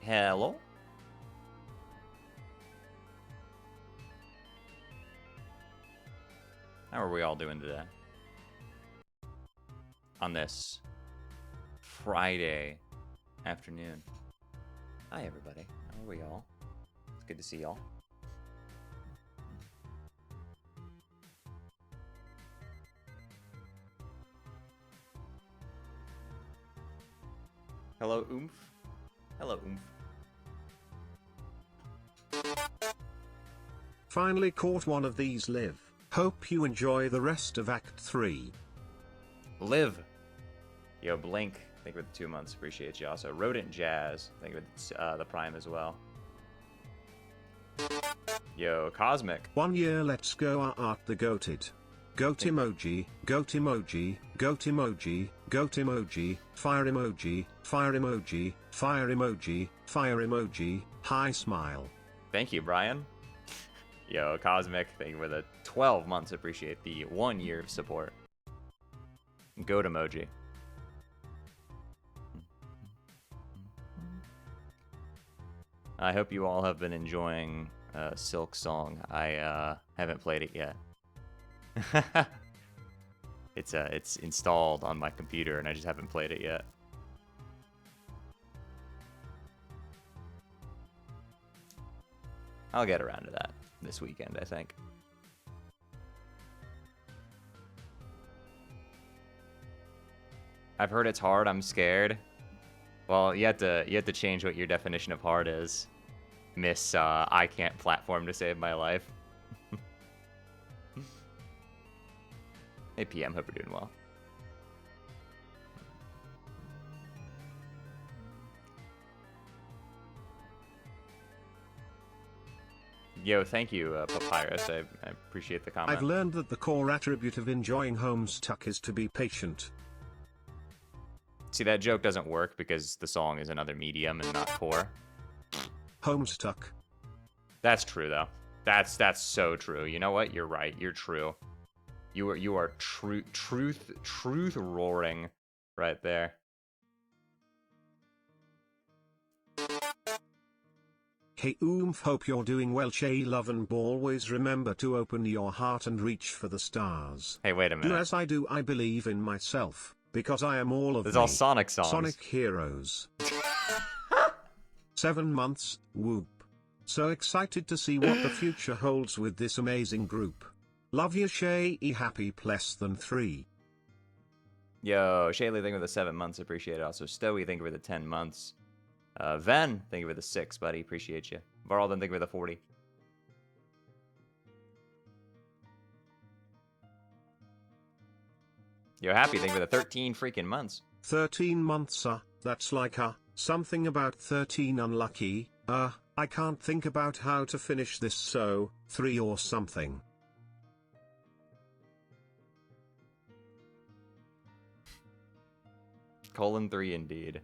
Hello? How are we all doing today? On this Friday afternoon. Hi, everybody. How are we all? It's good to see y'all. Hello, Oomph. Hello, Oomph. Finally caught one of these, Liv. Hope you enjoy the rest of Act 3. Liv. Yo, Blink. Thank you for the 2 months. Appreciate you. Also, Rodent Jazz. Thank you for the Prime as well. Yo, Cosmic. 1 year, let's go. Art the goated. Goat emoji, goat emoji, goat emoji, goat emoji, fire emoji, fire emoji, fire emoji, fire emoji, high smile. Thank you, Brian. Yo, Cosmic, thank you for the 12 months. Appreciate the 1 year of support. Goat emoji. I hope you all have been enjoying Silk Song. I haven't played it yet. It's installed on my computer and I just haven't played it yet. I'll get around to that this weekend, I think. I've heard it's hard. I'm scared. Well, you have to change what your definition of hard is. Miss I can't platform to save my life. Hey PM, hope you're doing well. Yo, thank you, Papyrus. I appreciate the comment. I've learned that the core attribute of enjoying Homestuck is to be patient. See, that joke doesn't work because the song is another medium and not core. Homestuck. That's true, though. That's so true. You know what? You're right. You're true. You are truth roaring right there. Hey Oomph, hope you're doing well. Shay love and always remember to open your heart and reach for the stars. Hey, wait a minute. As I do, I believe in myself, because I am all of There's me. all Sonic songs. Sonic Heroes. 7 months, whoop. So excited to see what the future holds with this amazing group. Love you, Shay. Happy less than 3. Yo, Shaylee, thank you for the 7 months. Appreciate it. Also, Stoey, thank you for the 10 months. Ven, thank you for the 6, buddy. Appreciate you. Varalden, thank you for the 40. Yo, Happy, thank you for the 13 freaking months. 13 months, that's like something about 13 unlucky. I can't think about how to finish this, so 3 or something. Colon 3 indeed.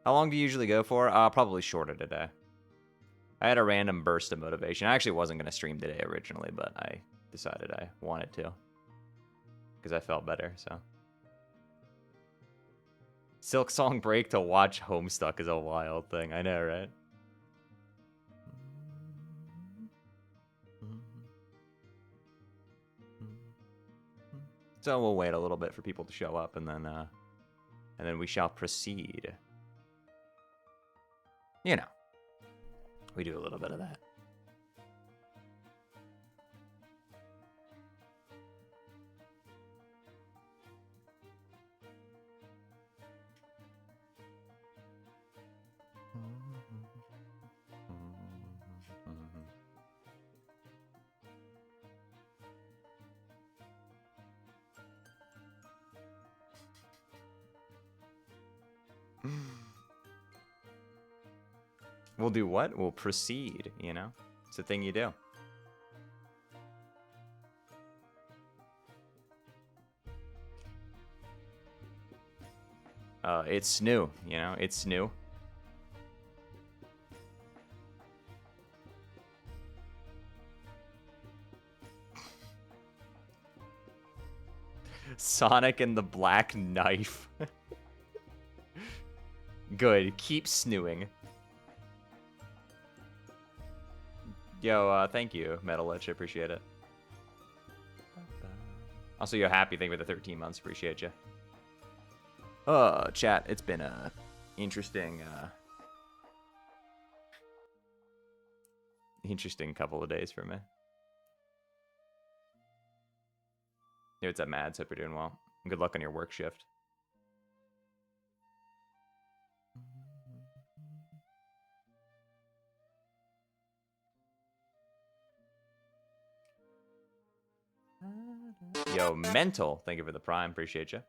How long do you usually go for? Probably shorter today. I had a random burst of motivation. I actually wasn't going to stream today originally, but I decided I wanted to. Because I felt better, so. Silk Song break to watch Homestuck is a wild thing. I know, right? So we'll wait a little bit for people to show up, and then we shall proceed. You know, we do a little bit of that. We'll do what? We'll proceed, you know? It's the thing you do. It's new, you know? It's new. Sonic and the Black Knife. Good. Keep snooing. Yo, thank you, Metal Lich. I appreciate it. Also, yo, happy thing with the 13 months. Appreciate you. Chat. It's been a interesting couple of days for me. Hey, what's up, Mads? Hope you're doing well. Good luck on your work shift. Yo, Mental, thank you for the prime. Appreciate you.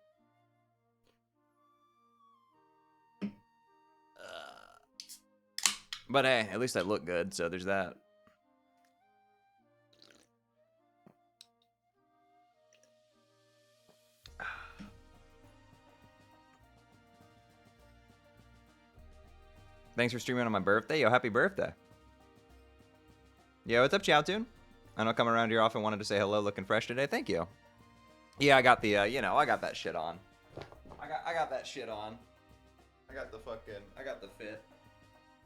But hey, at least I look good, so there's that. Thanks for streaming on my birthday. Yo, happy birthday. Yo, what's up, Chowtoon? I know coming around here often wanted to say hello, looking fresh today. Thank you. Yeah, I got the, you know, I got that shit on. I got that shit on. I got the fit.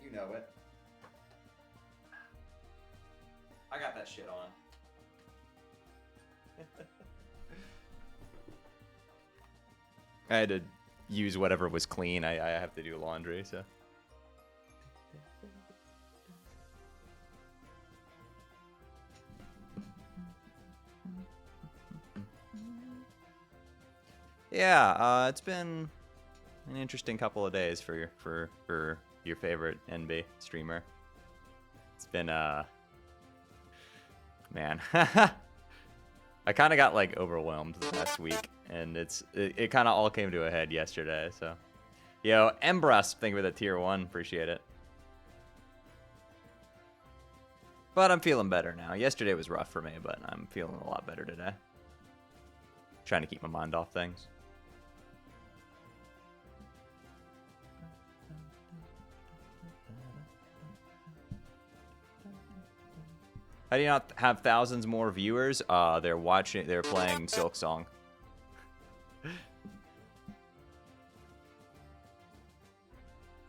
You know it. I got that shit on. I had to use whatever was clean. I have to do laundry, so. Yeah, it's been an interesting couple of days for your favorite NB streamer. It's been man, I kind of got like overwhelmed the past week, and it kind of all came to a head yesterday. So, yo, Embrus, thank you for the tier 1, appreciate it. But I'm feeling better now. Yesterday was rough for me, but I'm feeling a lot better today. Trying to keep my mind off things. How do you not have thousands more viewers? They're playing Silk Song.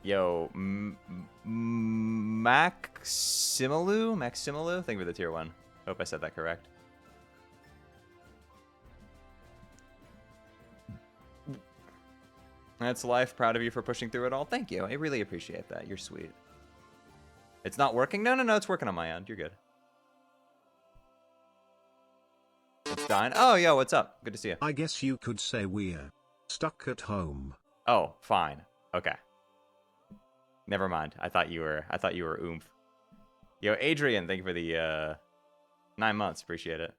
Yo, Maximalu? Thank you for the tier 1. Hope I said that correct. That's life. Proud of you for pushing through it all. Thank you. I really appreciate that. You're sweet. It's not working? No, it's working on my end. You're good. It's dying. Oh, yo, what's up? Good to see you. I guess you could say we're stuck at home. Oh, fine. Okay. Never mind. I thought you were oomph. Yo, Adrian, thank you for the 9 months. Appreciate it.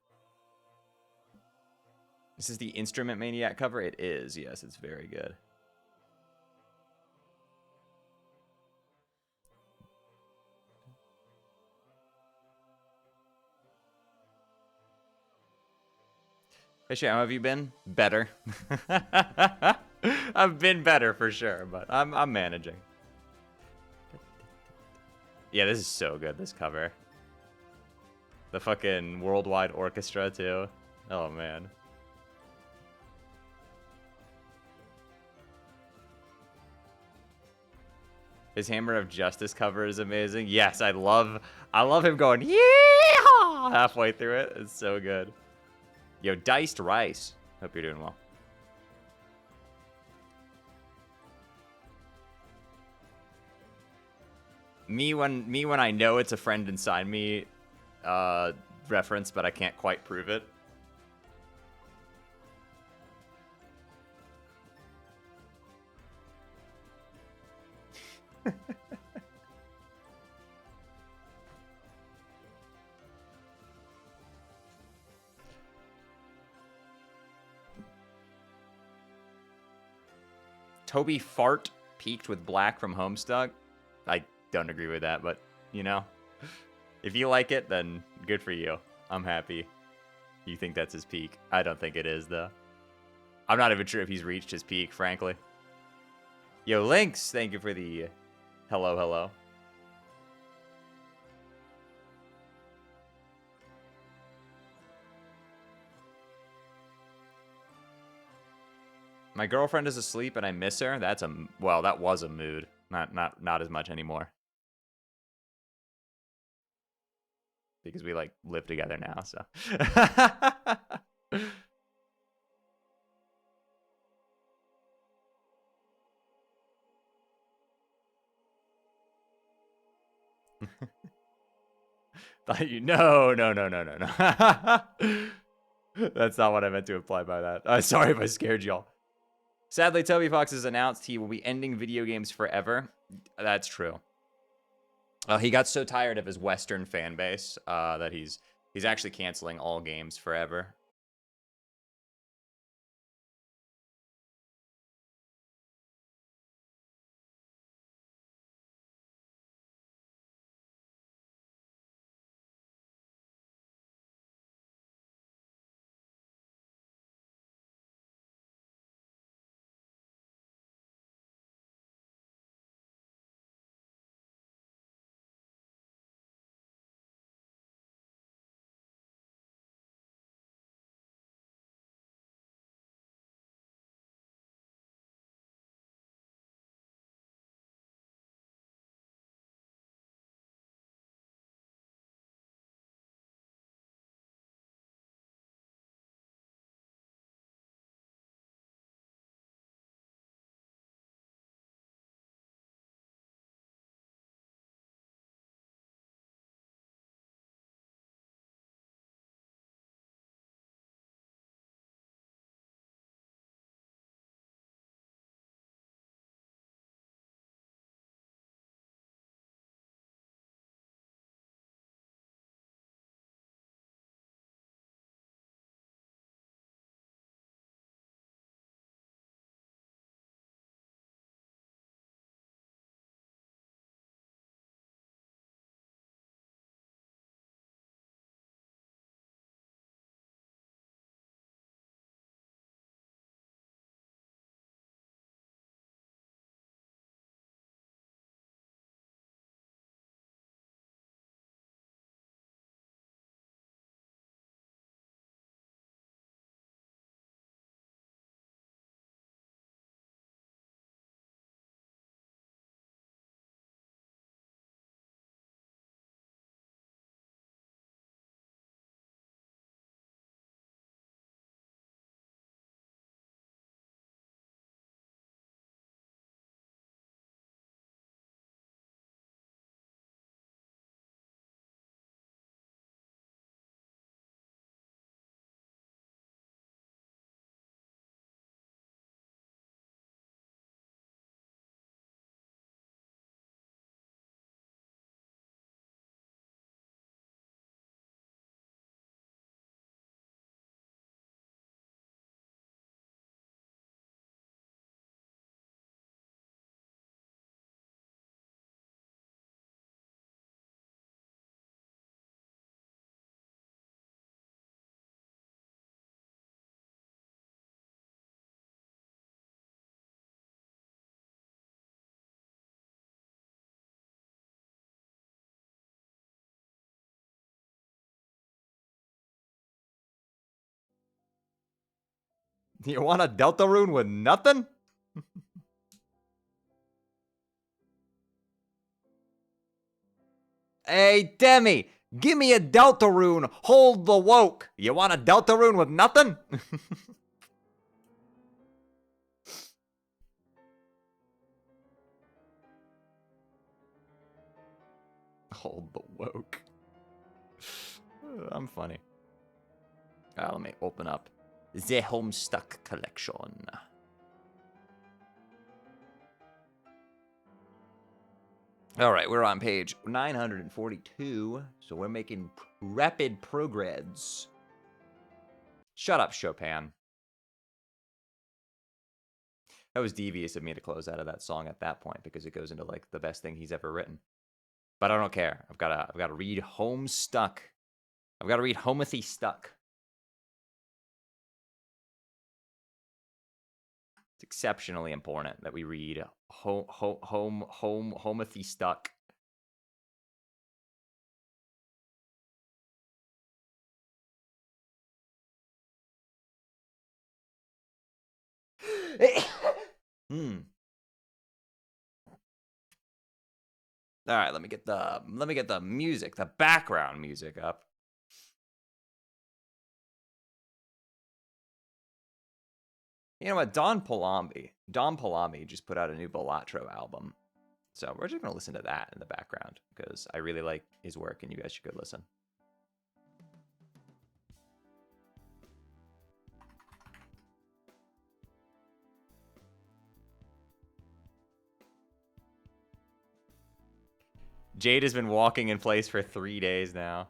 This is the Instrument Maniac cover? It is. Yes, it's very good. Hey, Shay, how have you been? Better. I've been better for sure, but I'm managing. Yeah, this is so good, this cover. The fucking worldwide orchestra, too. Oh, man. His Hammer of Justice cover is amazing. Yes, I love him going, yeah, halfway through it. It's so good. Yo, Diced Rice. Hope you're doing well. Me when I know it's a friend inside me reference, but I can't quite prove it. Toby Fart peaked with black from Homestuck. I don't agree with that, but, you know, if you like it, then good for you. I'm happy you think that's his peak. I don't think it is, though. I'm not even sure if he's reached his peak, frankly. Yo, Lynx, thank you for the hello. My girlfriend is asleep and I miss her. That was a mood. Not as much anymore. because we like live together now. So. Thought you no. That's not what I meant to imply by that. Sorry if I scared y'all. Sadly, Toby Fox has announced he will be ending video games forever. That's true. He got so tired of his Western fan base that he's actually canceling all games forever. You want a Delta rune with nothing? Hey, Demi, give me a Delta rune. Hold the woke. You want a Delta rune with nothing? Hold the woke. I'm funny. Let me open up the Homestuck collection. All right, we're on page 942, so we're making rapid progress. Shut up, Chopin. That was devious of me to close out of that song at that point because it goes into like the best thing he's ever written. But I don't care. I've got to read Homestuck. I've got to read Emythyst. It's exceptionally important that we read Emythyst. All right, let me get the music, the background music up. You know what? Don Polami just put out a new Balatro album. So we're just going to listen to that in the background because I really like his work and you guys should go listen. Jade has been walking in place for 3 days now.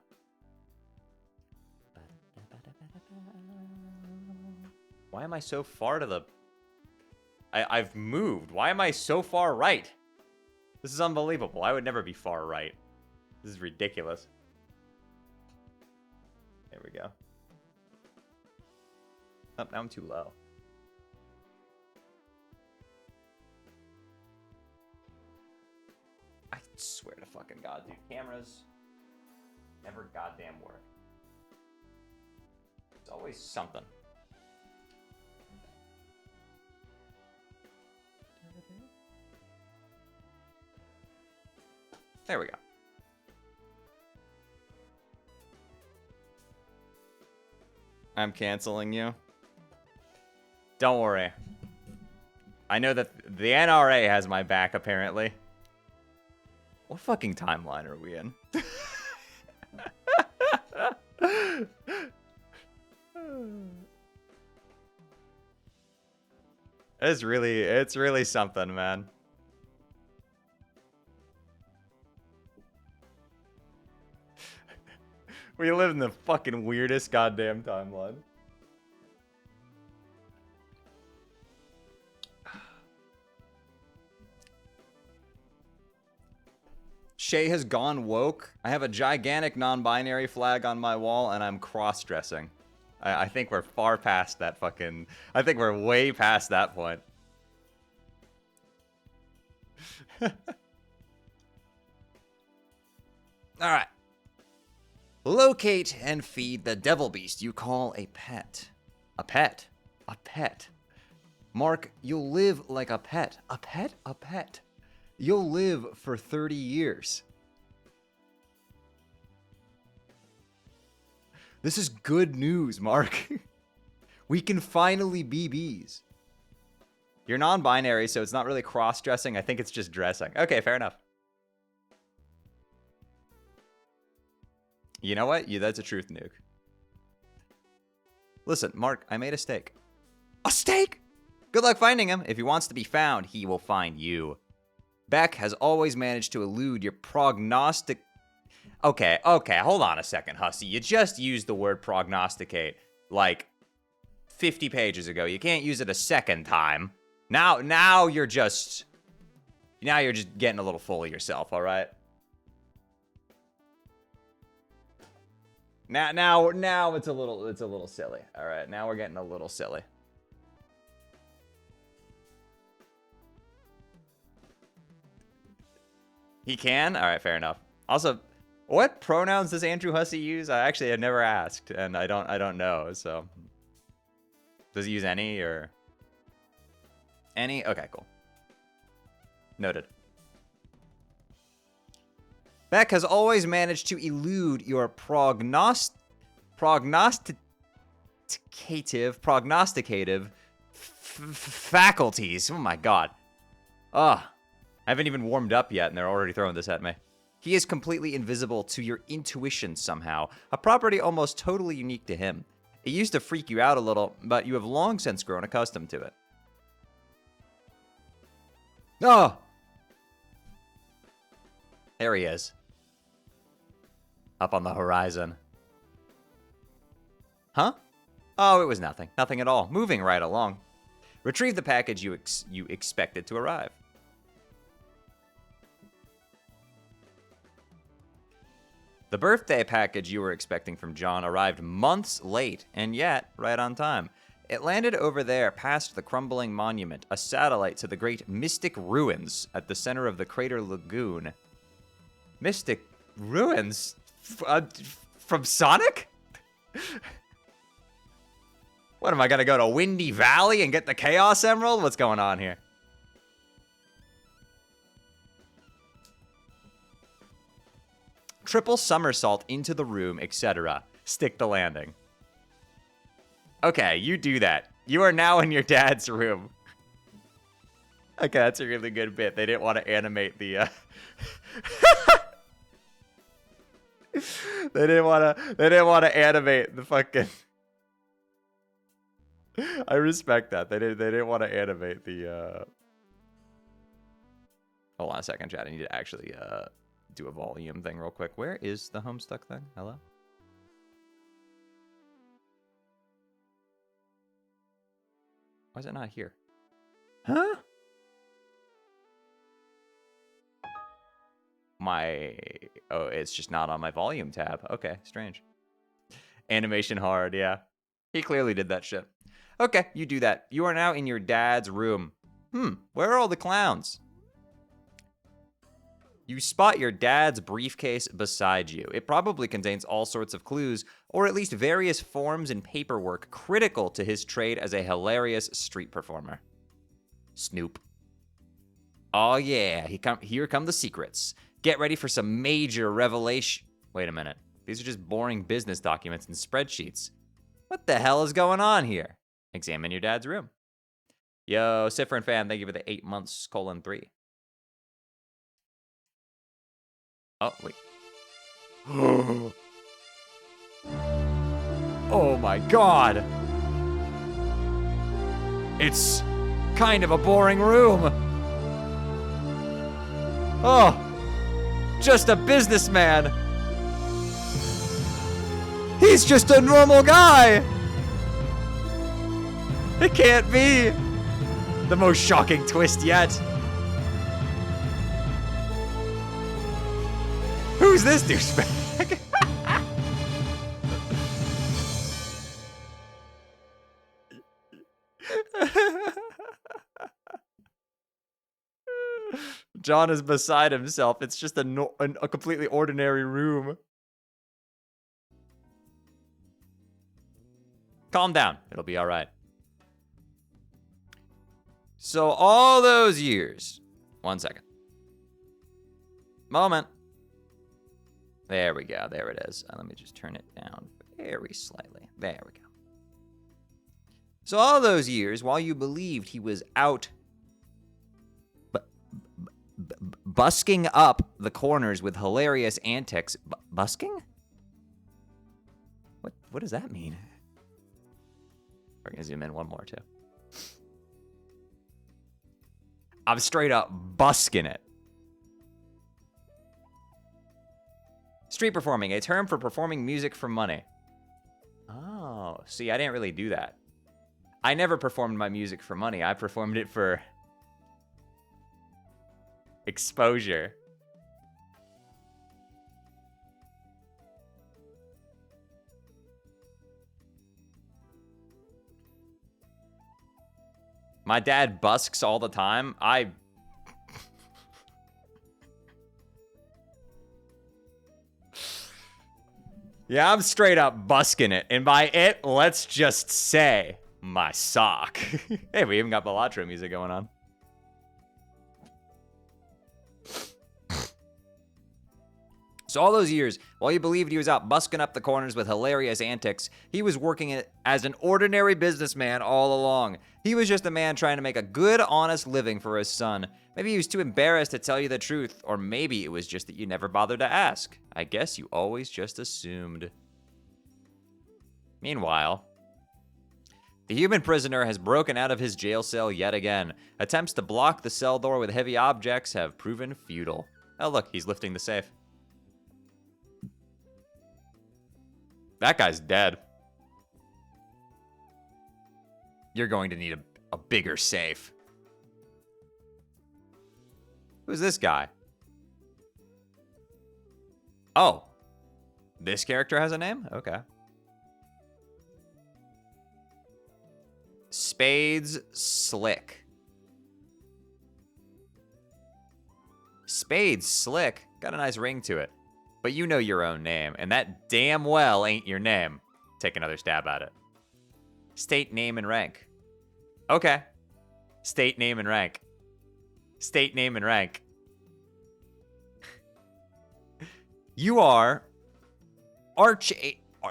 Why am I so far to the... I've moved. Why am I so far right? This is unbelievable. I would never be far right. This is ridiculous. There we go. Oh, now I'm too low. I swear to fucking God, dude. Cameras never goddamn work. It's always something. There we go. I'm canceling you. Don't worry. I know that the NRA has my back, apparently. What fucking timeline are we in? It's really something, man. We live in the fucking weirdest goddamn timeline. Shay has gone woke. I have a gigantic non-binary flag on my wall, and I'm cross-dressing. I think we're far past that fucking... I think we're way past that point. Alright. Locate and feed the devil beast you call a pet. A pet. A pet. Mark, you'll live like a pet. A pet? A pet. You'll live for 30 years. This is good news, Mark. We can finally be bees. You're non-binary, so it's not really cross-dressing. I think it's just dressing. Okay, fair enough. You know what? That's a truth nuke. Listen, Mark, I made a steak. A steak? Good luck finding him. If he wants to be found, he will find you. Beck has always managed to elude your prognostic... Okay, hold on a second, Hussy. You just used the word prognosticate like 50 pages ago. You can't use it a second time. Now you're just getting a little full of yourself, all right? Now it's a little silly. All right, now we're getting a little silly. He can? All right, fair enough. Also, what pronouns does Andrew Hussey use? I actually have never asked, and I don't know. So, does he use any or any? Okay, cool. Noted. Beck has always managed to elude your prognosticative faculties. Oh my god. I haven't even warmed up yet, and they're already throwing this at me. He is completely invisible to your intuition somehow, a property almost totally unique to him. It used to freak you out a little, but you have long since grown accustomed to it. Oh! There he is. Up on the horizon. Huh? Oh, it was nothing. Nothing at all. Moving right along. Retrieve the package you expected to arrive. The birthday package you were expecting from John arrived months late, and yet right on time. It landed over there past the crumbling monument, a satellite to the great Mystic Ruins at the center of the crater lagoon. Mystic Ruins? From Sonic? What, am I gonna go to Windy Valley and get the Chaos Emerald? What's going on here? triple somersault into the room, etc. Stick the landing. Okay, you do that. You are now in your dad's room. Okay, that's a really good bit. They didn't want to animate the they didn't want to animate the fucking I respect that. They didn't want to animate the Hold on a second, chat. I need to actually do a volume thing real quick. Where is the Homestuck thing? Hello? Why is it not here? Huh? Oh, it's just not on my volume tab. Okay, strange. Animation hard, yeah. He clearly did that shit. Okay, you do that. You are now in your dad's room. Where are all the clowns? You spot your dad's briefcase beside you. It probably contains all sorts of clues, or at least various forms and paperwork critical to his trade as a hilarious street performer. Snoop. Oh yeah, here come the secrets. Get ready for some major revelation. Wait a minute. These are just boring business documents and spreadsheets. What the hell is going on here? Examine your dad's room. Yo, Sifrin fan, thank you for the 8 months, :3. Oh, wait. Oh my god. It's kind of a boring room. Oh, just a businessman. He's just a normal guy. It can't be. The most shocking twist yet. Who's this douchebag? John is beside himself. It's just a completely ordinary room. Calm down. It'll be all right. So all those years. 1 second. Moment. There we go. There it is. Let me just turn it down very slightly. There we go. So all those years, while you believed he was out busking up the corners with hilarious antics. Busking? What does that mean? We're going to zoom in one more, too. I'm straight up busking it. Street performing, a term for performing music for money. Oh, see, I didn't really do that. I never performed my music for money. I performed it for exposure. My dad busks all the time. Yeah, I'm straight up busking it. And by it, let's just say my sock. Hey, we even got Balatro music going on. So all those years, while you believed he was out busking up the corners with hilarious antics, he was working it as an ordinary businessman all along. He was just a man trying to make a good, honest living for his son. Maybe he was too embarrassed to tell you the truth, or maybe it was just that you never bothered to ask. I guess you always just assumed. Meanwhile, the human prisoner has broken out of his jail cell yet again. Attempts to block the cell door with heavy objects have proven futile. Oh look, he's lifting the safe. That guy's dead. You're going to need a bigger safe. Who's this guy? Oh. This character has a name? Okay. Spades Slick. Spades Slick? Got a nice ring to it. But you know your own name, and that damn well ain't your name. Take another stab at it. State, name, and rank. Okay. State, name, and rank. State, name, and rank. You are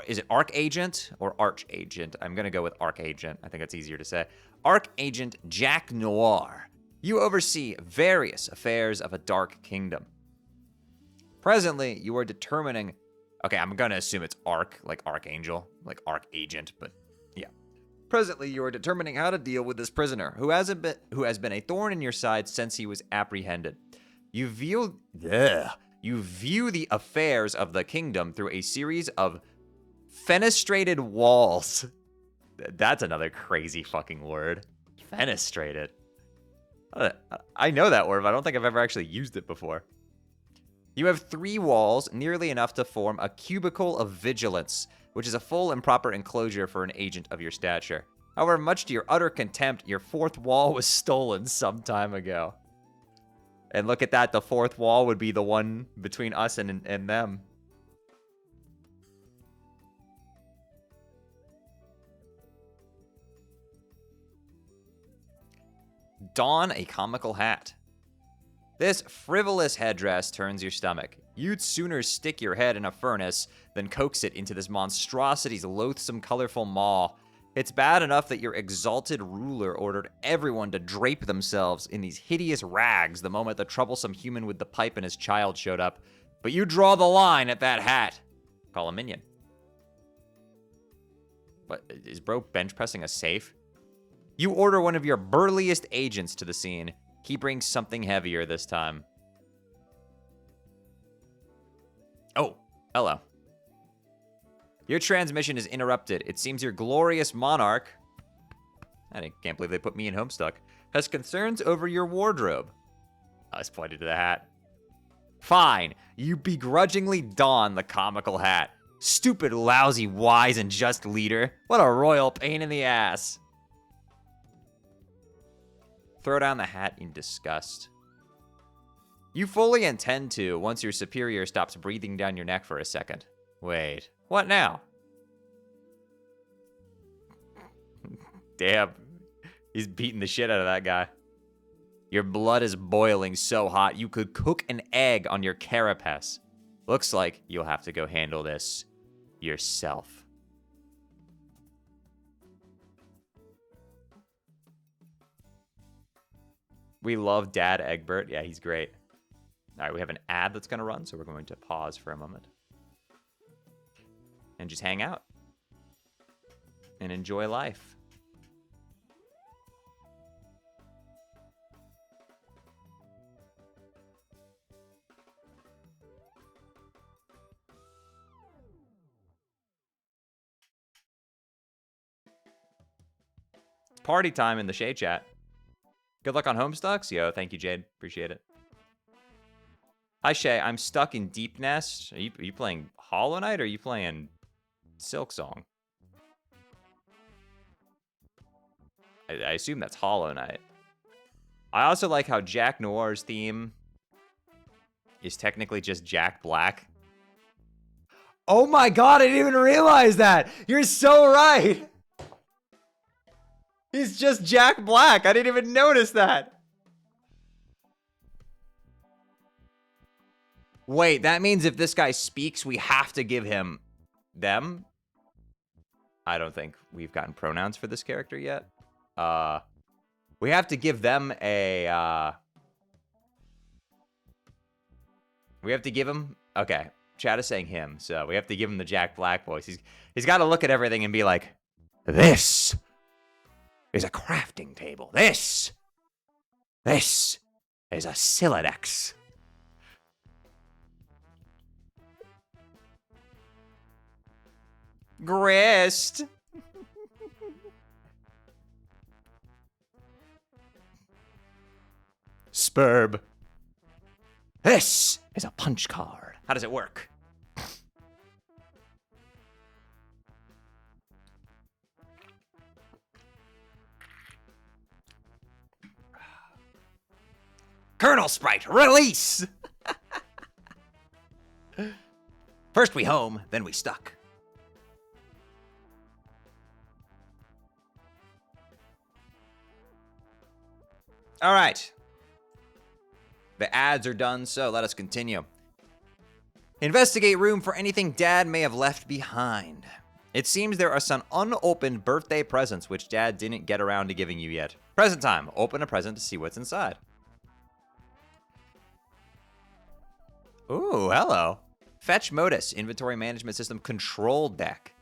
is it Archagent or Archagent? I'm going to go with Archagent. I think that's easier to say. Archagent Jack Noir. You oversee various affairs of a dark kingdom. Presently, you are determining... Okay, I'm going to assume it's like Archangel, like Archagent, but yeah. Presently, you are determining how to deal with this prisoner, who has been a thorn in your side since he was apprehended. You view the affairs of the kingdom through a series of fenestrated walls. That's another crazy fucking word. Fenestrated. I know that word, but I don't think I've ever actually used it before. You have 3 walls, nearly enough to form a cubicle of vigilance, which is a full and proper enclosure for an agent of your stature. However, much to your utter contempt, your 4th wall was stolen some time ago. And look at that, the 4th wall would be the one between us and them. Don a comical hat. This frivolous headdress turns your stomach. You'd sooner stick your head in a furnace than coax it into this monstrosity's loathsome, colorful maw. It's bad enough that your exalted ruler ordered everyone to drape themselves in these hideous rags the moment the troublesome human with the pipe and his child showed up. But you draw the line at that hat. Call a minion. What, is bro bench pressing a safe? You order one of your burliest agents to the scene. He brings something heavier this time. Oh, hello. Your transmission is interrupted. It seems your glorious monarch, I can't believe they put me in Homestuck, has concerns over your wardrobe. I was pointed to the hat. Fine, you begrudgingly don the comical hat. Stupid, lousy, wise, and just leader. What a royal pain in the ass. Throw down the hat in disgust. You fully intend to once your superior stops breathing down your neck for a second. Wait, what now? Damn, he's beating the shit out of that guy. Your blood is boiling so hot you could cook an egg on your carapace. Looks like you'll have to go handle this yourself. We love Dad Egbert. Yeah, he's great. All right, we have an ad that's going to run, so we're going to pause for a moment. And just hang out. And enjoy life. It's party time in the Shay chat. Good luck on Homestucks. Yo, thank you, Jade. Appreciate it. Hi, Shay. I'm stuck in Deep Nest. Are you playing Hollow Knight or are you playing Silk Song? I assume that's Hollow Knight. I also like how Jack Noir's theme is technically just Jack Black. Oh my god, I didn't even realize that! You're so right! He's just Jack Black. I didn't even notice that. Wait, that means if this guy speaks, we have to give him them? I don't think we've gotten pronouns for this character yet. We have to give them a, we have to give him, okay, chat is saying him, so we have to give him the Jack Black voice. He's got to look at everything and be like, this is a crafting table. This is a Siladex. Grist. Spurb. This is a punch card. How does it work? Colonel Sprite, release! First we home, then we stuck. All right. The ads are done, so let us continue. Investigate room for anything Dad may have left behind. It seems there are some unopened birthday presents which Dad didn't get around to giving you yet. Present time. Open a present to see what's inside. Ooh, hello. Fetch Modus, Inventory Management System Control Deck.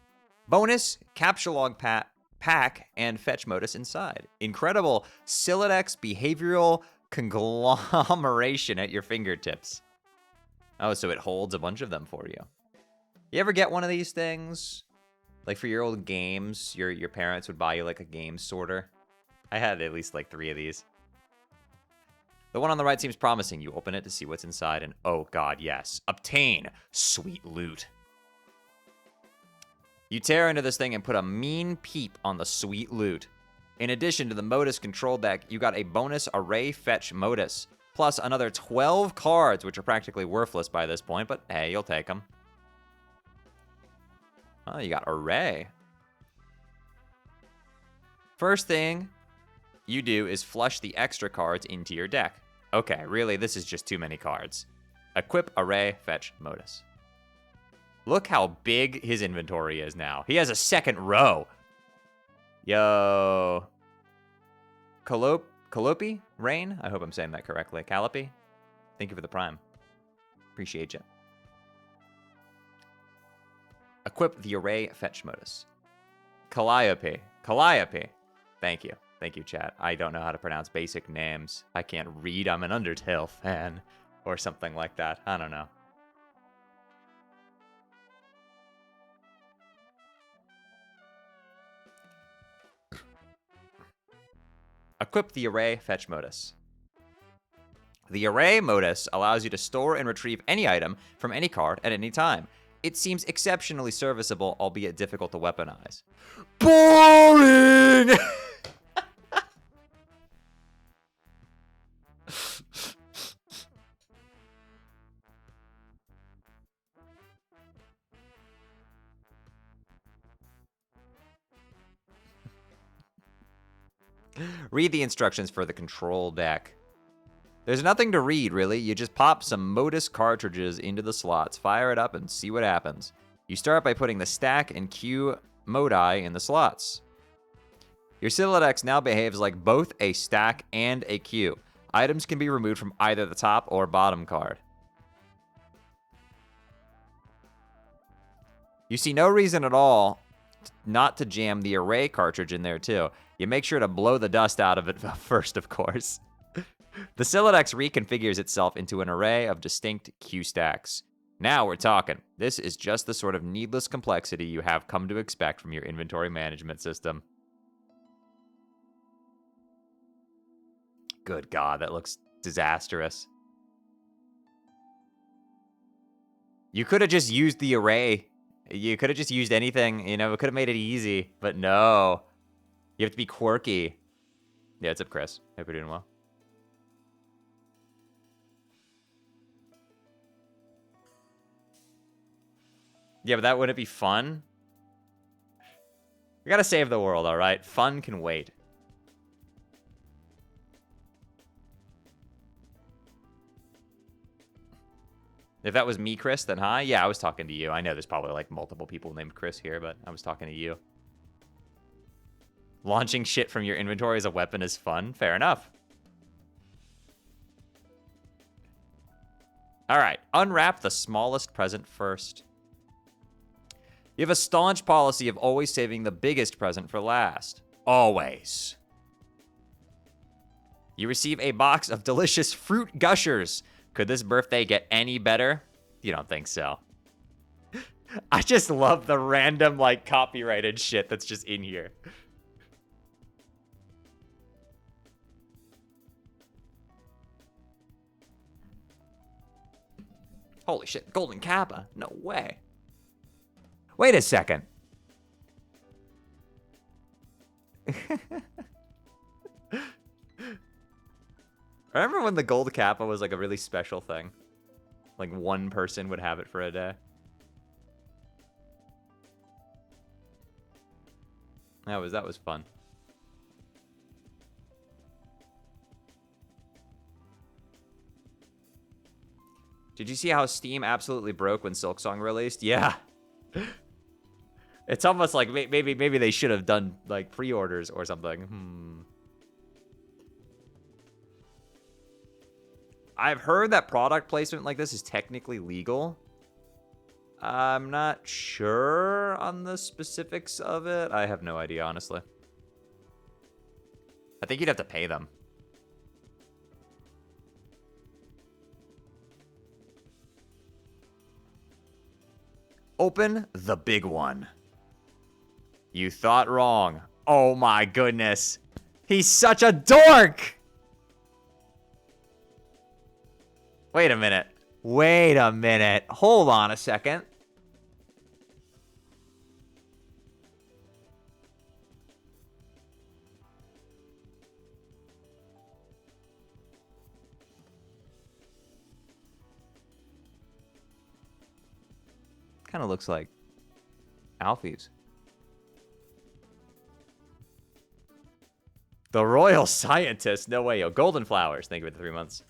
Bonus, Capture Log Pack and Fetch Modus inside. Incredible Sylladex behavioral conglomeration at your fingertips. Oh, so it holds a bunch of them for you. You ever get one of these things? Like for your old games, your parents would buy you like a game sorter. I had at least like 3 of these. The one on the right seems promising. You open it to see what's inside and oh god, yes. Obtain sweet loot. You tear into this thing and put a mean peep on the sweet loot. In addition to the Modus control deck, you got a bonus array fetch Modus. Plus another 12 cards, which are practically worthless by this point, but hey, you'll take them. Oh, you got array. First thing you do is flush the extra cards into your deck. Okay, really, this is just too many cards. Equip array fetch Modus. Look how big his inventory is now. He has a second row. Yo. Calliope? Rain? I hope I'm saying that correctly. Calliope? Thank you for the prime. Appreciate you. Equip the array fetch Modus. Calliope. Calliope. Thank you. Thank you, chat. I don't know how to pronounce basic names. I can't read. I'm an Undertale fan. Or something like that. I don't know. Equip the array fetch Modus. The array Modus allows you to store and retrieve any item from any card at any time. It seems exceptionally serviceable, albeit difficult to weaponize. Boring! Read the instructions for the control deck. There's nothing to read, really. You just pop some Modus cartridges into the slots, fire it up, and see what happens. You start by putting the stack and queue modi in the slots. Your Sylladex now behaves like both a stack and a queue. Items can be removed from either the top or bottom card. You see no reason at all not to jam the array cartridge in there too. You make sure to blow the dust out of it first, of course. The Sylladex reconfigures itself into an array of distinct queue stacks. Now we're talking. This is just the sort of needless complexity you have come to expect from your inventory management system. Good God, that looks disastrous. You could have just used the array. You could have just used anything, you know, it could have made it easy, but no. You have to be quirky. Yeah, what's up, Chris? Hope you're doing well. Yeah, but that wouldn't be fun. We gotta save the world, alright? Fun can wait. If that was me, Chris, then hi. Yeah, I was talking to you. I know there's probably like multiple people named Chris here, but I was talking to you. Launching shit from your inventory as a weapon is fun. Fair enough. All right, unwrap the smallest present first. You have a staunch policy of always saving the biggest present for last. Always. You receive a box of delicious fruit gushers. Could this birthday get any better? You don't think so. I just love the random, like, copyrighted shit that's just in here. Holy shit, Golden Kappa. No way. Wait a second. Remember when the gold Kappa was like a really special thing? Like one person would have it for a day. That was fun. Did you see how Steam absolutely broke when Silksong released? Yeah. It's almost like maybe they should have done like pre-orders or something. I've heard that product placement like this is technically legal. I'm not sure on the specifics of it. I have no idea, honestly. I think you'd have to pay them. Open the big one. You thought wrong. Oh my goodness. He's such a dork! Wait a minute. Wait a minute. Hold on a second. Kind of looks like Alfie's. The Royal Scientist. No way, yo. Golden Flowers. Thank you for the 3 months.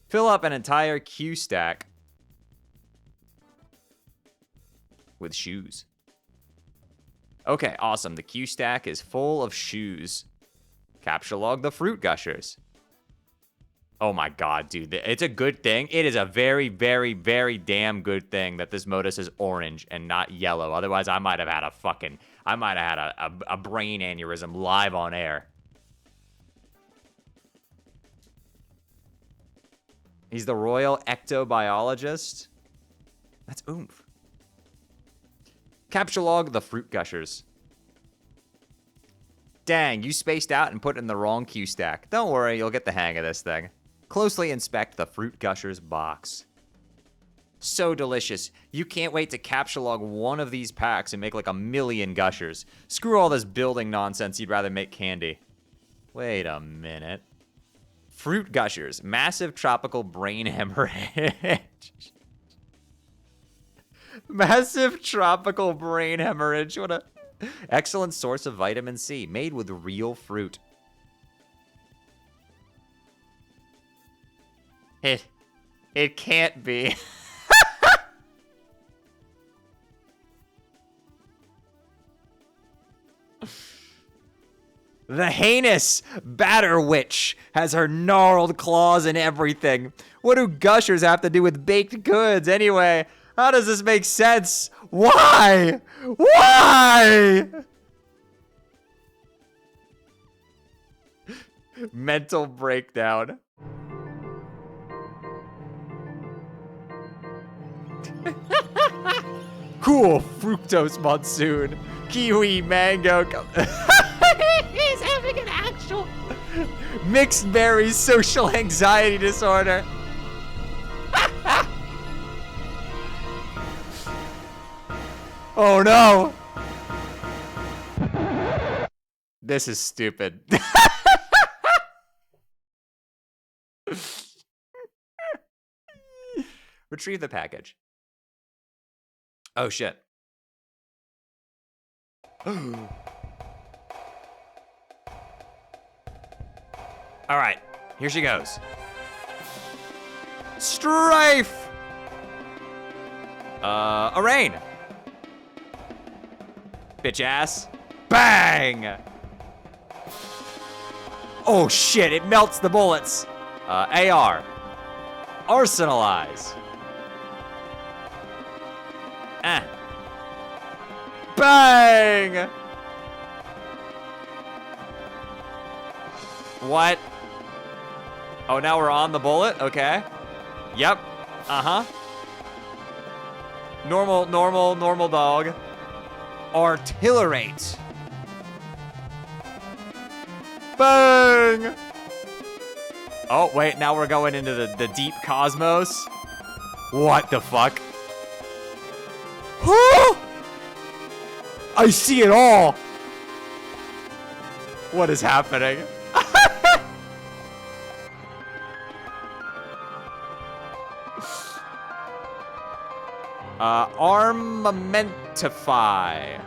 Fill up an entire Q stack with shoes. Okay, awesome. The Q stack is full of shoes. Capture log the Fruit Gushers. Oh my god, dude. It's a good thing. It is a very, very, very damn good thing that this Modus is orange and not yellow. Otherwise, I might have had a brain aneurysm live on air. He's the Royal Ectobiologist. That's oomph. Capture log the Fruit Gushers. Dang, you spaced out and put in the wrong Q stack. Don't worry, you'll get the hang of this thing. Closely inspect the Fruit Gushers box. So delicious. You can't wait to capture log one of these packs and make like 1,000,000 gushers. Screw all this building nonsense, you'd rather make candy. Wait a minute. Fruit Gushers. Massive tropical brain hemorrhage. Massive tropical brain hemorrhage. What a excellent source of vitamin C. Made with real fruit. It can't be. The heinous Batter Witch has her gnarled claws and everything. What do gushers have to do with baked goods anyway? How does this make sense? Why? Why? Mental breakdown. Cool fructose monsoon. Kiwi mango. He's having an actual mixed berry social anxiety disorder. Oh no. This is stupid. Retrieve the package. Oh shit. All right, here she goes. Strafe! A rain. Bitch ass. Bang! Oh shit, it melts the bullets. AR. Arsenalize. Bang! What? Oh, now we're on the bullet? Okay. Yep. Uh-huh. Normal dog. Artillerate. Bang! Oh, wait, now we're going into the deep cosmos. What the fuck? I see it all! What is happening? Armamentify.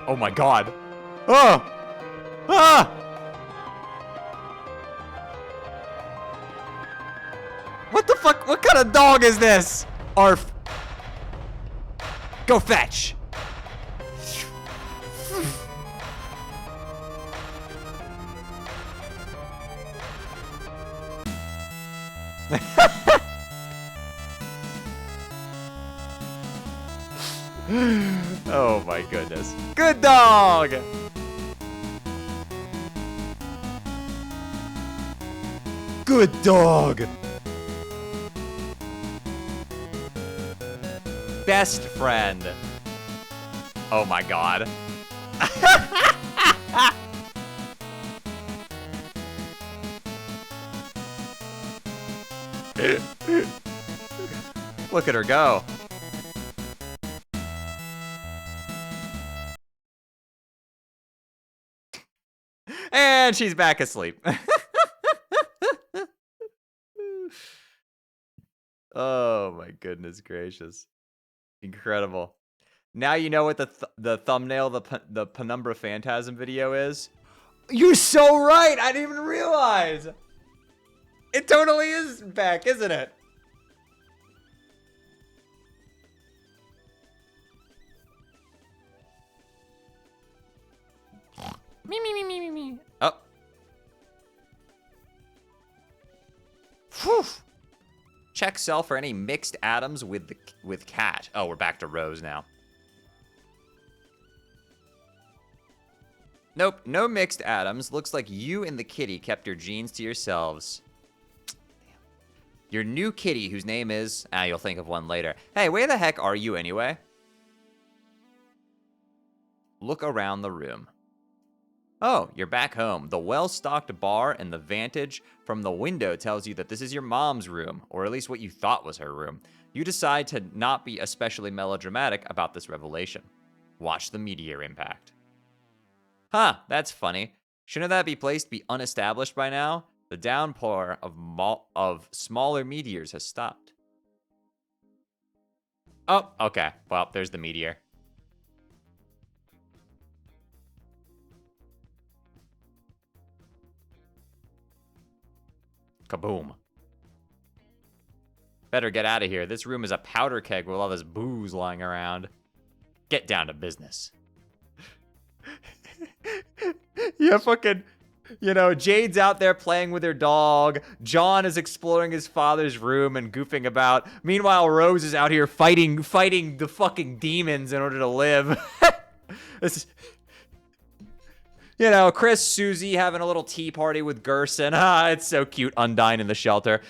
Oh my god. Ah! Ah! kind of dog is this? Arf. Go fetch. Oh my goodness. Good dog! Good dog! Best friend. Oh my god. Look at her go. And she's back asleep. Oh my goodness gracious. Incredible. Now you know what the thumbnail, the Penumbra Phantasm video is? You're so right! I didn't even realize! It totally is back, isn't it? Me. Oh. Whew. Check cell for any mixed atoms with cat. Oh, we're back to Rose now. Nope, no mixed atoms. Looks like you and the kitty kept your genes to yourselves. Your new kitty, whose name is... you'll think of one later. Hey, where the heck are you anyway? Look around the room. Oh, you're back home. The well-stocked bar and the vantage from the window tells you that this is your mom's room, or at least what you thought was her room. You decide to not be especially melodramatic about this revelation. Watch the meteor impact. Huh, that's funny. Shouldn't that be placed to be unestablished by now? The downpour of smaller meteors has stopped. Oh, okay. Well, there's the meteor. Kaboom. Better get out of here. This room is a powder keg with all this booze lying around. Get down to business. Yeah, fucking, you know, Jade's out there playing with her dog. John is exploring his father's room and goofing about. Meanwhile, Rose is out here fighting the fucking demons in order to live. This is... You know, Chris, Susie having a little tea party with Gerson. Ah, it's so cute. Undyne in the shelter.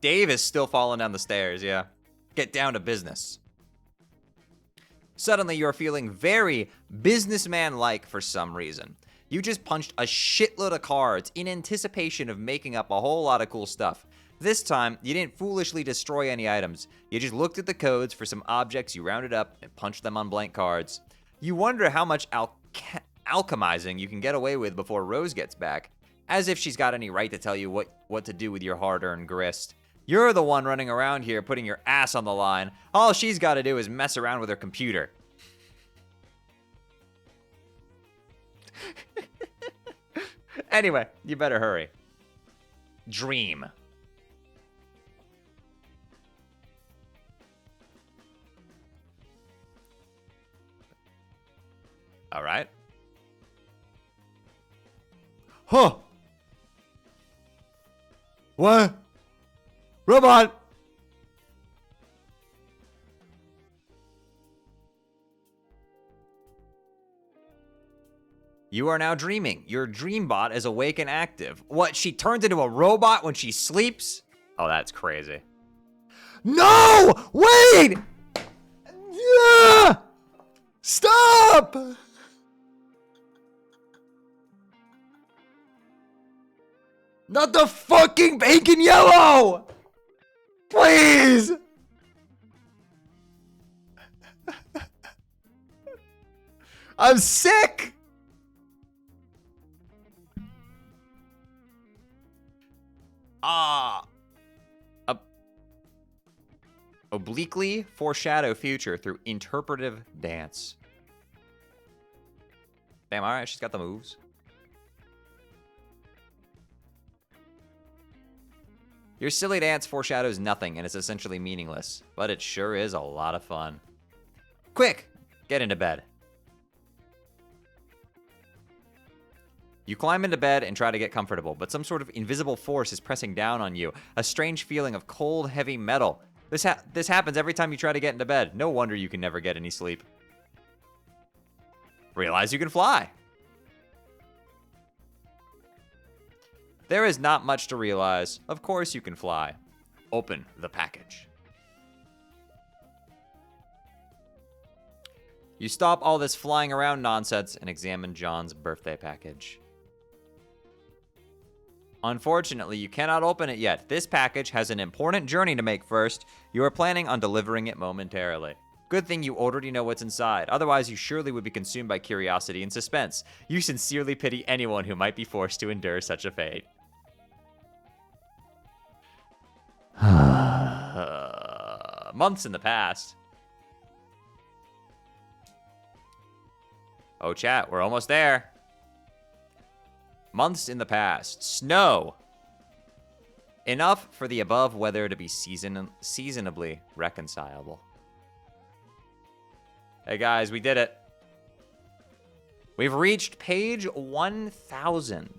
Dave is still falling down the stairs, yeah. Get down to business. Suddenly, you're feeling very businessman-like for some reason. You just punched a shitload of cards in anticipation of making up a whole lot of cool stuff. This time, you didn't foolishly destroy any items. You just looked at the codes for some objects you rounded up and punched them on blank cards. You wonder how much alchemizing you can get away with before Rose gets back, as if she's got any right to tell you what to do with your hard-earned grist. You're the one running around here putting your ass on the line. All she's got to do is mess around with her computer. Anyway, you better hurry. Dream. All right. Huh. What? Robot! You are now dreaming. Your dream bot is awake and active. What, she turns into a robot when she sleeps? Oh, that's crazy. No! Wait! Yeah! Stop! Not the fucking pink and yellow! Please! I'm sick! Obliquely foreshadow future through interpretive dance. Damn, alright, she's got the moves. Your silly dance foreshadows nothing and is essentially meaningless, but it sure is a lot of fun. Quick! Get into bed. You climb into bed and try to get comfortable, but some sort of invisible force is pressing down on you. A strange feeling of cold, heavy metal. This happens every time you try to get into bed. No wonder you can never get any sleep. Realize you can fly. There is not much to realize. Of course you can fly. Open the package. You stop all this flying around nonsense and examine John's birthday package. Unfortunately, you cannot open it yet. This package has an important journey to make first. You are planning on delivering it momentarily. Good thing you already know what's inside. Otherwise, you surely would be consumed by curiosity and suspense. You sincerely pity anyone who might be forced to endure such a fate. Months in the past. Oh, chat, we're almost there. Months in the past. Snow. Enough for the above weather to be seasonably reconcilable. Hey guys, we did it. We've reached page 1000.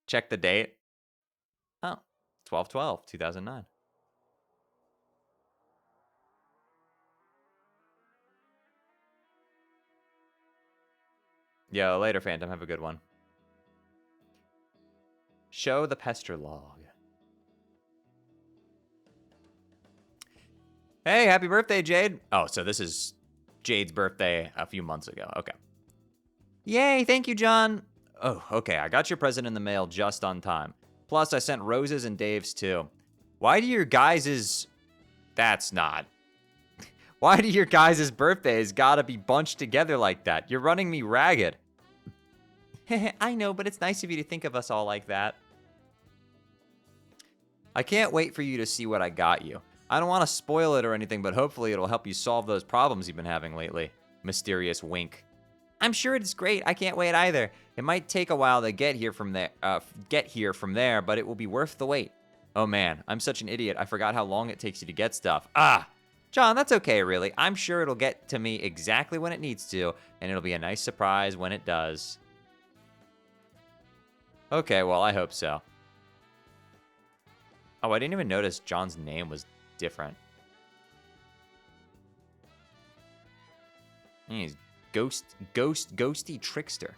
Check the date. Oh, 12/12/2009. Yo, later, Phantom. Have a good one. Show the pester log. Hey, happy birthday, Jade. Oh, so this is Jade's birthday a few months ago. Okay. Yay, thank you, John. Oh, okay, I got your present in the mail just on time. Plus, I sent Rose's and Dave's too. Why do your guys's... That's not... Why do your guys' birthdays gotta be bunched together like that? You're running me ragged. I know, but it's nice of you to think of us all like that. I can't wait for you to see what I got you. I don't want to spoil it or anything, but hopefully it'll help you solve those problems you've been having lately. Mysterious wink. I'm sure it's great. I can't wait either. It might take a while to get here from there, but it will be worth the wait. Oh man, I'm such an idiot. I forgot how long it takes you to get stuff. Ah! John, that's okay, really. I'm sure it'll get to me exactly when it needs to, and it'll be a nice surprise when it does. Okay, well, I hope so. Oh, I didn't even notice John's name was different. He's Ghosty Trickster.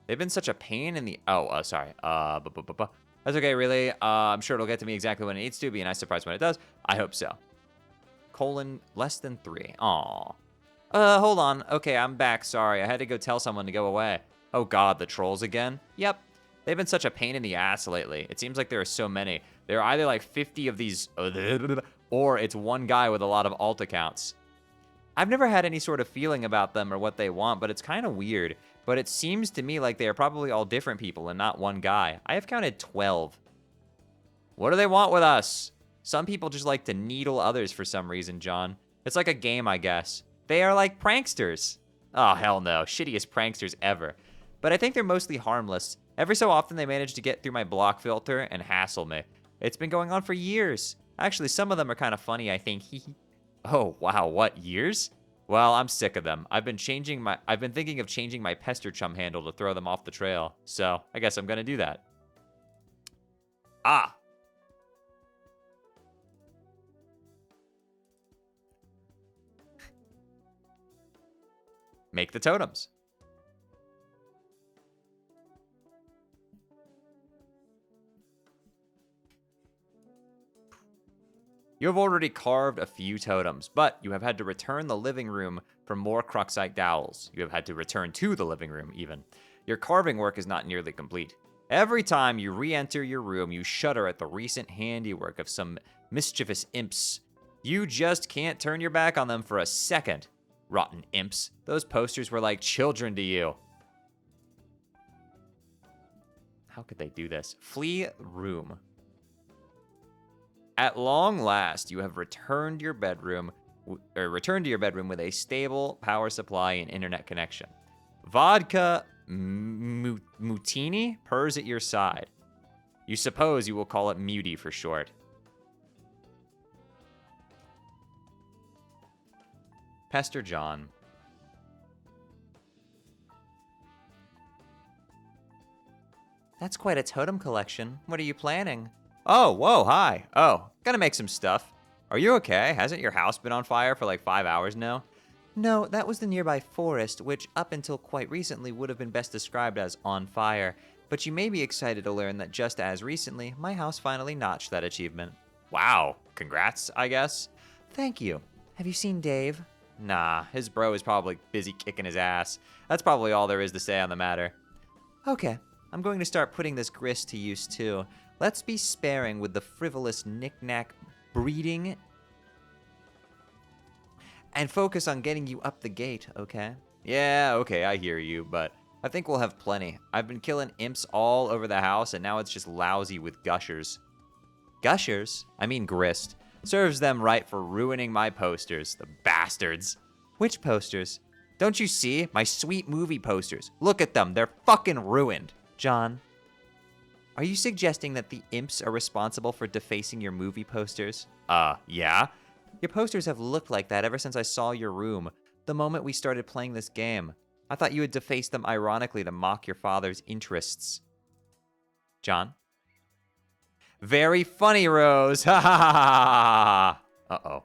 They've been such a pain in the... Oh, sorry. That's okay, really. I'm sure it'll get to me exactly when it needs to. Be a nice surprise when it does. I hope so. Less than 3. Aw. Hold on. Okay, I'm back. Sorry. I had to go tell someone to go away. Oh god, the trolls again? Yep. They've been such a pain in the ass lately. It seems like there are so many. There are either like 50 of these... Or it's one guy with a lot of alt accounts. I've never had any sort of feeling about them or what they want, but it's kind of weird. But it seems to me like they are probably all different people and not one guy. I have counted 12. What do they want with us? Some people just like to needle others for some reason, John. It's like a game, I guess. They are like pranksters. Oh, hell no. Shittiest pranksters ever. But I think they're mostly harmless. Every so often they manage to get through my block filter and hassle me. It's been going on for years. Actually, some of them are kind of funny, I think. Oh, wow, what, years? Well, I'm sick of them. I've been thinking of changing my pester chum handle to throw them off the trail. So, I guess I'm gonna do that. Ah. Make the totems. You have already carved a few totems, but you have had to return the living room for more Cruxite dowels. You have had to return to the living room, even. Your carving work is not nearly complete. Every time you re-enter your room, you shudder at the recent handiwork of some mischievous imps. You just can't turn your back on them for a second. Rotten imps. Those posters were like children to you. How could they do this? Flee room. At long last, you have returned to your bedroom with a stable power supply and internet connection. Vodka Mutini purrs at your side. You suppose you will call it Muty for short. Pester John. That's quite a totem collection. What are you planning? Oh, whoa, hi. Oh, gonna make some stuff. Are you okay? Hasn't your house been on fire for like 5 hours now? No, that was the nearby forest, which up until quite recently would have been best described as on fire. But you may be excited to learn that just as recently, my house finally notched that achievement. Wow, congrats, I guess. Thank you. Have you seen Dave? Nah, his bro is probably busy kicking his ass. That's probably all there is to say on the matter. Okay, I'm going to start putting this grist to use too. Let's be sparing with the frivolous knick-knack breeding and focus on getting you up the gate, okay? Yeah, okay, I hear you, but I think we'll have plenty. I've been killing imps all over the house, and now it's just lousy with gushers. Gushers? I mean grist. Serves them right for ruining my posters, the bastards. Which posters? Don't you see? My sweet movie posters. Look at them, they're fucking ruined. John, are you suggesting that the imps are responsible for defacing your movie posters? Yeah. Your posters have looked like that ever since I saw your room, the moment we started playing this game. I thought you had defaced them ironically to mock your father's interests. John? Very funny, Rose. Ha ha ha ha ha. Uh-oh.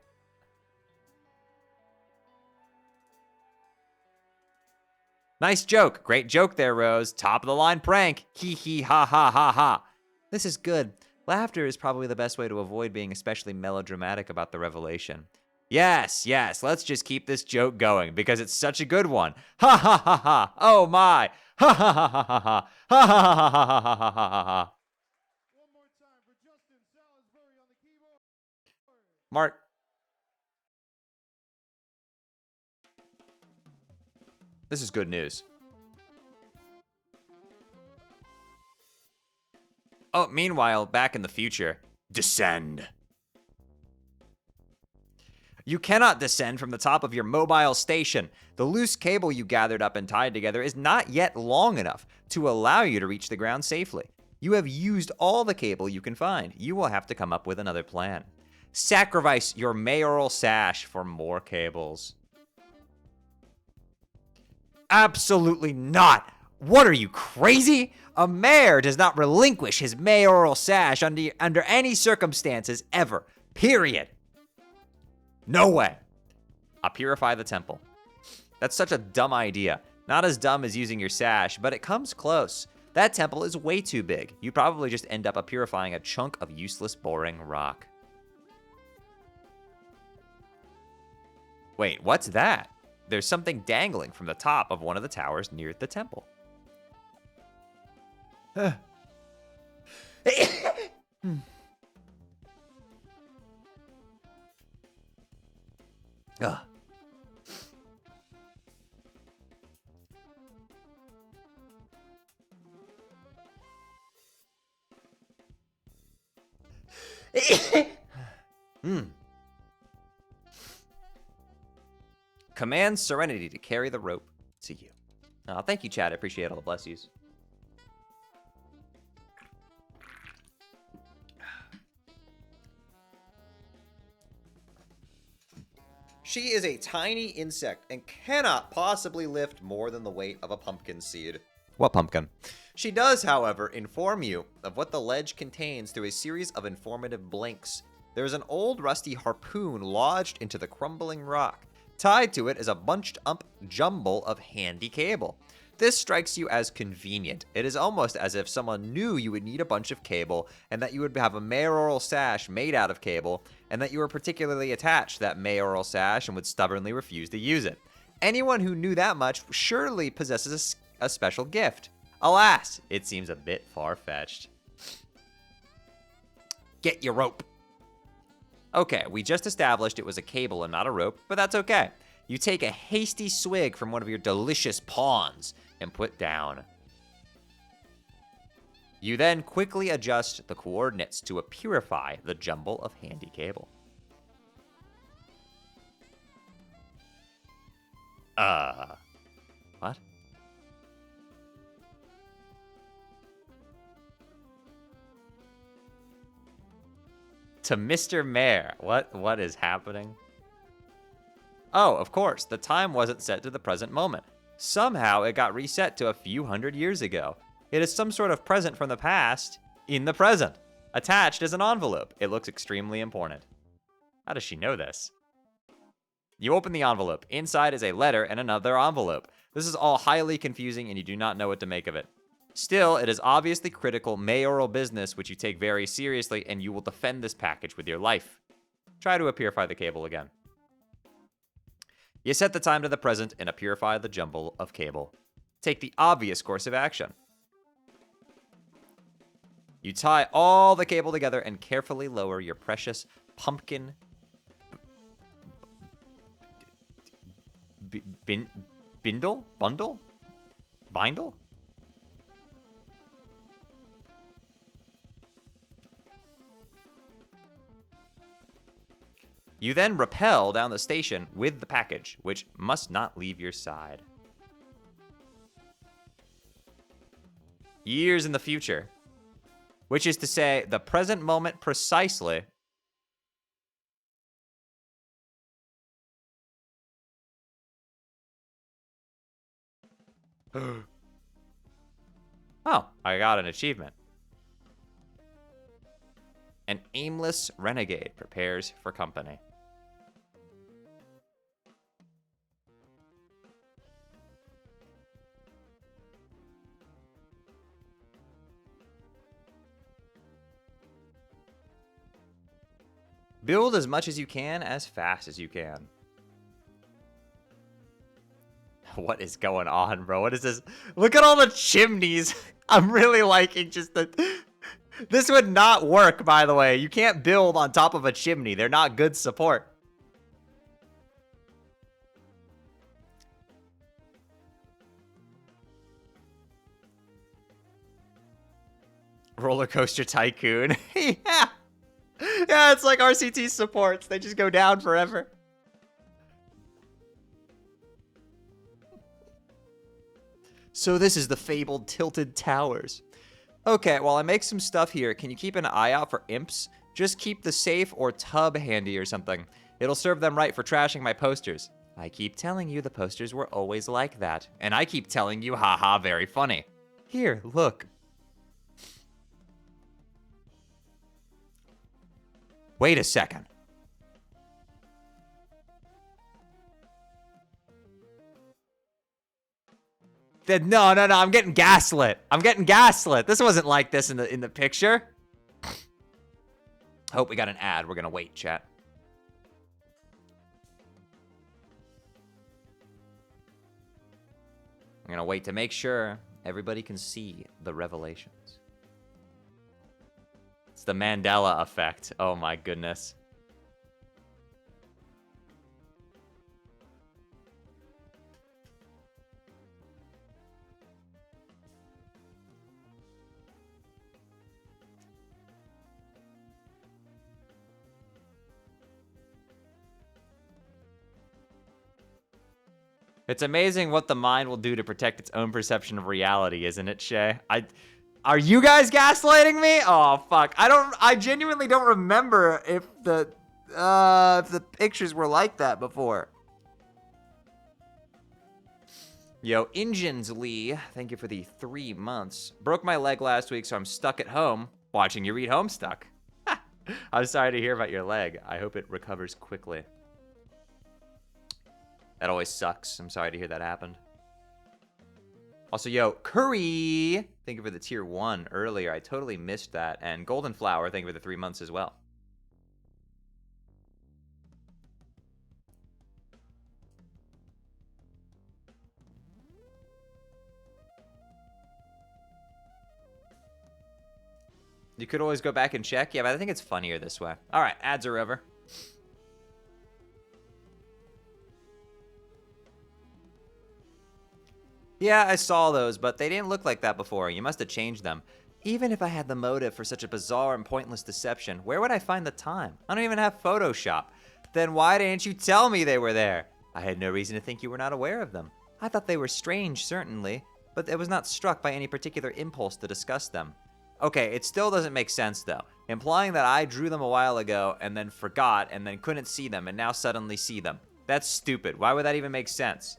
Nice joke. Great joke there, Rose. Top of the line prank. Hee hee ha ha ha ha. This is good. Laughter is probably the best way to avoid being especially melodramatic about the revelation. Yes, yes, let's just keep this joke going because it's such a good one. Ha ha ha ha. Oh my. Ha ha ha ha ha ha. Ha ha ha ha ha ha ha ha ha. Mark. This is good news. Oh, meanwhile, back in the future, descend. You cannot descend from the top of your mobile station. The loose cable you gathered up and tied together is not yet long enough to allow you to reach the ground safely. You have used all the cable you can find. You will have to come up with another plan. Sacrifice your mayoral sash for more cables. Absolutely not. What are you, crazy? A mayor does not relinquish his mayoral sash under any circumstances ever. Period. No way. I'll purify the temple. That's such a dumb idea. Not as dumb as using your sash, but it comes close. That temple is way too big. You probably just end up purifying a chunk of useless, boring rock. Wait, what's that? There's something dangling from the top of one of the towers near the temple. Command Serenity to carry the rope to you. Oh, thank you, Chad. I appreciate all the bless yous. She is a tiny insect and cannot possibly lift more than the weight of a pumpkin seed. What pumpkin? She does, however, inform you of what the ledge contains through a series of informative blinks. There is an old rusty harpoon lodged into the crumbling rock. Tied to it is a bunched up jumble of handy cable. This strikes you as convenient. It is almost as if someone knew you would need a bunch of cable and that you would have a mayoral sash made out of cable and that you were particularly attached to that mayoral sash and would stubbornly refuse to use it. Anyone who knew that much surely possesses a special gift. Alas, it seems a bit far-fetched. Get your rope. Okay, we just established it was a cable and not a rope, but that's okay. You take a hasty swig from one of your delicious pawns and put down. You then quickly adjust the coordinates to purify the jumble of handy cable. What? To Mr. Mayor. What is happening? Oh, of course, the time wasn't set to the present moment. Somehow it got reset to a few hundred years ago. It is some sort of present from the past in the present. Attached is an envelope. It looks extremely important. How does she know this? You open the envelope. Inside is a letter and another envelope. This is all highly confusing and you do not know what to make of it. Still, it is obviously critical mayoral business which you take very seriously and you will defend this package with your life. Try to purify the cable again. You set the time to the present and purify the jumble of cable. Take the obvious course of action. You tie all the cable together and carefully lower your precious pumpkin bundle? You then rappel down the station with the package, which must not leave your side. Years in the future, which is to say, the present moment precisely. Oh, I got an achievement. An aimless renegade prepares for company. Build as much as you can, as fast as you can. What is going on, bro? What is this? Look at all the chimneys. I'm really liking just the... This would not work, by the way. You can't build on top of a chimney. They're not good support. Roller Coaster Tycoon. Yeah. Yeah, it's like RCT supports. They just go down forever. So this is the fabled Tilted Towers. Okay, while I make some stuff here, can you keep an eye out for imps? Just keep the safe or tub handy or something. It'll serve them right for trashing my posters. I keep telling you the posters were always like that. And I keep telling you, haha, very funny. Here, look. Wait a second. No, I'm getting gaslit. I'm getting gaslit. This wasn't like this in the picture. Hope we got an ad. We're gonna wait, chat. I'm gonna wait to make sure everybody can see the revelations. It's the Mandela effect. Oh my goodness. It's amazing what the mind will do to protect its own perception of reality, isn't it, Shay? Are you guys gaslighting me? Oh, fuck. I genuinely don't remember if the pictures were like that before. Yo, Engines Lee, thank you for the 3 months. Broke my leg last week, so I'm stuck at home watching you read Homestuck. I'm sorry to hear about your leg. I hope it recovers quickly. That always sucks. I'm sorry to hear that happened. Also, yo, Curry, thank you for the tier 1 earlier. I totally missed that. And Golden Flower, thank you for the 3 months as well. You could always go back and check. Yeah, but I think it's funnier this way. All right, ads are over. Yeah, I saw those, but they didn't look like that before. You must have changed them. Even if I had the motive for such a bizarre and pointless deception, where would I find the time? I don't even have Photoshop. Then why didn't you tell me they were there? I had no reason to think you were not aware of them. I thought they were strange, certainly, but I was not struck by any particular impulse to discuss them. Okay, it still doesn't make sense, though. Implying that I drew them a while ago and then forgot and then couldn't see them and now suddenly see them. That's stupid. Why would that even make sense?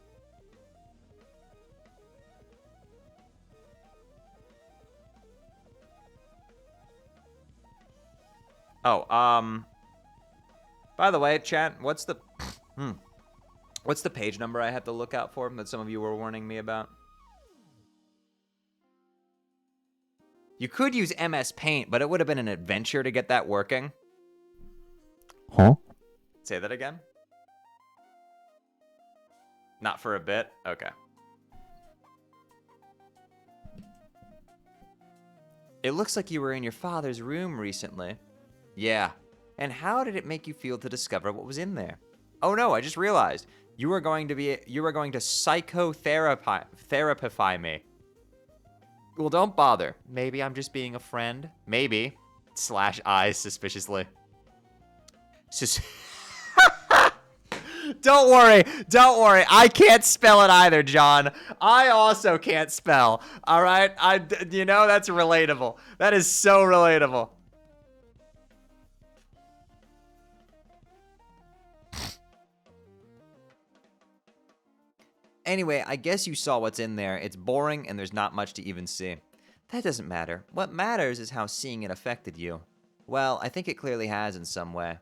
Oh, by the way, chat, what's the what's the page number I have to look out for that some of you were warning me about? You could use MS Paint, but it would have been an adventure to get that working. Huh? Say that again? Not for a bit? Okay. It looks like you were in your father's room recently. Yeah. And how did it make you feel to discover what was in there? Oh no, I just realized. You were going to psychotherapify me. Well, don't bother. Maybe I'm just being a friend. Maybe. Slash eyes suspiciously. Don't worry. Don't worry. I can't spell it either, John. I also can't spell. All right? You know, that's relatable. That is so relatable. Anyway, I guess you saw what's in there. It's boring and there's not much to even see. That doesn't matter. What matters is how seeing it affected you. Well, I think it clearly has in some way.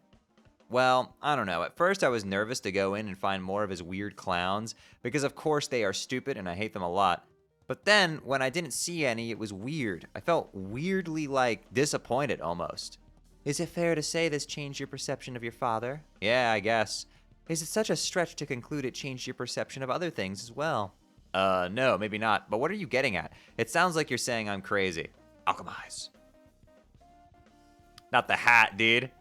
Well, I don't know. At first I was nervous to go in and find more of his weird clowns, because of course they are stupid and I hate them a lot. But then, when I didn't see any, it was weird. I felt weirdly, disappointed almost. Is it fair to say this changed your perception of your father? Yeah, I guess. Is it such a stretch to conclude it changed your perception of other things as well? No, maybe not. But what are you getting at? It sounds like you're saying I'm crazy. Alchemize. Not the hat, dude.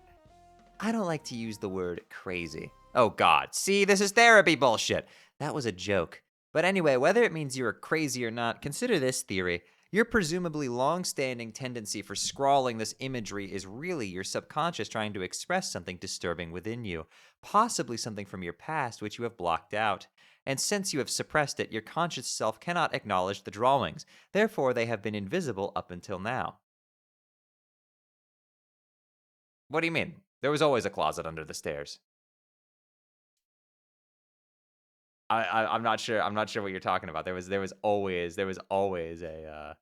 I don't like to use the word crazy. Oh god, see, this is therapy bullshit. That was a joke. But anyway, whether it means you're crazy or not, consider this theory. Your presumably long-standing tendency for scrawling this imagery is really your subconscious trying to express something disturbing within you, possibly something from your past which you have blocked out. And since you have suppressed it, your conscious self cannot acknowledge the drawings. Therefore, they have been invisible up until now. What do you mean? There was always a closet under the stairs. I'm not sure. I'm not sure what you're talking about. There was always a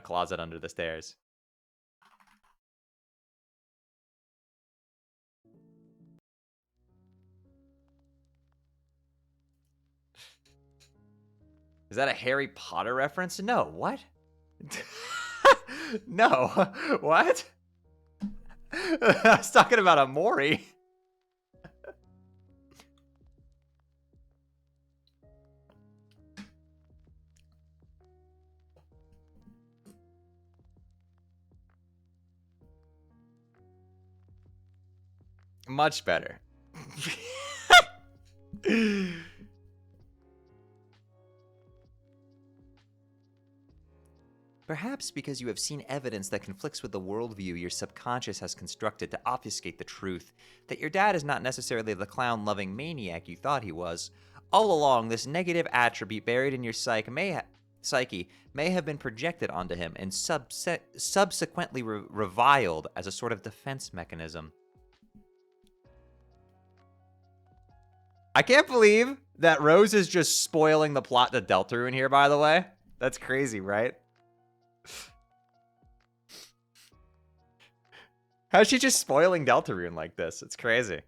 closet under the stairs. Is that a Harry Potter reference? No. What? No. What? I was talking about a Mori. Much better. Perhaps because you have seen evidence that conflicts with the worldview your subconscious has constructed to obfuscate the truth, that your dad is not necessarily the clown-loving maniac you thought he was. All along, this negative attribute buried in your psyche may have been projected onto him and subsequently reviled as a sort of defense mechanism. I can't believe that Rose is just spoiling the plot to Deltarune here, by the way. That's crazy, right? How's she just spoiling Deltarune like this? It's crazy.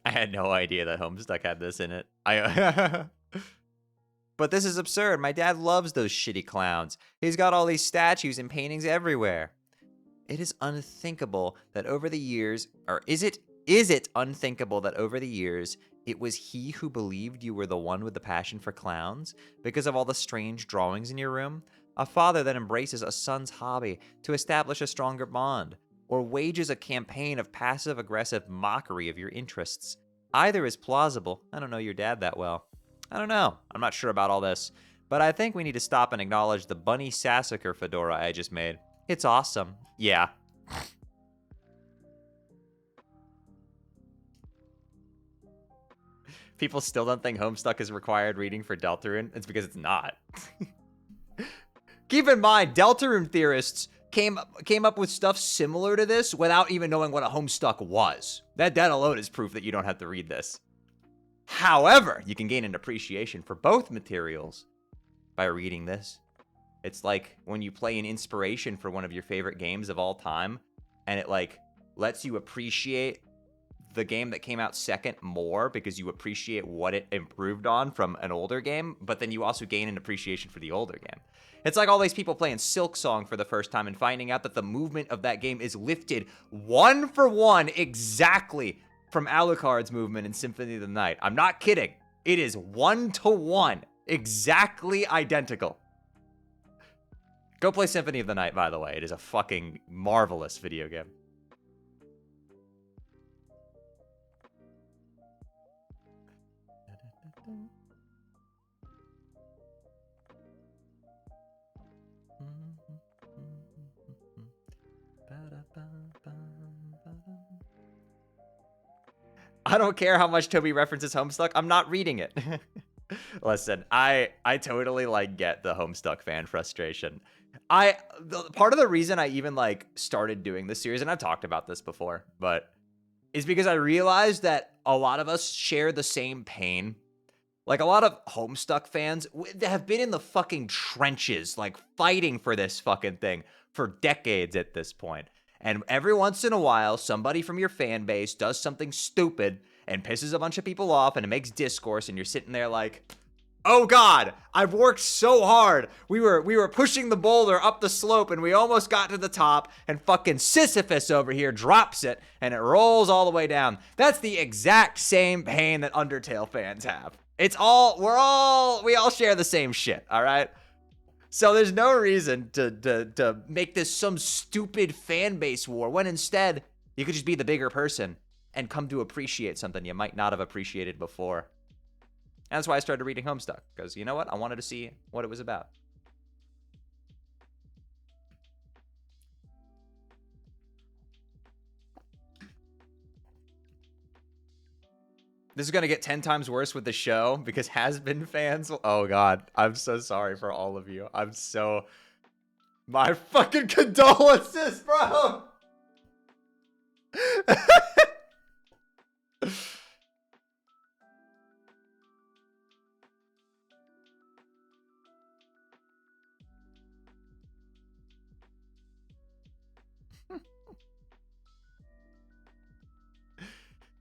I had no idea that Homestuck had this in it. But this is absurd. My dad loves those shitty clowns. He's got all these statues and paintings everywhere. It is unthinkable that over the years, or is it unthinkable that over the years, it was he who believed you were the one with the passion for clowns because of all the strange drawings in your room? A father that embraces a son's hobby to establish a stronger bond. or wages a campaign of passive-aggressive mockery of your interests. Either is plausible. I don't know your dad that well. I don't know. I'm not sure about all this. But I think we need to stop and acknowledge the bunny sassacre fedora I just made. It's awesome. Yeah. People still don't think Homestuck is required reading for Deltarune. It's because it's not. Keep in mind, Deltarune theorists came up with stuff similar to this without even knowing what a Homestuck was. That alone is proof that you don't have to read this. However, you can gain an appreciation for both materials by reading this. It's like when you play an inspiration for one of your favorite games of all time, and it like lets you appreciate the game that came out second more because you appreciate what it improved on from an older game, but then you also gain an appreciation for the older game. It's like all these people playing Silk Song for the first time and finding out that the movement of that game is lifted 1-for-1 exactly from Alucard's movement in Symphony of the Night. I'm not kidding. It is 1-to-1, exactly identical. Go play Symphony of the Night, by the way. It is a fucking marvelous video game. I don't care how much Toby references Homestuck. I'm not reading it. Listen, I totally like get the Homestuck fan frustration. Part of the reason I even like started doing this series, and I've talked about this before, but is because I realized that a lot of us share the same pain. Like a lot of Homestuck fans have been in the fucking trenches, like fighting for this fucking thing for decades at this point. And every once in a while, somebody from your fan base does something stupid and pisses a bunch of people off and it makes discourse and you're sitting there like, oh God, I've worked so hard. We were pushing the boulder up the slope and we almost got to the top and fucking Sisyphus over here drops it and it rolls all the way down. That's the exact same pain that Undertale fans have. We all share the same shit, all right? So there's no reason to make this some stupid fan base war when instead you could just be the bigger person and come to appreciate something you might not have appreciated before. And that's why I started reading Homestuck, because you know what? I wanted to see what it was about. This is going to get 10 times worse with the show because has-been fans. Oh, God. I'm so sorry for all of you. My fucking condolences, bro.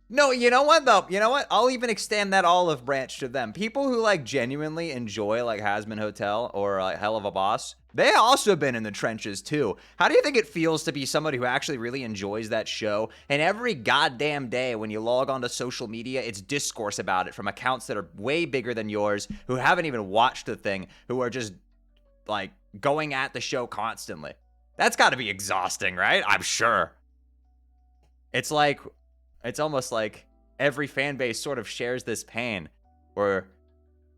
No, you know what though? You know what? I'll even extend that olive branch to them. People who like genuinely enjoy like Hazbin Hotel or Hell of a Boss, they also been in the trenches too. How do you think it feels to be somebody who actually really enjoys that show? And every goddamn day when you log onto social media, it's discourse about it from accounts that are way bigger than yours, who haven't even watched the thing, who are just like going at the show constantly. That's got to be exhausting, right? I'm sure. It's almost like every fan base sort of shares this pain where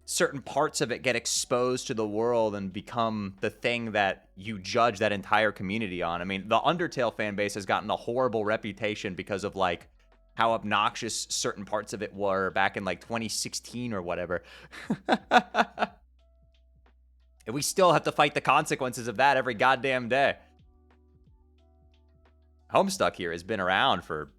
certain parts of it get exposed to the world and become the thing that you judge that entire community on. I mean, the Undertale fan base has gotten a horrible reputation because of like how obnoxious certain parts of it were back in like 2016 or whatever. And we still have to fight the consequences of that every goddamn day. Homestuck here has been around for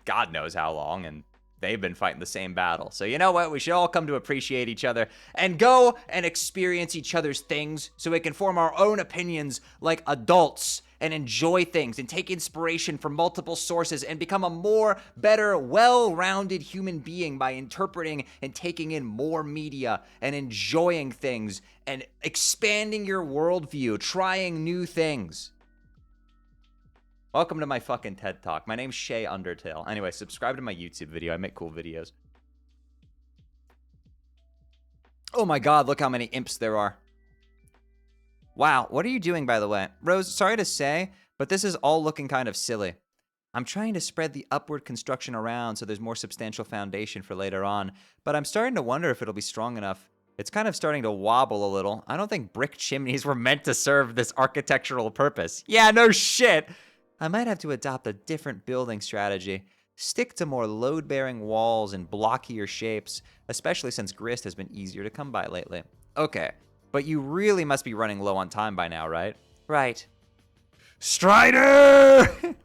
God knows how long, and they've been fighting the same battle. So you know what? We should all come to appreciate each other and go and experience each other's things so we can form our own opinions like adults and enjoy things and take inspiration from multiple sources and become a more, better, well-rounded human being by interpreting and taking in more media and enjoying things and expanding your worldview, trying new things. Welcome to my fucking TED Talk. My name's Shay Undertale. Anyway, subscribe to my YouTube video. I make cool videos. Oh my God, look how many imps there are. Wow, what are you doing, by the way? Rose, sorry to say, But this is all looking kind of silly. I'm trying to spread the upward construction around so there's more substantial foundation for later on, but I'm starting to wonder if it'll be strong enough. It's kind of starting to wobble a little. I don't think brick chimneys were meant to serve this architectural purpose. Yeah, no shit! I might have to adopt a different building strategy. Stick to more load-bearing walls and blockier shapes, especially since grist has been easier to come by lately. Okay, but you really must be running low on time by now, right? Right. Strider!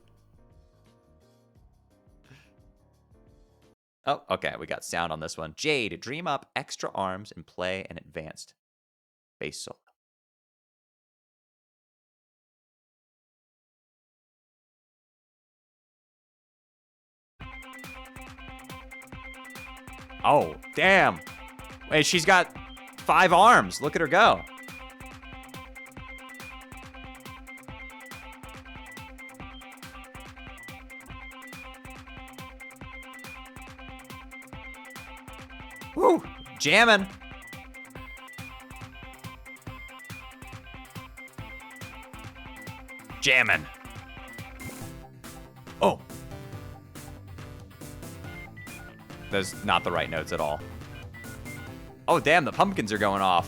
Oh, okay, we got sound on this one. Jade, dream up extra arms and play an advanced bass solo. Oh, damn. Wait, she's got 5 arms. Look at her go. Woo, jamming. Jamming. Oh. Those not the right notes at all. Oh, damn, the pumpkins are going off.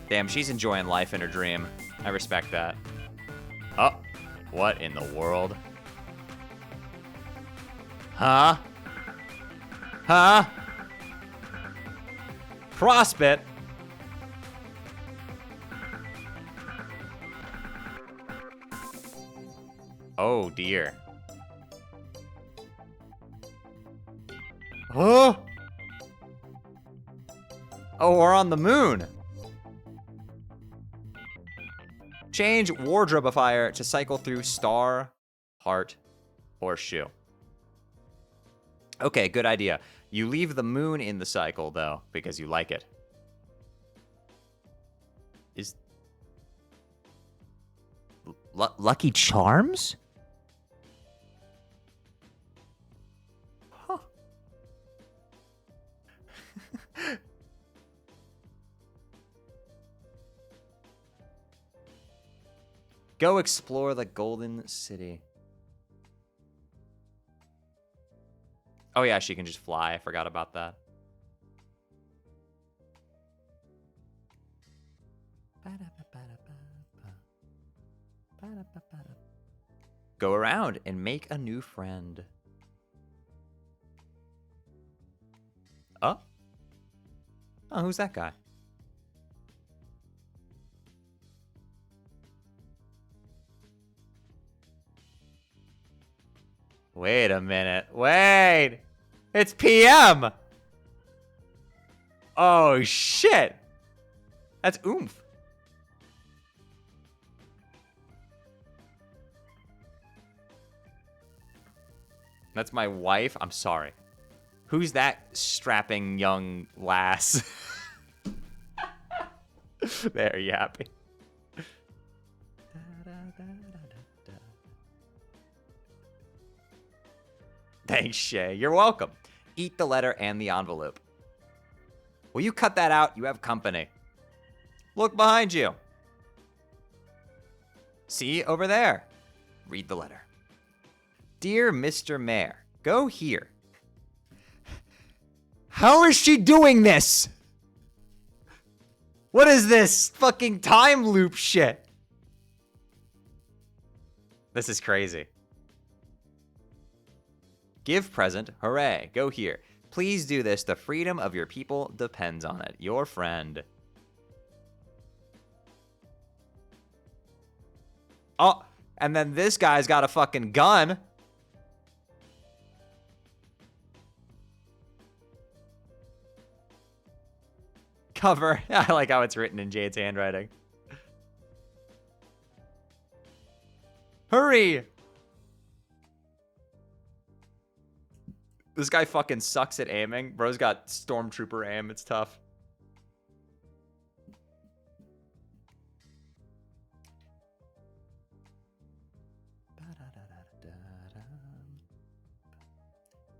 Damn, she's enjoying life in her dream. I respect that. Oh, what in the world? Huh? Huh? Prospect? Oh, dear. Huh? Oh, we're on the moon. Change wardrobifier to cycle through star, heart, or shoe. Okay, good idea. You leave the moon in the cycle, though, because you like it. Is... Lucky Charms? Huh. Go explore the Golden City. Oh yeah, she can just fly. I forgot about that. Go around and make a new friend. Oh? Oh, who's that guy? Wait a minute. Wait! It's PM! Oh, shit! That's oomph. That's my wife? I'm sorry. Who's that strapping young lass? There, you happy? Thanks, Shay. You're welcome. Eat the letter and the envelope. Will you cut that out? You have company. Look behind you. See over there. Read the letter. Dear Mr. Mayor, go here. How is she doing this? What is this fucking time loop shit? This is crazy. Give present, hooray, go here. Please do this, the freedom of your people depends on it. Your friend. Oh, and then this guy's got a fucking gun. Cover. I like how it's written in Jade's handwriting. Hurry! This guy fucking sucks at aiming. Bro's got stormtrooper aim. It's tough.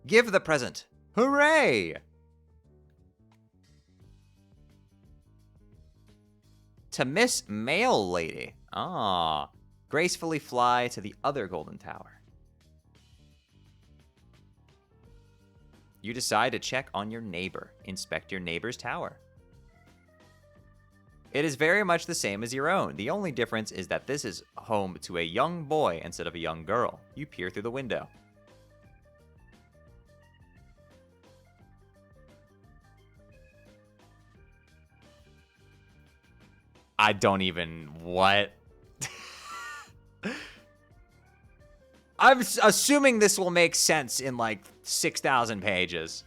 Give the present. Hooray! To Miss Mail Lady. Ah. Gracefully fly to the other golden tower. You decide to check on your neighbor. Inspect your neighbor's tower. It is very much the same as your own. The only difference is that this is home to a young boy instead of a young girl. You peer through the window. I don't even... What? I'm assuming this will make sense in like 6,000 pages.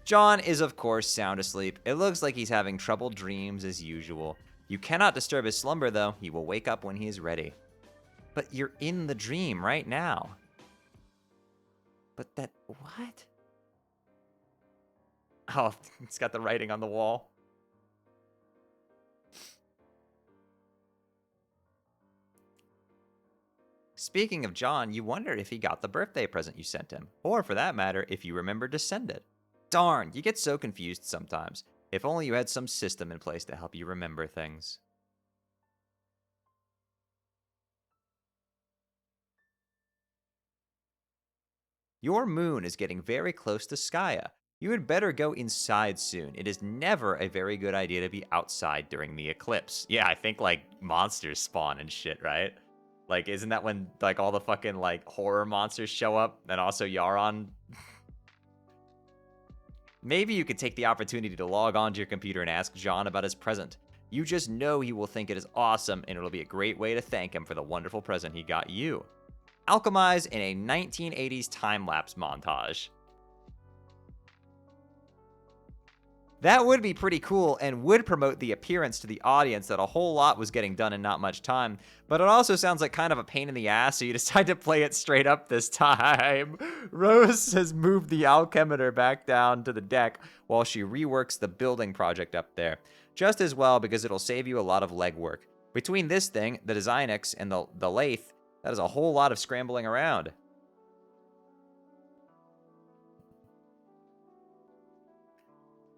John is, of course, sound asleep. It looks like he's having troubled dreams as usual. You cannot disturb his slumber, though. He will wake up when he is ready. But you're in the dream right now. But that... What? Oh, it's got the writing on the wall. Speaking of John, you wonder if he got the birthday present you sent him. Or, for that matter, if you remembered to send it. Darn, you get so confused sometimes. If only you had some system in place to help you remember things. Your moon is getting very close to Skya. You had better go inside soon. It is never a very good idea to be outside during the eclipse. Yeah, I think, like, monsters spawn and shit, right? Like, isn't that when, like, all the fucking, like, horror monsters show up? And also Yaron? Maybe you could take the opportunity to log onto your computer and ask John about his present. You just know he will think it is awesome, and it'll be a great way to thank him for the wonderful present he got you. Alchemize in a 1980s time-lapse montage. That would be pretty cool and would promote the appearance to the audience that a whole lot was getting done in not much time, but it also sounds like kind of a pain in the ass, so you decide to play it straight up this time. Rose has moved the alchemeter back down to the deck while she reworks the building project up there. Just as well, because it'll save you a lot of legwork. Between this thing, the Designix, and the lathe, that is a whole lot of scrambling around.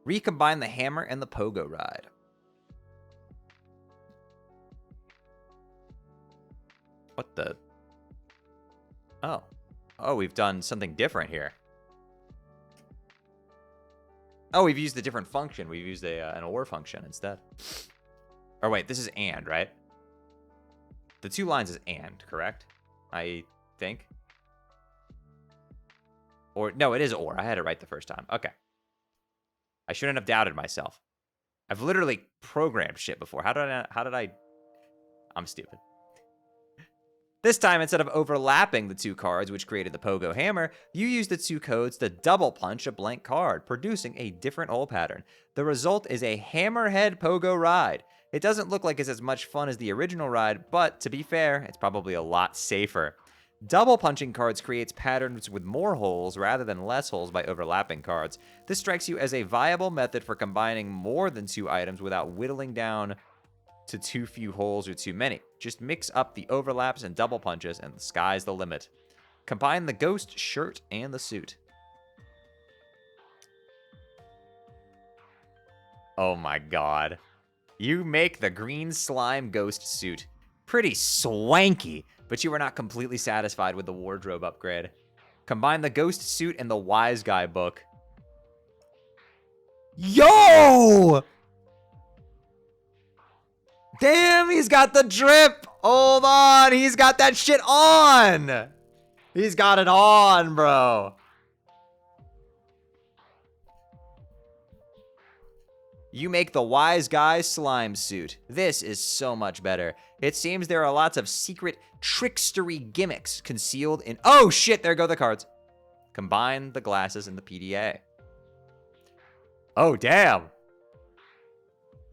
Recombine the hammer and the pogo ride. What the? Oh. Oh, we've done something different here. Oh, we've used a different function. We've used an OR function instead. Or wait, this is AND, right? The two lines is AND, correct? I think. Or, no, it is OR. I had it right the first time. Okay. I shouldn't have doubted myself. I've literally programmed shit before. How did I... I'm stupid. This time, instead of overlapping the two cards, which created the pogo hammer, you use the two codes to double punch a blank card, producing a different hole pattern. The result is a hammerhead pogo ride. It doesn't look like it's as much fun as the original ride, but to be fair, it's probably a lot safer. Double punching cards creates patterns with more holes rather than less holes by overlapping cards. This strikes you as a viable method for combining more than two items without whittling down to too few holes or too many. Just mix up the overlaps and double punches and the sky's the limit. Combine the ghost shirt and the suit. Oh my god. You make the green slime ghost suit. Pretty swanky, but you were not completely satisfied with the wardrobe upgrade. Combine the ghost suit and the wise guy book. Yo! Damn, he's got the drip! Hold on, he's got that shit on! He's got it on, bro. You make the wise guy slime suit. This is so much better. It seems there are lots of secret trickstery gimmicks concealed in... Oh shit, there go the cards. Combine the glasses and the PDA. Oh damn.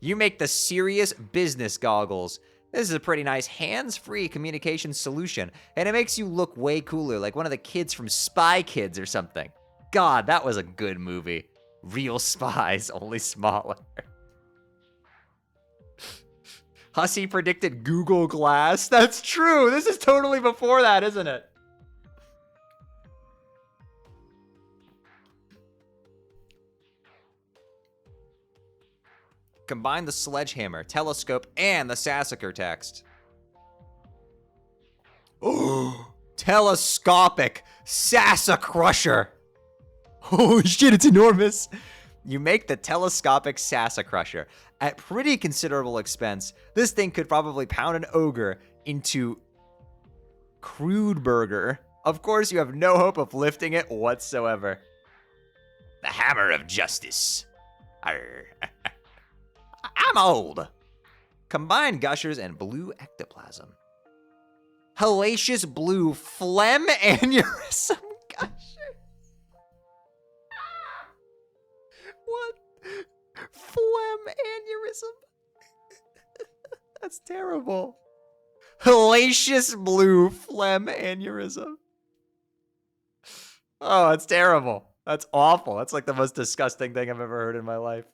You make the serious business goggles. This is a pretty nice hands-free communication solution, and it makes you look way cooler, like one of the kids from Spy Kids or something. God, that was a good movie. Real spies, only smaller. Hussey predicted Google Glass. That's true. This is totally before that, isn't it? Combine the sledgehammer, telescope, and the Sassacre text. Oh, telescopic Sassacrusher. Holy shit, it's enormous. You make the telescopic Sassacrusher. At pretty considerable expense, this thing could probably pound an ogre into crude burger. Of course, you have no hope of lifting it whatsoever. The hammer of justice. Arr. I'm old. Combine gushers and blue ectoplasm. Hellacious blue phlegm aneurysm gusher. What? Phlegm aneurysm? That's terrible. Hellacious blue phlegm aneurysm. Oh, it's terrible. That's awful. That's like the most disgusting thing I've ever heard in my life.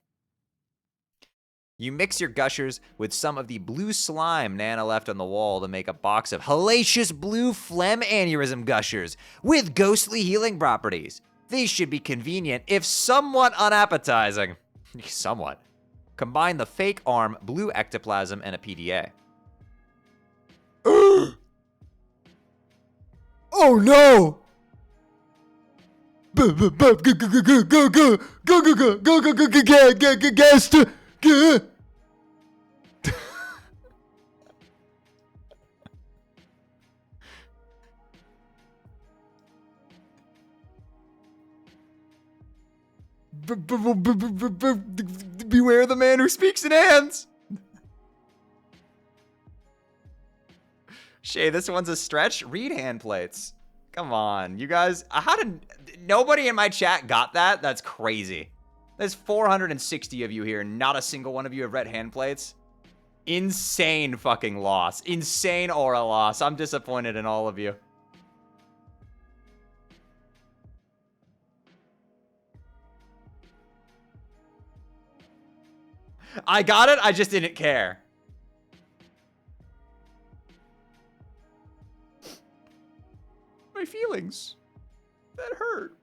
You mix your gushers with some of the blue slime Nana left on the wall to make a box of hellacious blue phlegm aneurysm gushers with ghostly healing properties. These should be convenient, if somewhat unappetizing. Somewhat. Combine the fake arm, blue ectoplasm, and a PDA. Oh no! Beware the man who speaks in hands. Shay, this one's a stretch. Read hand plates. Come on, you guys. How did nobody in my chat got that? That's crazy. There's 460 of you here. Not a single one of you have read hand plates. Insane fucking loss. Insane aura loss. I'm disappointed in all of you. I got it. I just didn't care. My feelings. That hurt.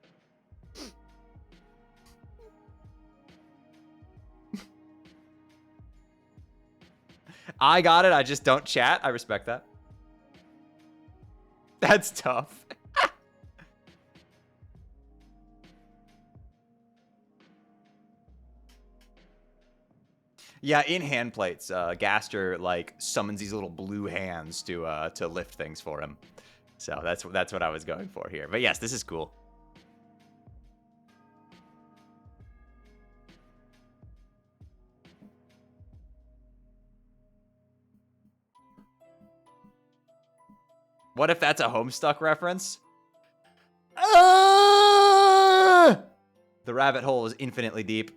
I got it. I just don't chat. I respect that. That's tough. Yeah, in hand plates, Gaster like summons these little blue hands to lift things for him. So that's what I was going for here. But yes, this is cool. What if that's a Homestuck reference? Ah! The rabbit hole is infinitely deep.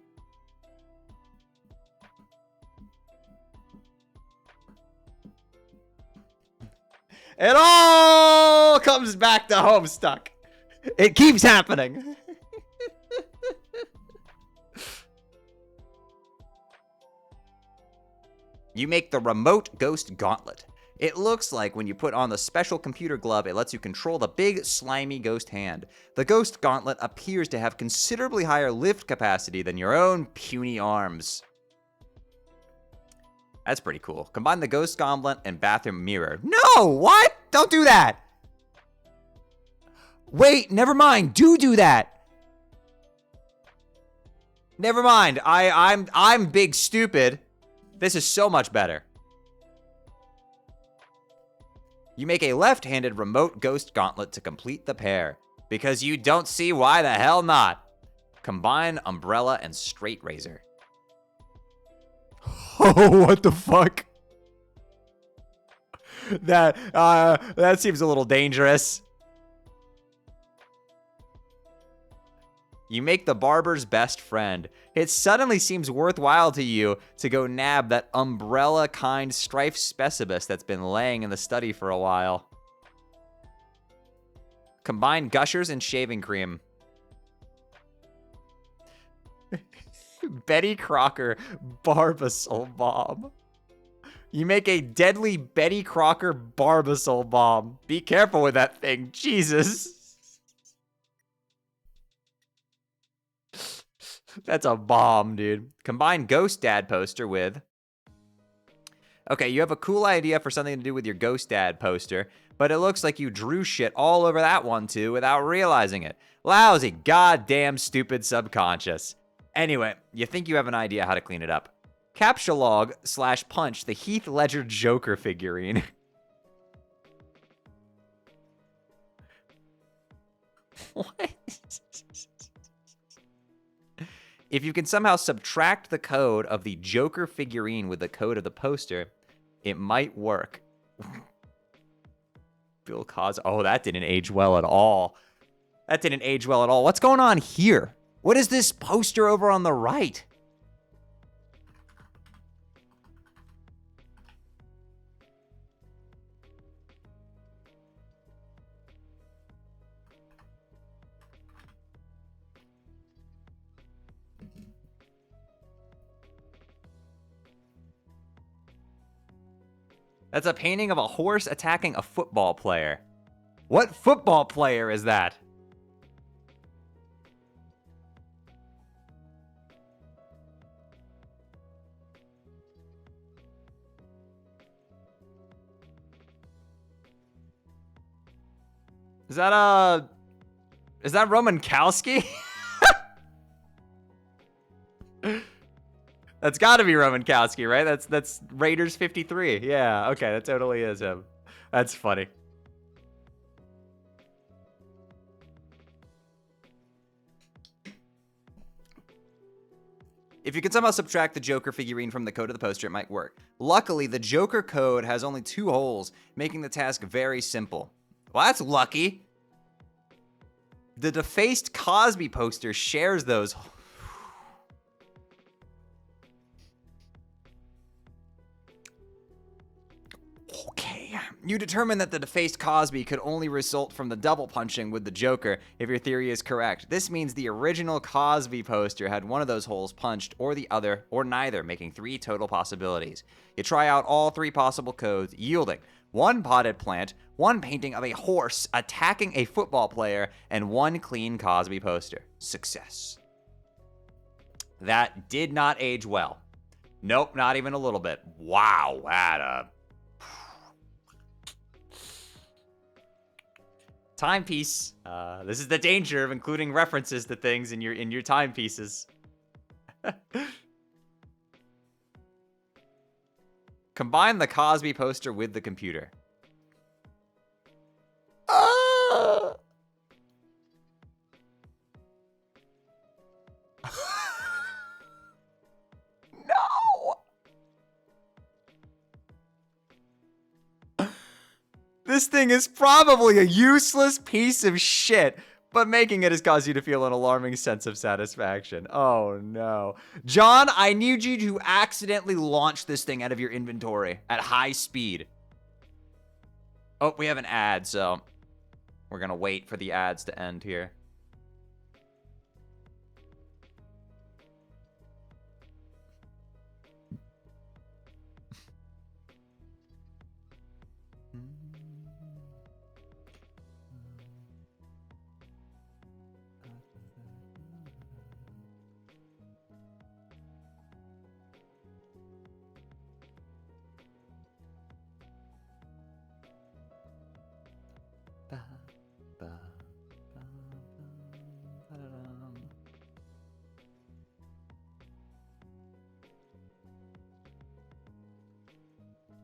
It all comes back to Homestuck. It keeps happening. You make the remote ghost gauntlet. It looks like when you put on the special computer glove, it lets you control the big, slimy ghost hand. The ghost gauntlet appears to have considerably higher lift capacity than your own puny arms. That's pretty cool. Combine the ghost gauntlet and bathroom mirror. No, what? Don't do that. Wait, never mind. Do that. Never mind. I'm big stupid. This is so much better. You make a left-handed remote ghost gauntlet to complete the pair. Because you don't see why the hell not. Combine umbrella and straight razor. Oh, what the fuck? That seems a little dangerous. You make the barber's best friend. It suddenly seems worthwhile to you to go nab that umbrella-kind strife specibus that's been laying in the study for a while. Combine gushers and shaving cream. Betty Crocker Barbasol Bomb. You make a deadly Betty Crocker Barbasol Bomb. Be careful with that thing. Jesus. That's a bomb, dude. Combine Ghost Dad poster with... Okay, you have a cool idea for something to do with your Ghost Dad poster, but it looks like you drew shit all over that one too without realizing it. Lousy, goddamn stupid subconscious. Anyway, you think you have an idea how to clean it up. Captcha log / punch the Heath Ledger Joker figurine. What? If you can somehow subtract the code of the Joker figurine with the code of the poster, it might work. Bill Cosby. Oh, that didn't age well at all. That didn't age well at all. What's going on here? What is this poster over on the right? That's a painting of a horse attacking a football player. What football player is that? Is that Roman Kalski? That's got to be Roman Kalski, right? That's Raiders 53. Yeah, okay, that totally is him. That's funny. If you can somehow subtract the Joker figurine from the code of the poster, it might work. Luckily, the Joker code has only 2 holes, making the task very simple. Well, that's lucky. The defaced Cosby poster shares those. Okay. You determine that the defaced Cosby could only result from the double punching with the Joker if your theory is correct. This means the original Cosby poster had one of those holes punched, or the other, or neither, making 3 total possibilities. You try out all 3 possible codes, yielding 1 potted plant, 1 painting of a horse attacking a football player, and 1 clean Cosby poster. Success. That did not age well. Nope, not even a little bit. Wow, that timepiece. This is the danger of including references to things in your timepieces. Combine the Cosby poster with the computer. No! This thing is probably a useless piece of shit, but making it has caused you to feel an alarming sense of satisfaction. Oh no. John, I need you to accidentally launch this thing out of your inventory at high speed. Oh, we have an ad, so we're gonna wait for the ads to end here.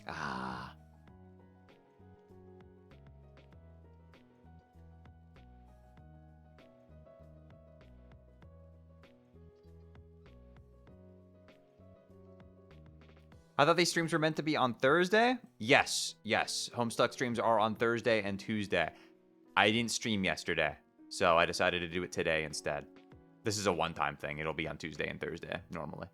Ah. I thought these streams were meant to be on Thursday? Yes, yes. Homestuck streams are on Thursday and Tuesday. I didn't stream yesterday, so I decided to do it today instead. This is a one-time thing. It'll be on Tuesday and Thursday, normally.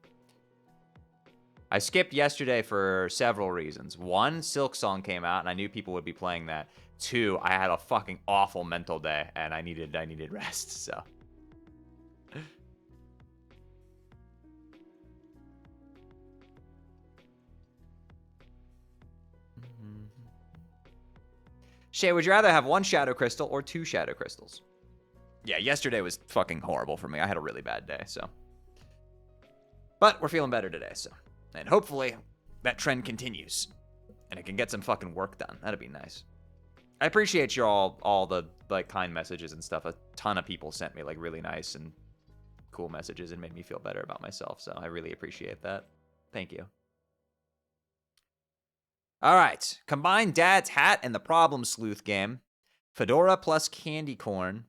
I skipped yesterday for several reasons. 1, Silk Song came out, and I knew people would be playing that. 2, I had a fucking awful mental day, and I needed rest, so. Shay, would you rather have 1 Shadow Crystal or 2 Shadow Crystals? Yeah, yesterday was fucking horrible for me. I had a really bad day, so. But we're feeling better today, so. And hopefully that trend continues. And it can get some fucking work done. That'd be nice. I appreciate you all the, like, kind messages and stuff. A ton of people sent me, like, really nice and cool messages and made me feel better about myself, so I really appreciate that. Thank you. All right. Combine Dad's hat and the Problem Sleuth game. Fedora plus candy corn.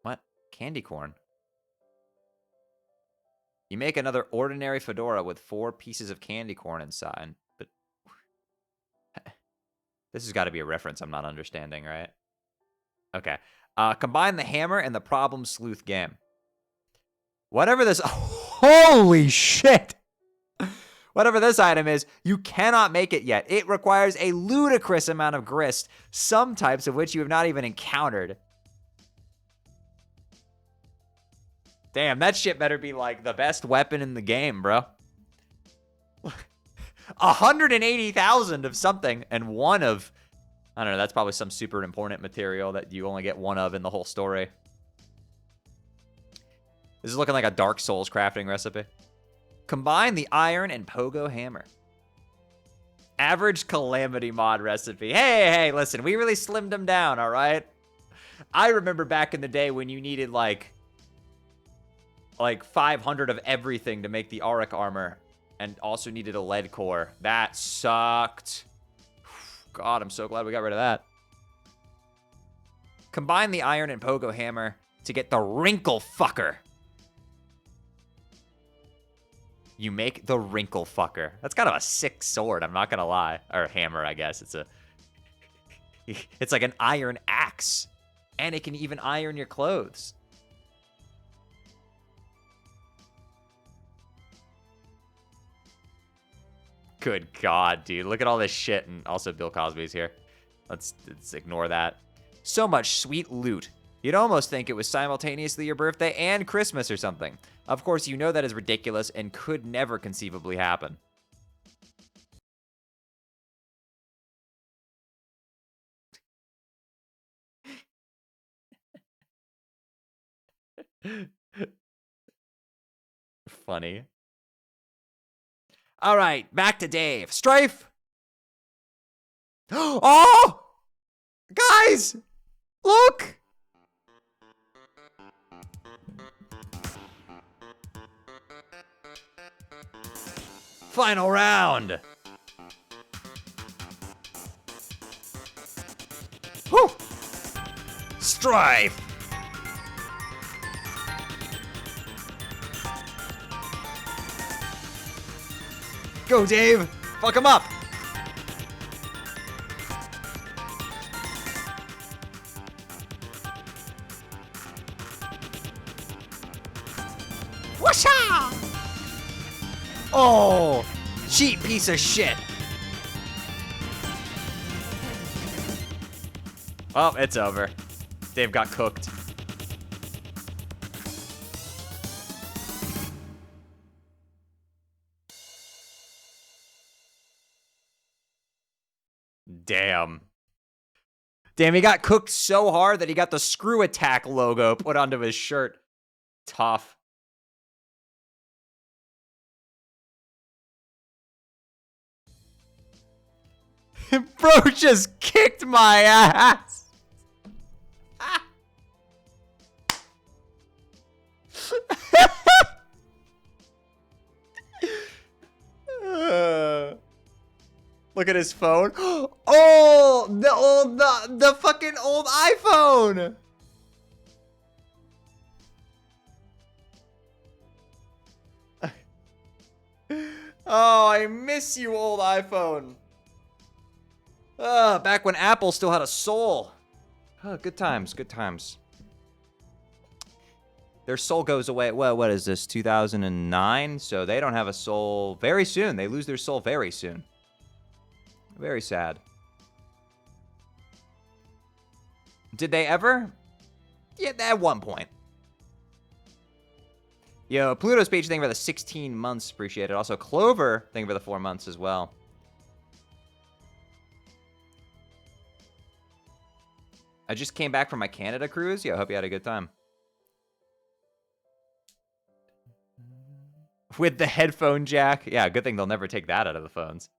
What? Candy corn? You make another ordinary fedora with 4 pieces of candy corn inside. But this has got to be a reference I'm not understanding, right? Okay. Combine the hammer and the Problem Sleuth game. Whatever this... Holy shit! Whatever this item is, you cannot make it yet. It requires a ludicrous amount of grist, some types of which you have not even encountered. Damn, that shit better be, like, the best weapon in the game, bro. 180,000 of something, and one of... I don't know, that's probably some super important material that you only get one of in the whole story. This is looking like a Dark Souls crafting recipe. Combine the iron and pogo hammer. Average calamity mod recipe. Hey, listen, we really slimmed them down, all right? I remember back in the day when you needed, like 500 of everything to make the auric armor and also needed a lead core. That sucked. God, I'm so glad we got rid of that. Combine the iron and pogo hammer to get the wrinkle fucker. You make the wrinkle fucker. That's kind of a sick sword, I'm not gonna lie. Or hammer, I guess. It's like an iron axe. And it can even iron your clothes. Good God, dude. Look at all this shit. And also Bill Cosby's here. Let's ignore that. So much sweet loot. You'd almost think it was simultaneously your birthday and Christmas or something. Of course, you know that is ridiculous and could never conceivably happen. Funny. All right, back to Dave. Strife! Oh! Guys! Look! Final round! Whew! Strife! Go, Dave! Fuck him up! Whoosha! Oh! Cheap piece of shit! Oh, it's over. Dave got cooked. Damn. Damn, he got cooked so hard that he got the Screw Attack logo put onto his shirt. Tough. Bro just kicked my ass. Look at his phone. Oh, the fucking old iPhone. Oh, I miss you, old iPhone. Back when Apple still had a soul. Oh, good times, good times. Their soul goes away. Well, what is this, 2009? So they don't have a soul very soon. They lose their soul very soon. Very sad. Did they ever? Yeah, at one point. Yo, Pluto's Page, thank you for the 16 months. Appreciate it. Also, Clover, thank you for the 4 months as well. I just came back from my Canada cruise. Yeah, I hope you had a good time. With the headphone jack. Yeah, good thing they'll never take that out of the phones.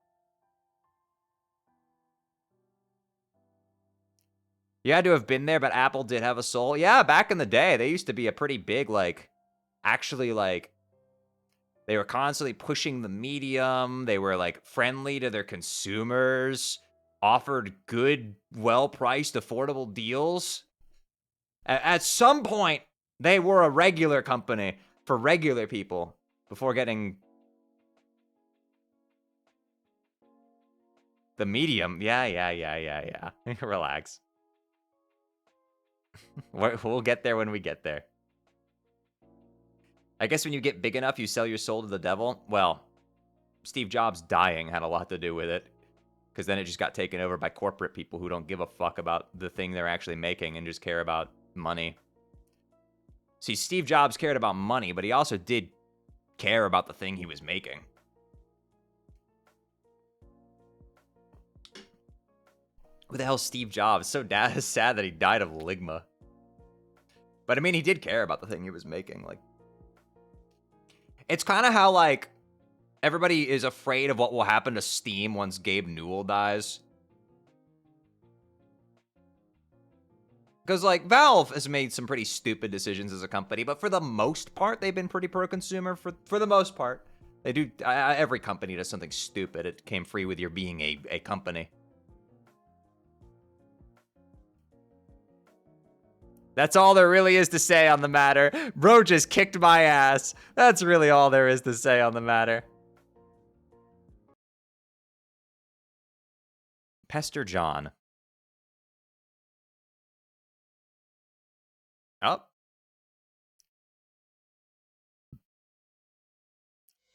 You had to have been there, but Apple did have a soul. Yeah, back in the day, they used to be a pretty big, like, actually, like, they were constantly pushing the medium. They were, like, friendly to their consumers, offered good, well-priced, affordable deals. At some point, they were a regular company for regular people before getting the medium. Yeah. Relax. We'll get there when we get there. I guess when you get big enough, you sell your soul to the devil. Well, Steve Jobs dying had a lot to do with it. Because then it just got taken over by corporate people who don't give a fuck about the thing they're actually making and just care about money. See, Steve Jobs cared about money, but he also did care about the thing he was making. Who the hell's Steve Jobs? So sad that he died of ligma. But I mean, he did care about the thing he was making. Like, it's kind of how, like, everybody is afraid of what will happen to Steam once Gabe Newell dies. Because, like, Valve has made some pretty stupid decisions as a company, but for the most part, they've been pretty pro-consumer. For the most part, they do. Every company does something stupid. It came free with your being a company. That's all there really is to say on the matter. Bro just kicked my ass. That's really all there is to say on the matter. Pester John. Oh.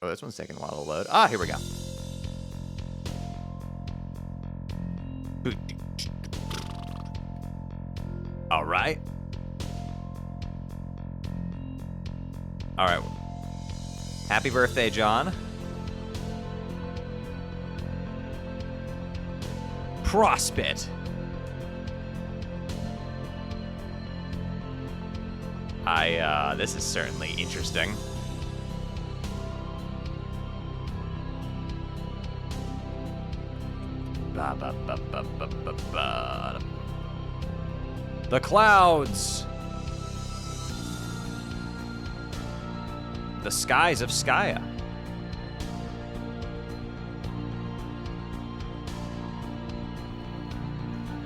Oh, this one's taking a while to load. Ah, here we go. All right. All right. Happy birthday, John. Prospit. This is certainly interesting. The clouds. The skies of Skya.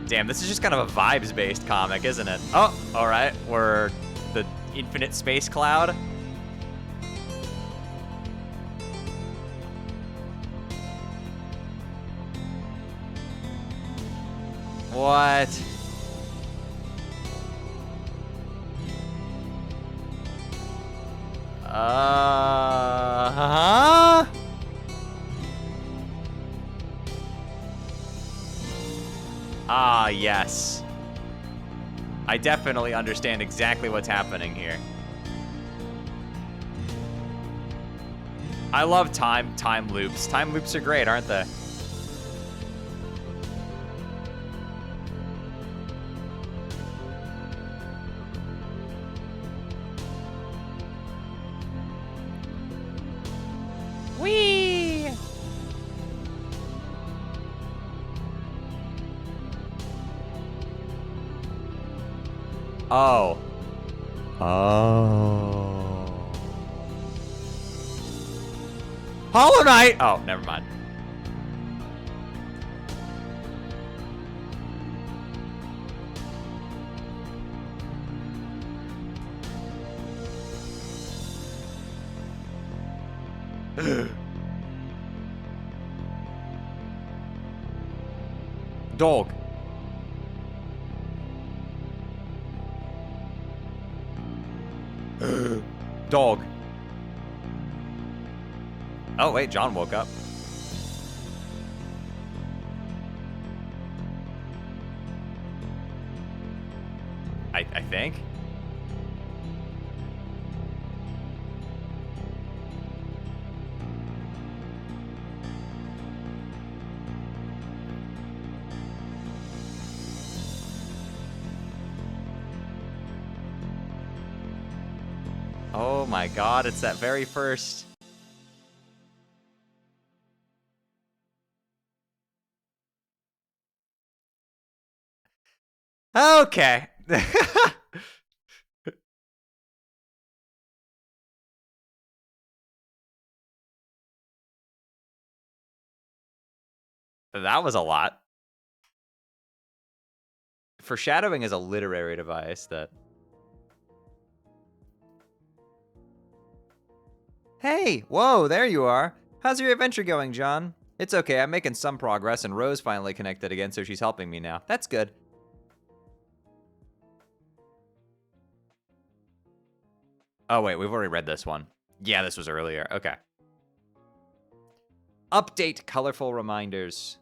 Damn, this is just kind of a vibes-based comic, isn't it? Oh, all right. We're the infinite space cloud. What? Huh? Ah, yes. I definitely understand exactly what's happening here. I love time loops. Time loops are great, aren't they? Whee! Oh. Oh. Hollow Knight! Oh, never mind. Dog. Dog. Oh, wait, John woke up. I think. Oh my god, it's that very first Okay. That was a lot. Foreshadowing is a literary device that... Hey, whoa, there you are. How's your adventure going, John? It's okay, I'm making some progress, and Rose finally connected again, so she's helping me now. That's good. Oh, wait, we've already read this one. Yeah, this was earlier. Okay. Update colorful reminders.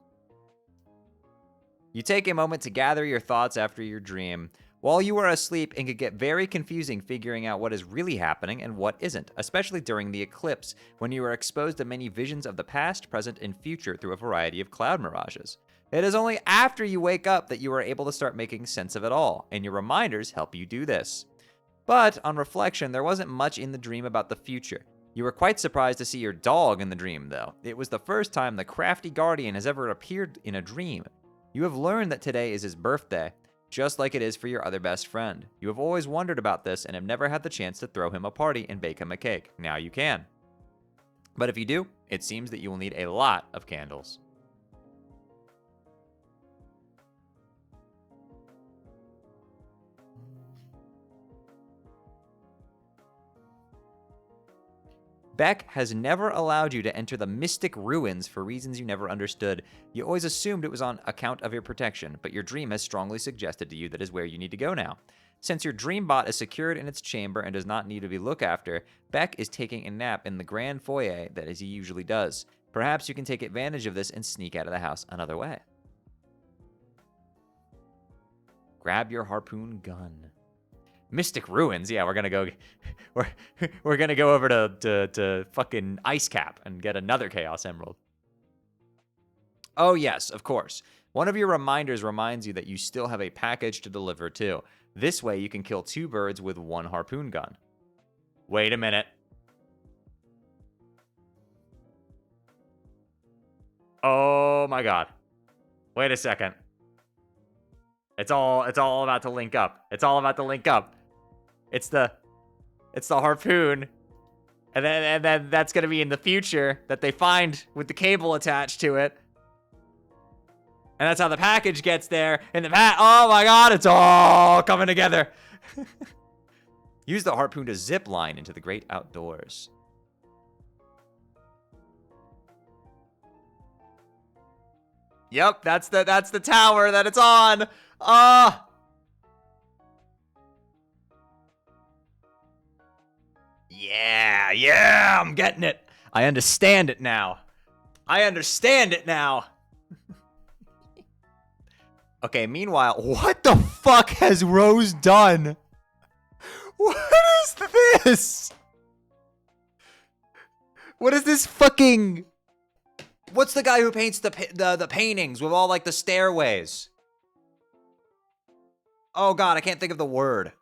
You take a moment to gather your thoughts after your dream. While you are asleep, it can get very confusing figuring out what is really happening and what isn't, especially during the eclipse, when you are exposed to many visions of the past, present, and future through a variety of cloud mirages. It is only after you wake up that you are able to start making sense of it all, and your reminders help you do this. But, on reflection, there wasn't much in the dream about the future. You were quite surprised to see your dog in the dream, though. It was the first time the crafty guardian has ever appeared in a dream. You have learned that today is his birthday, just like it is for your other best friend. You have always wondered about this and have never had the chance to throw him a party and bake him a cake. Now you can. But if you do, it seems that you will need a lot of candles. Beck has never allowed you to enter the mystic ruins for reasons you never understood. You always assumed it was on account of your protection, but your dream has strongly suggested to you that is where you need to go now. Since your dream bot is secured in its chamber and does not need to be looked after, Beck is taking a nap in the grand foyer that as he usually does. Perhaps you can take advantage of this and sneak out of the house another way. Grab your harpoon gun. Mystic ruins, yeah, we're gonna go over to fucking Ice Cap and get another Chaos Emerald. Oh yes, of course. One of your reminders reminds you that you still have a package to deliver too. This way you can kill 2 birds with 1 harpoon gun. Wait a minute. Oh my god. Wait a second. It's all about to link up. It's all about to link up. It's the harpoon. And then that's gonna be in the future that they find with the cable attached to it. And that's how the package gets there. And oh my god, it's all coming together. Use the harpoon to zip line into the great outdoors. Yep, that's the tower that it's on. Yeah, I'm getting it. I understand it now. Okay, meanwhile, what the fuck has Rose done? What is this? What is this fucking... What's the guy who paints the paintings with all, like, the stairways? Oh god, I can't think of the word.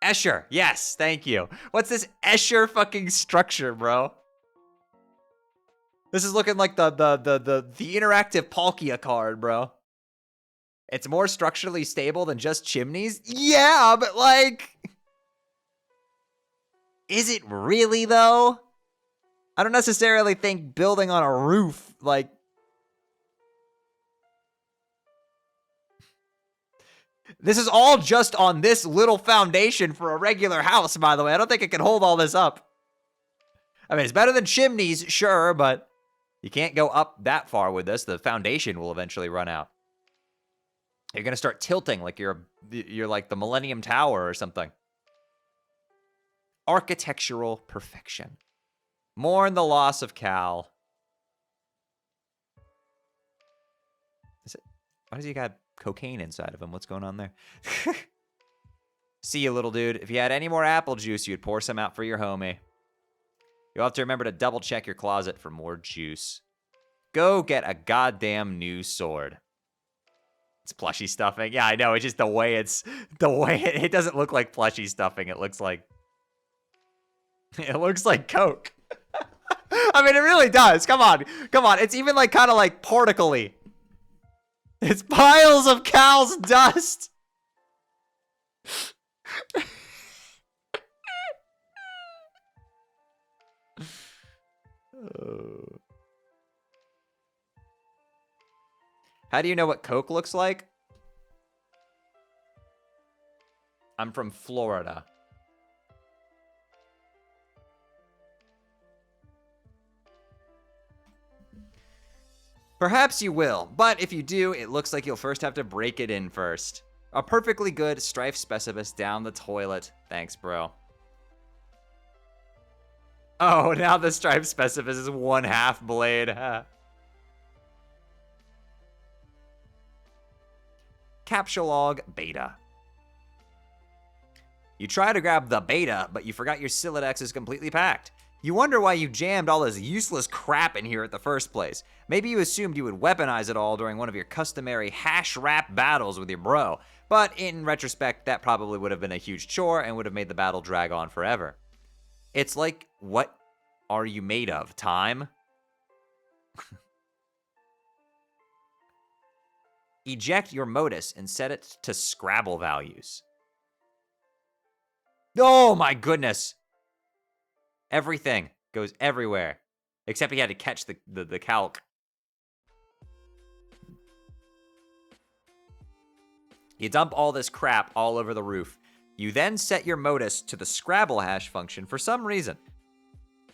Escher. Yes, thank you. What's this Escher fucking structure, bro? This is looking like the interactive Palkia card, bro. It's more structurally stable than just chimneys? Yeah, but like... Is it really, though? I don't necessarily think building on a roof, like... This is all just on this little foundation for a regular house, by the way. I don't think it can hold all this up. I mean, it's better than chimneys, sure, but you can't go up that far with this. The foundation will eventually run out. You're gonna start tilting like you're like the Millennium Tower or something. Architectural perfection. Mourn the loss of Cal. Why does he got cocaine inside of him? What's going on there? See you, little dude. If you had any more apple juice, you'd pour some out for your homie. You'll have to remember to double check your closet for more juice. Go get a goddamn new sword. It's plushy stuffing. Yeah, I know. It's just the way it doesn't look like plushy stuffing. It looks like Coke. I mean, it really does. Come on. It's even like kind of like particle-y. It's piles of cow's dust. How do you know what Coke looks like? I'm from Florida. Perhaps you will, but if you do, it looks like you'll first have to break it in first. A perfectly good Strife Specibus down the toilet. Thanks, bro. Oh, now the Strife Specibus is 1/2 blade. Captcha Beta. You try to grab the beta, but you forgot your Siladex is completely packed. You wonder why you jammed all this useless crap in here at the first place. Maybe you assumed you would weaponize it all during one of your customary hash rap battles with your bro, but in retrospect, that probably would have been a huge chore and would have made the battle drag on forever. It's like, what are you made of, time? Eject your modus and set it to Scrabble values. Oh my goodness! Everything goes everywhere. Except he had to catch the calc. You dump all this crap all over the roof. You then set your modus to the Scrabble hash function for some reason.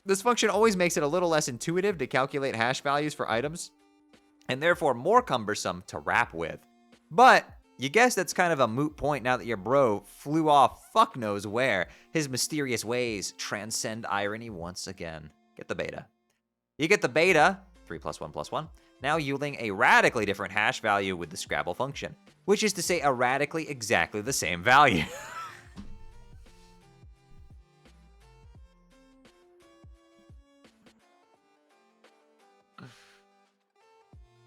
This function always makes it a little less intuitive to calculate hash values for items, and therefore more cumbersome to rap with. But you guess that's kind of a moot point now that your bro flew off fuck knows where. His mysterious ways transcend irony once again. Get the beta. You get the beta, 3 + 1 + 1, now yielding a radically different hash value with the Scrabble function, which is to say a radically exactly the same value.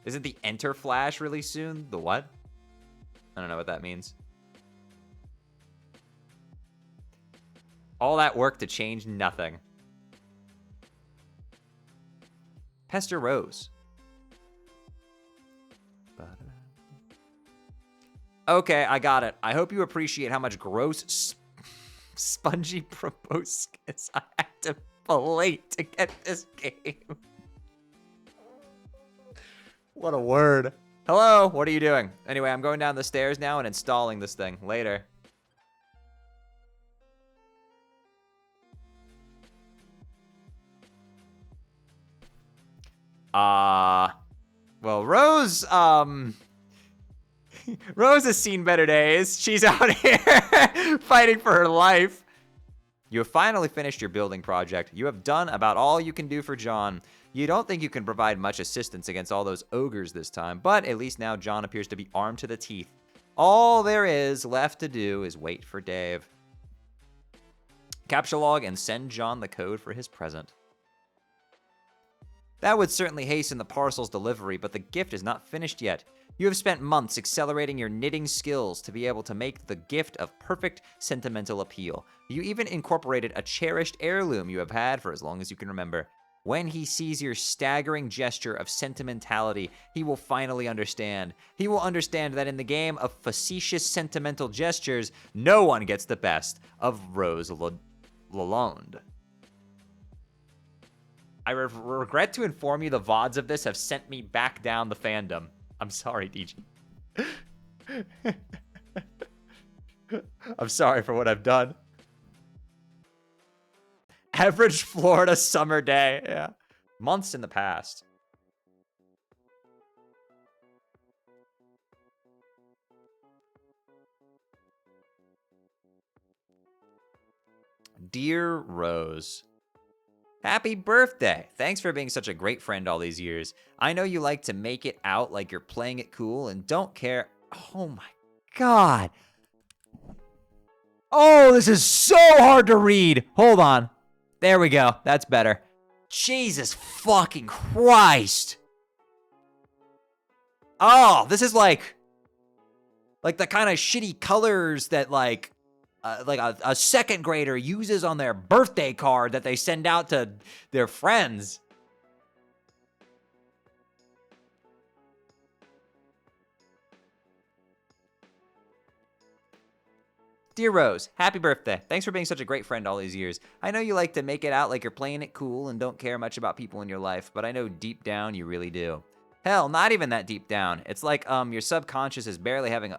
Isn't the enter flash really soon? The what? I don't know what that means. All that work to change nothing. Pester Rose. Okay, I got it. I hope you appreciate how much gross spongy proboscis I had to play to get this game. What a word. Hello, what are you doing? Anyway, I'm going down the stairs now and installing this thing. Later. Well, Rose, Rose has seen better days. She's out here fighting for her life. You have finally finished your building project. You have done about all you can do for John. You don't think you can provide much assistance against all those ogres this time, but at least now John appears to be armed to the teeth. All there is left to do is wait for Dave. Captcha log and send John the code for his present. That would certainly hasten the parcel's delivery, but the gift is not finished yet. You have spent months accelerating your knitting skills to be able to make the gift of perfect sentimental appeal. You even incorporated a cherished heirloom you have had for as long as you can remember. When he sees your staggering gesture of sentimentality, he will finally understand. He will understand that in the game of facetious sentimental gestures, no one gets the best of Rose Lalonde. I regret to inform you the VODs of this have sent me back down the fandom. I'm sorry, DG. I'm sorry for what I've done. Average Florida summer day. Yeah. Months in the past. Dear Rose, happy birthday. Thanks for being such a great friend all these years. I know you like to make it out like you're playing it cool and don't care. Oh my God. Oh, this is so hard to read. Hold on. There we go. That's better. Jesus fucking Christ. Oh, this is like the kind of shitty colors that like a second grader uses on their birthday card that they send out to their friends. Dear Rose, happy birthday. Thanks for being such a great friend all these years. I know you like to make it out like you're playing it cool and don't care much about people in your life, but I know deep down you really do. Hell, not even that deep down. It's like your subconscious is barely having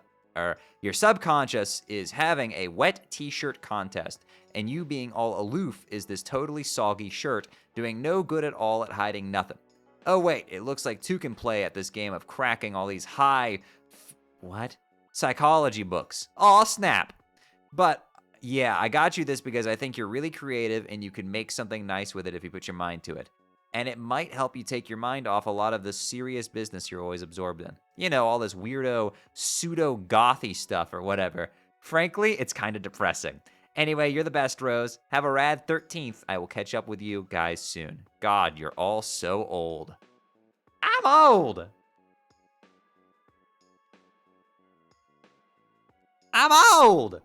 your subconscious is having a wet t-shirt contest, and you being all aloof is this totally soggy shirt doing no good at all at hiding nothing. Oh wait, it looks like two can play at this game of cracking all these psychology books. Aw, snap. But yeah, I got you this because I think you're really creative and you can make something nice with it if you put your mind to it. And it might help you take your mind off a lot of the serious business you're always absorbed in. You know, all this weirdo pseudo-gothy stuff or whatever. Frankly, it's kind of depressing. Anyway, you're the best, Rose. Have a rad 13th. I will catch up with you guys soon. God, you're all so old. I'm old! I'm old!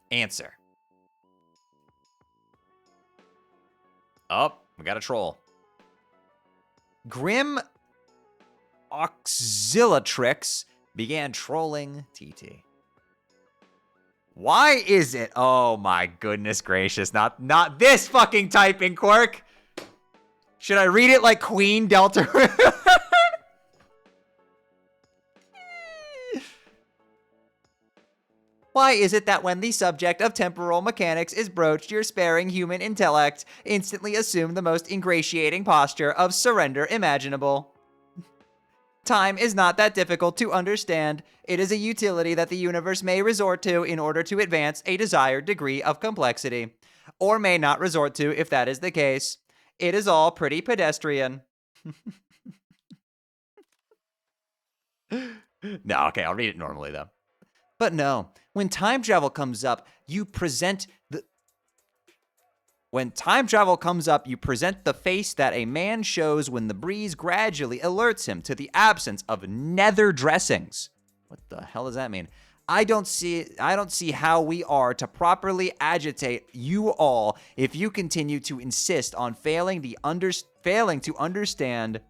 Answer. Oh, we got a troll. Grim Auxiliatrix began trolling TT. Why is it? Oh my goodness gracious, not this fucking typing quirk. Should I read it like Queen Delta? Why is it that when the subject of temporal mechanics is broached, your sparing human intellect instantly assume the most ingratiating posture of surrender imaginable? Time is not that difficult to understand. It is a utility that the universe may resort to in order to advance a desired degree of complexity, or may not resort to if that is the case. It is all pretty pedestrian. No, okay, I'll read it normally though. But no, when time travel comes up, you present the face that a man shows when the breeze gradually alerts him to the absence of nether dressings. What the hell does that mean? I don't see how we are to properly agitate you all if you continue to insist on failing to understand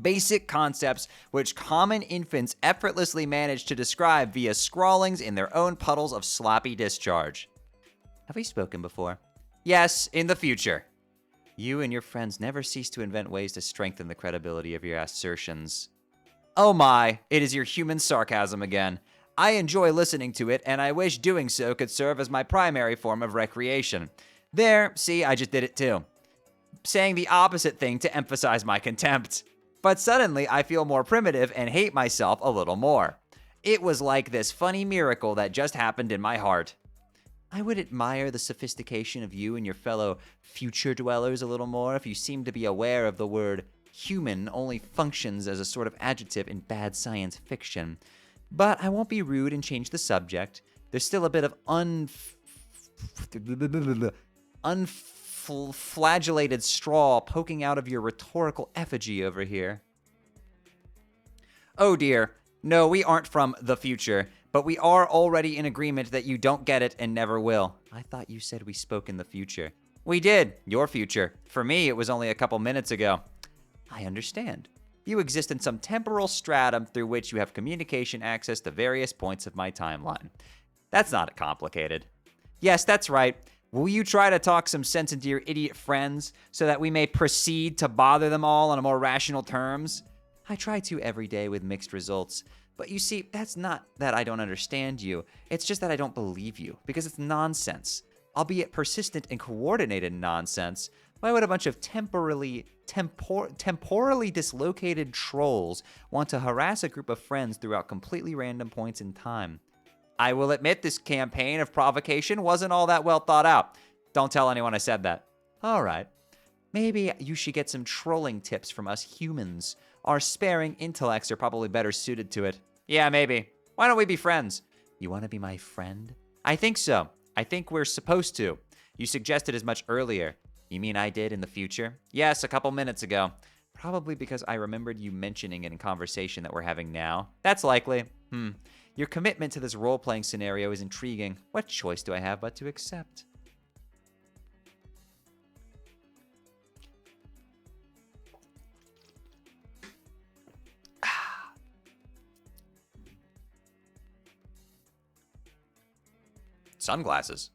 basic concepts which common infants effortlessly manage to describe via scrawlings in their own puddles of sloppy discharge. Have we spoken before? Yes, in the future. You and your friends never cease to invent ways to strengthen the credibility of your assertions. Oh my, it is your human sarcasm again. I enjoy listening to it, and I wish doing so could serve as my primary form of recreation. There, see, I just did it too. Saying the opposite thing to emphasize my contempt. But suddenly, I feel more primitive and hate myself a little more. It was like this funny miracle that just happened in my heart. I would admire the sophistication of you and your fellow future dwellers a little more if you seemed to be aware of the word human only functions as a sort of adjective in bad science fiction. But I won't be rude and change the subject. There's still a bit of unflagellated straw poking out of your rhetorical effigy over here. Oh dear, no, we aren't from the future, but we are already in agreement that you don't get it and never will. I thought you said we spoke in the future. We did, your future. For me, it was only a couple minutes ago. I understand. You exist in some temporal stratum through which you have communication access to various points of my timeline. That's not complicated. Yes, that's right. Will you try to talk some sense into your idiot friends so that we may proceed to bother them all on a more rational terms? I try to every day with mixed results. But you see, that's not that I don't understand you. It's just that I don't believe you, because it's nonsense. Albeit persistent and coordinated nonsense. Why would a bunch of temporally dislocated trolls want to harass a group of friends throughout completely random points in time? I will admit this campaign of provocation wasn't all that well thought out. Don't tell anyone I said that. All right. Maybe you should get some trolling tips from us humans. Our sparing intellects are probably better suited to it. Yeah, maybe. Why don't we be friends? You want to be my friend? I think so. I think we're supposed to. You suggested as much earlier. You mean I did in the future? Yes, a couple minutes ago. Probably because I remembered you mentioning it in conversation that we're having now. That's likely. Your commitment to this role-playing scenario is intriguing. What choice do I have but to accept? Sunglasses.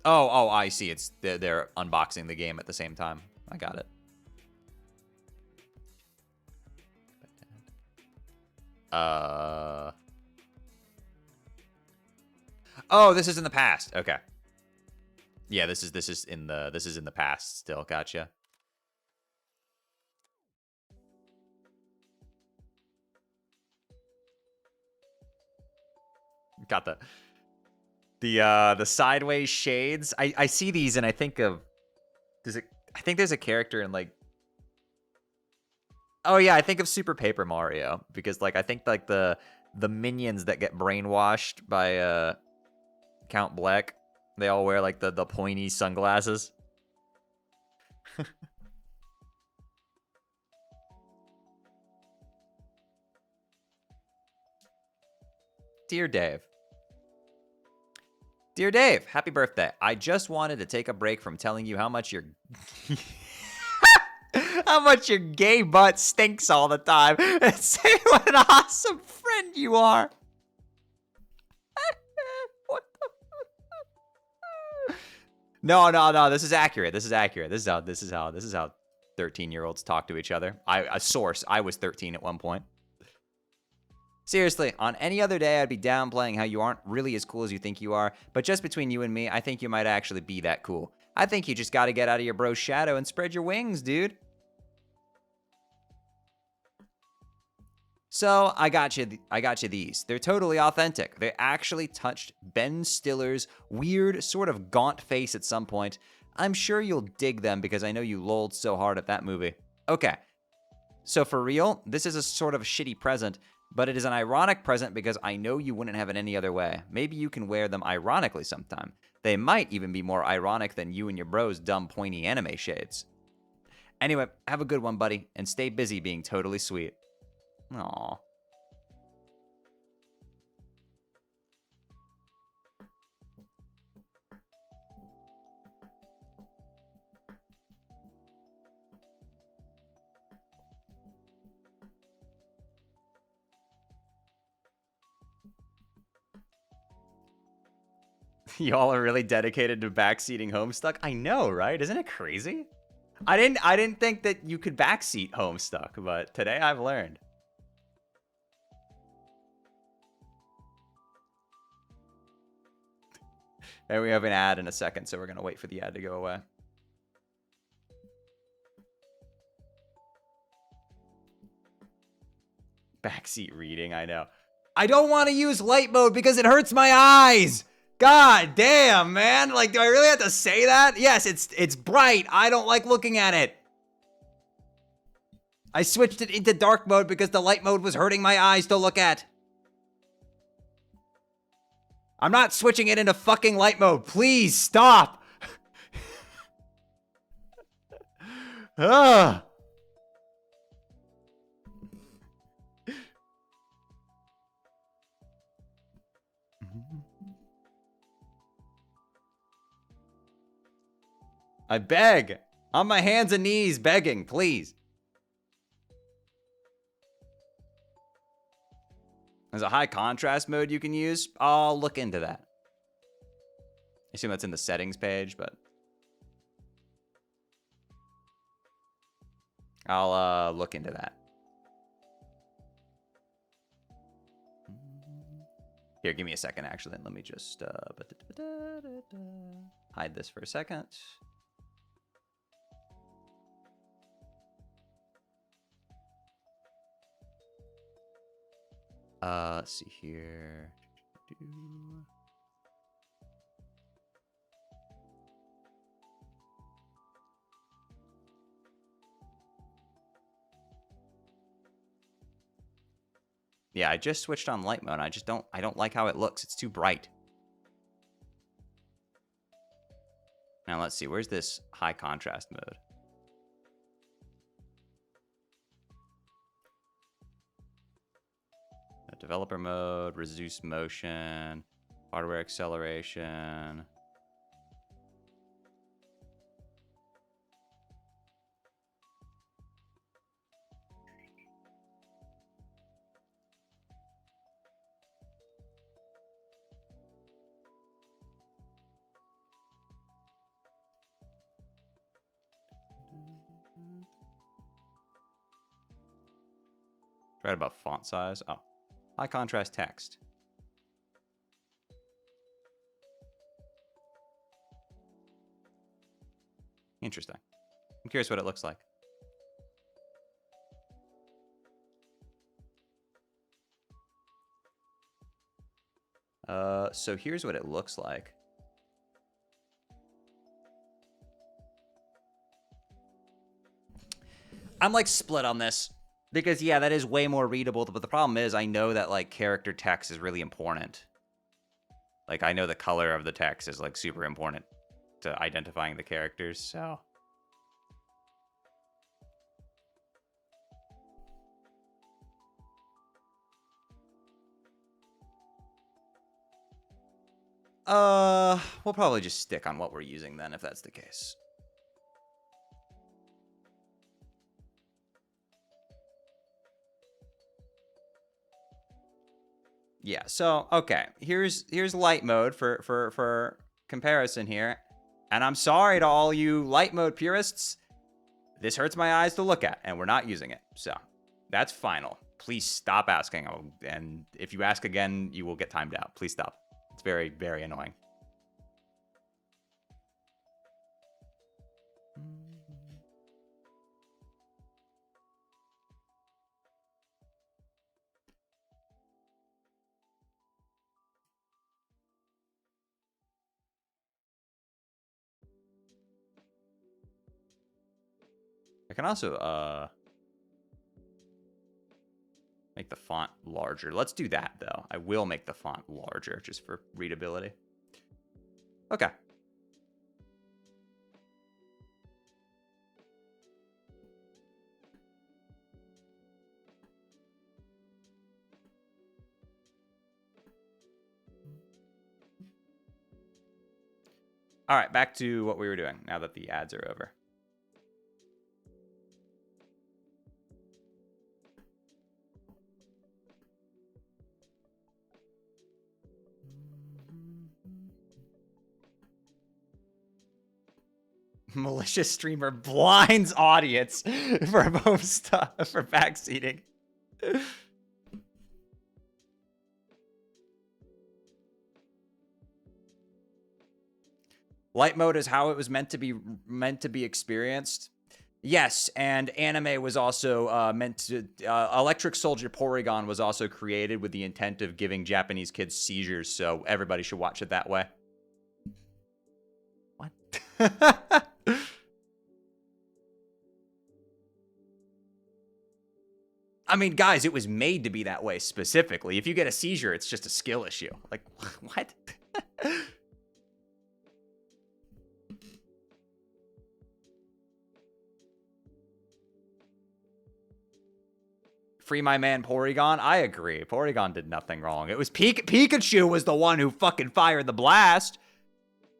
Oh, I see. It's they're unboxing the game at the same time. I got it. Oh, this is in the past. Okay. Yeah, this is in the past still. Gotcha. Got the sideways shades. I see these and I think of I think there's a character in like, oh yeah, I think of Super Paper Mario because like I think like the minions that get brainwashed by Count Bleck, they all wear like the pointy sunglasses. Dear Dave. Dear Dave, happy birthday. I just wanted to take a break from telling you how much your how much your gay butt stinks all the time and say what an awesome friend you are. What the No, this is accurate. This is accurate. This is how 13-year-olds talk to each other. A source, I was 13 at one point. Seriously, on any other day, I'd be downplaying how you aren't really as cool as you think you are, but just between you and me, I think you might actually be that cool. I think you just gotta get out of your bro's shadow and spread your wings, dude. So, I got you these. They're totally authentic. They actually touched Ben Stiller's weird, sort of gaunt face at some point. I'm sure you'll dig them because I know you lolled so hard at that movie. Okay, so for real, this is a sort of shitty present, but it is an ironic present because I know you wouldn't have it any other way. Maybe you can wear them ironically sometime. They might even be more ironic than you and your bro's dumb pointy anime shades. Anyway, have a good one, buddy, and stay busy being totally sweet. Aww. Y'all are really dedicated to backseating Homestuck? I know, right? Isn't it crazy? I didn't think that you could backseat Homestuck, but today I've learned. And we have an ad in a second, so we're gonna wait for the ad to go away. Backseat reading, I know. I don't want to use light mode because it hurts my eyes! God damn, man. Like, do I really have to say that? Yes, it's bright. I don't like looking at it. I switched it into dark mode because the light mode was hurting my eyes to look at. I'm not switching it into fucking light mode. Please stop. Ugh. I beg. On my hands and knees begging, please. There's a high contrast mode you can use. I'll look into that. I assume that's in the settings page, but I'll look into that. Here, give me a second, actually. Let me just hide this for a second. Let's see here. Yeah, I just switched on light mode. I don't like how it looks. It's too bright. Now let's see. Where's this high contrast mode? Developer mode, reduce motion, hardware acceleration. Right above font size. Oh, high contrast text. Interesting. I'm curious what it looks like. So here's what it looks like. I'm like split on this because yeah, that is way more readable, but the problem is I know that like character text is really important. Like I know the color of the text is like super important to identifying the characters, so we'll probably just stick on what we're using then if that's the case. Yeah, so okay, here's light mode for comparison here. And I'm sorry to all you light mode purists. This hurts my eyes to look at, and we're not using it. So that's final. Please stop asking. And if you ask again, you will get timed out. Please stop. It's very, very annoying. I can also make the font larger. Let's do that though. I will make the font larger just for readability. Okay. All right, back to what we were doing now that the ads are over. Malicious streamer blinds audience for Homestuck for backseating. Light mode is how it was meant to be experienced. Yes, and anime was also meant to. Electric Soldier Porygon was also created with the intent of giving Japanese kids seizures, so everybody should watch it that way. What? I mean, guys, it was made to be that way specifically. If you get a seizure, it's just a skill issue. Like, what? Free my man Porygon. I agree. Porygon did nothing wrong. It was Pikachu was the one who fucking fired the blast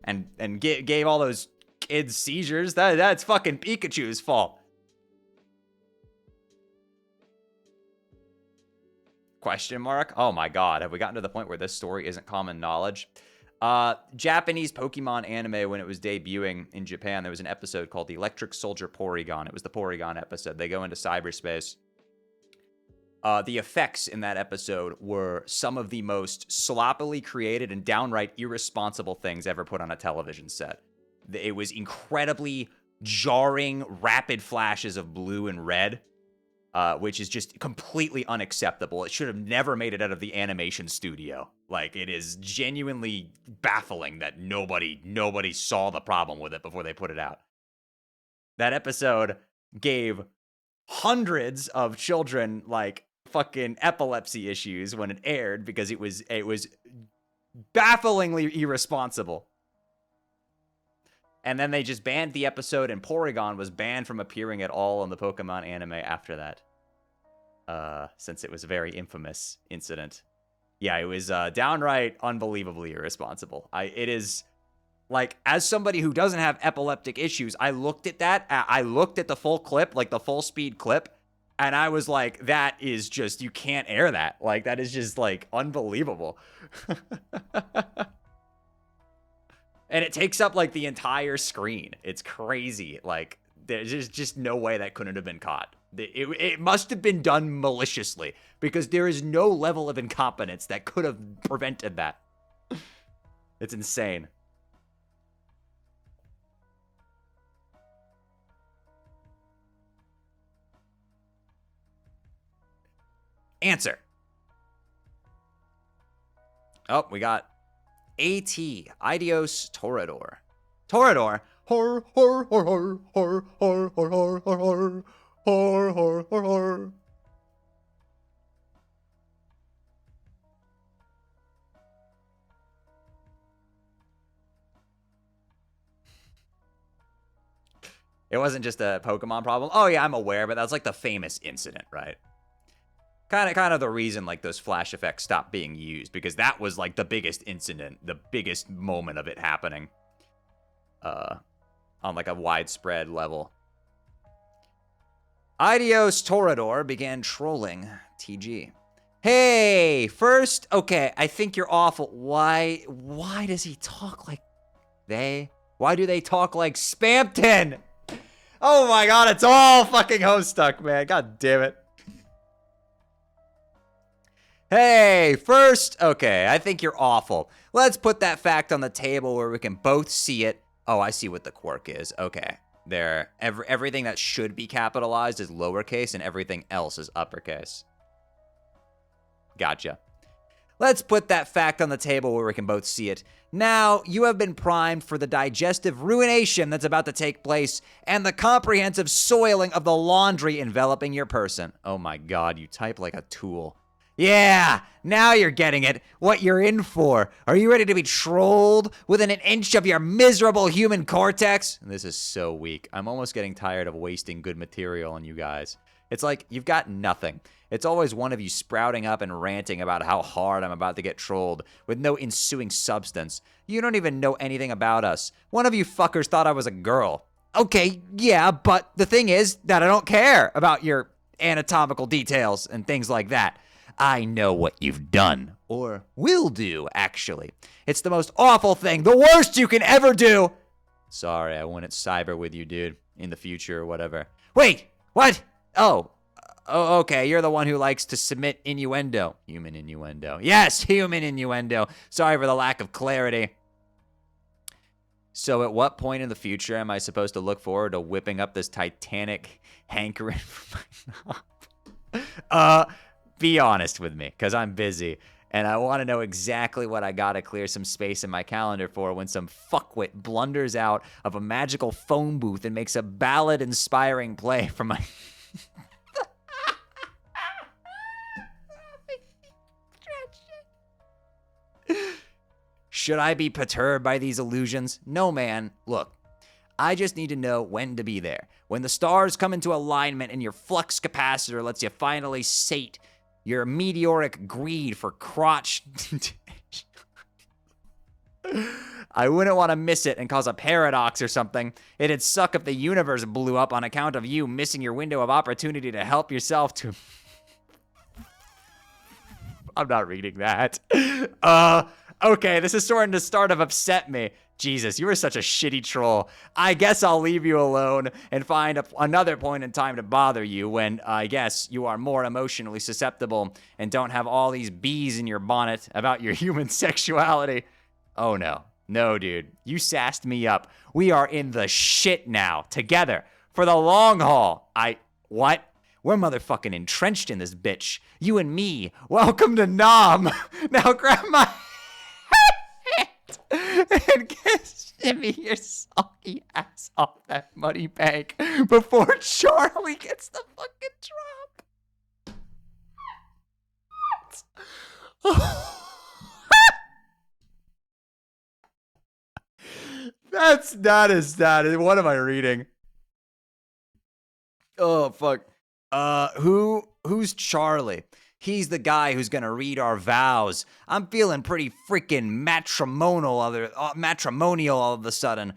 and gave all those kids seizures. That's fucking Pikachu's fault. Question mark? Oh my god, have we gotten to the point where this story isn't common knowledge? Japanese Pokemon anime, when it was debuting in Japan, there was an episode called The Electric Soldier Porygon. It was the Porygon episode. They go into cyberspace. The effects in that episode were some of the most sloppily created and downright irresponsible things ever put on a television set. It was incredibly jarring, rapid flashes of blue and red, which is just completely unacceptable. It should have never made it out of the animation studio. Like, it is genuinely baffling that nobody saw the problem with it before they put it out. That episode gave hundreds of children, like, fucking epilepsy issues when it aired because it was bafflingly irresponsible. And then they just banned the episode, and Porygon was banned from appearing at all in the Pokemon anime after that. Since it was a very infamous incident. Yeah, it was downright unbelievably irresponsible. It is, like, as somebody who doesn't have epileptic issues, I looked at that, I looked at the full clip, like the full speed clip, and I was like, that is just, you can't air that. Like, that is just, like, unbelievable. And it takes up, like, the entire screen. It's crazy. Like, There's just no way that couldn't have been caught. It must have been done maliciously, because there is no level of incompetence that could have prevented that. It's insane. Answer. Oh, we got AT, Idios Torador. Torador? Hor, hor, hor, hor, hor, hor, hor, hor, hor, hor, hor, hor, hor, hor. It wasn't just a Pokemon problem. Oh yeah, I'm aware, but that's like the famous incident, right? Kind of the reason like those flash effects stopped being used, because that was like the biggest incident, the biggest moment of it happening. On like a widespread level. Idios Torador began trolling TG. Hey, first, okay, I think you're awful. Why does he talk like they? Why do they talk like Spampton? Oh my god, it's all fucking Homestuck, man. God damn it. Hey, first, okay, I think you're awful. Let's put that fact on the table where we can both see it. Oh, I see what the quirk is. Okay. There, everything that should be capitalized is lowercase and everything else is uppercase. Gotcha. Let's put that fact on the table where we can both see it. Now, you have been primed for the digestive ruination that's about to take place and the comprehensive soiling of the laundry enveloping your person. Oh my god, you type like a tool. Yeah, now you're getting it. What you're in for. Are you ready to be trolled within an inch of your miserable human cortex? This is so weak. I'm almost getting tired of wasting good material on you guys. It's like, you've got nothing. It's always one of you sprouting up and ranting about how hard I'm about to get trolled, with no ensuing substance. You don't even know anything about us. One of you fuckers thought I was a girl. Okay, yeah, but the thing is that I don't care about your anatomical details and things like that. I know what you've done. Or will do, actually. It's the most awful thing. The worst you can ever do. Sorry, I wouldn't cyber with you, dude. In the future or whatever. Wait, what? Oh, okay, you're the one who likes to submit innuendo. Human innuendo. Yes, human innuendo. Sorry for the lack of clarity. So at what point in the future am I supposed to look forward to whipping up this titanic hankering for my knob? Be honest with me, because I'm busy, and I want to know exactly what I gotta clear some space in my calendar for when some fuckwit blunders out of a magical phone booth and makes a ballad-inspiring play for my... Should I be perturbed by these illusions? No, man. Look, I just need to know when to be there. When the stars come into alignment and your flux capacitor lets you finally sate your meteoric greed for crotch. I wouldn't want to miss it and cause a paradox or something. It'd suck if the universe blew up on account of you missing your window of opportunity to help yourself to... I'm not reading that. Okay, this is starting to upset me. Jesus, you are such a shitty troll. I guess I'll leave you alone and find another point in time to bother you when, I guess, you are more emotionally susceptible and don't have all these bees in your bonnet about your human sexuality. Oh, no. No, dude. You sassed me up. We are in the shit now, together, for the long haul. What? We're motherfucking entrenched in this bitch. You and me. Welcome to Nom. Now grab my... and shimmy your sulky ass off that muddy bank before Charlie gets the fucking drop. That is. What am I reading? Oh fuck. Who's Charlie? He's the guy who's gonna read our vows. I'm feeling pretty freaking matrimonial all of a sudden.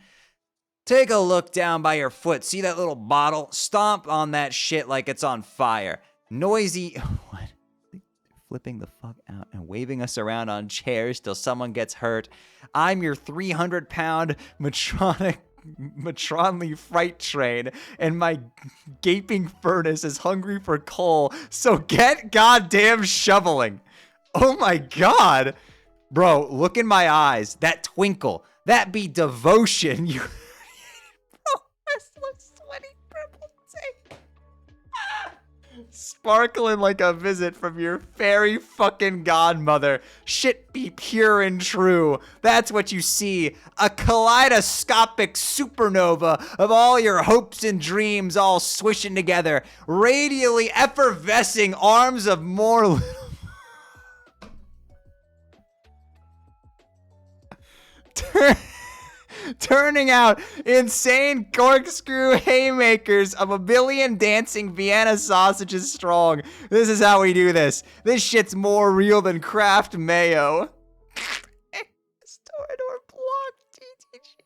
Take a look down by your foot. See that little bottle? Stomp on that shit like it's on fire. Noisy... What? Flipping the fuck out and waving us around on chairs till someone gets hurt. I'm your 300-pound matronic matronly freight train, and my gaping furnace is hungry for coal, so get goddamn shoveling. Oh my god. Bro, look in my eyes. That twinkle. That be devotion. You restless, sweaty, purple tape. Sparkling like a visit from your fairy fucking godmother. Shit be pure and true. That's what you see. A kaleidoscopic supernova of all your hopes and dreams all swishing together. Radially effervescing arms of more little... Turning out insane corkscrew haymakers of a billion dancing Vienna sausages strong. This is how we do this. This shit's more real than Kraft mayo. Stored or blocked TTG.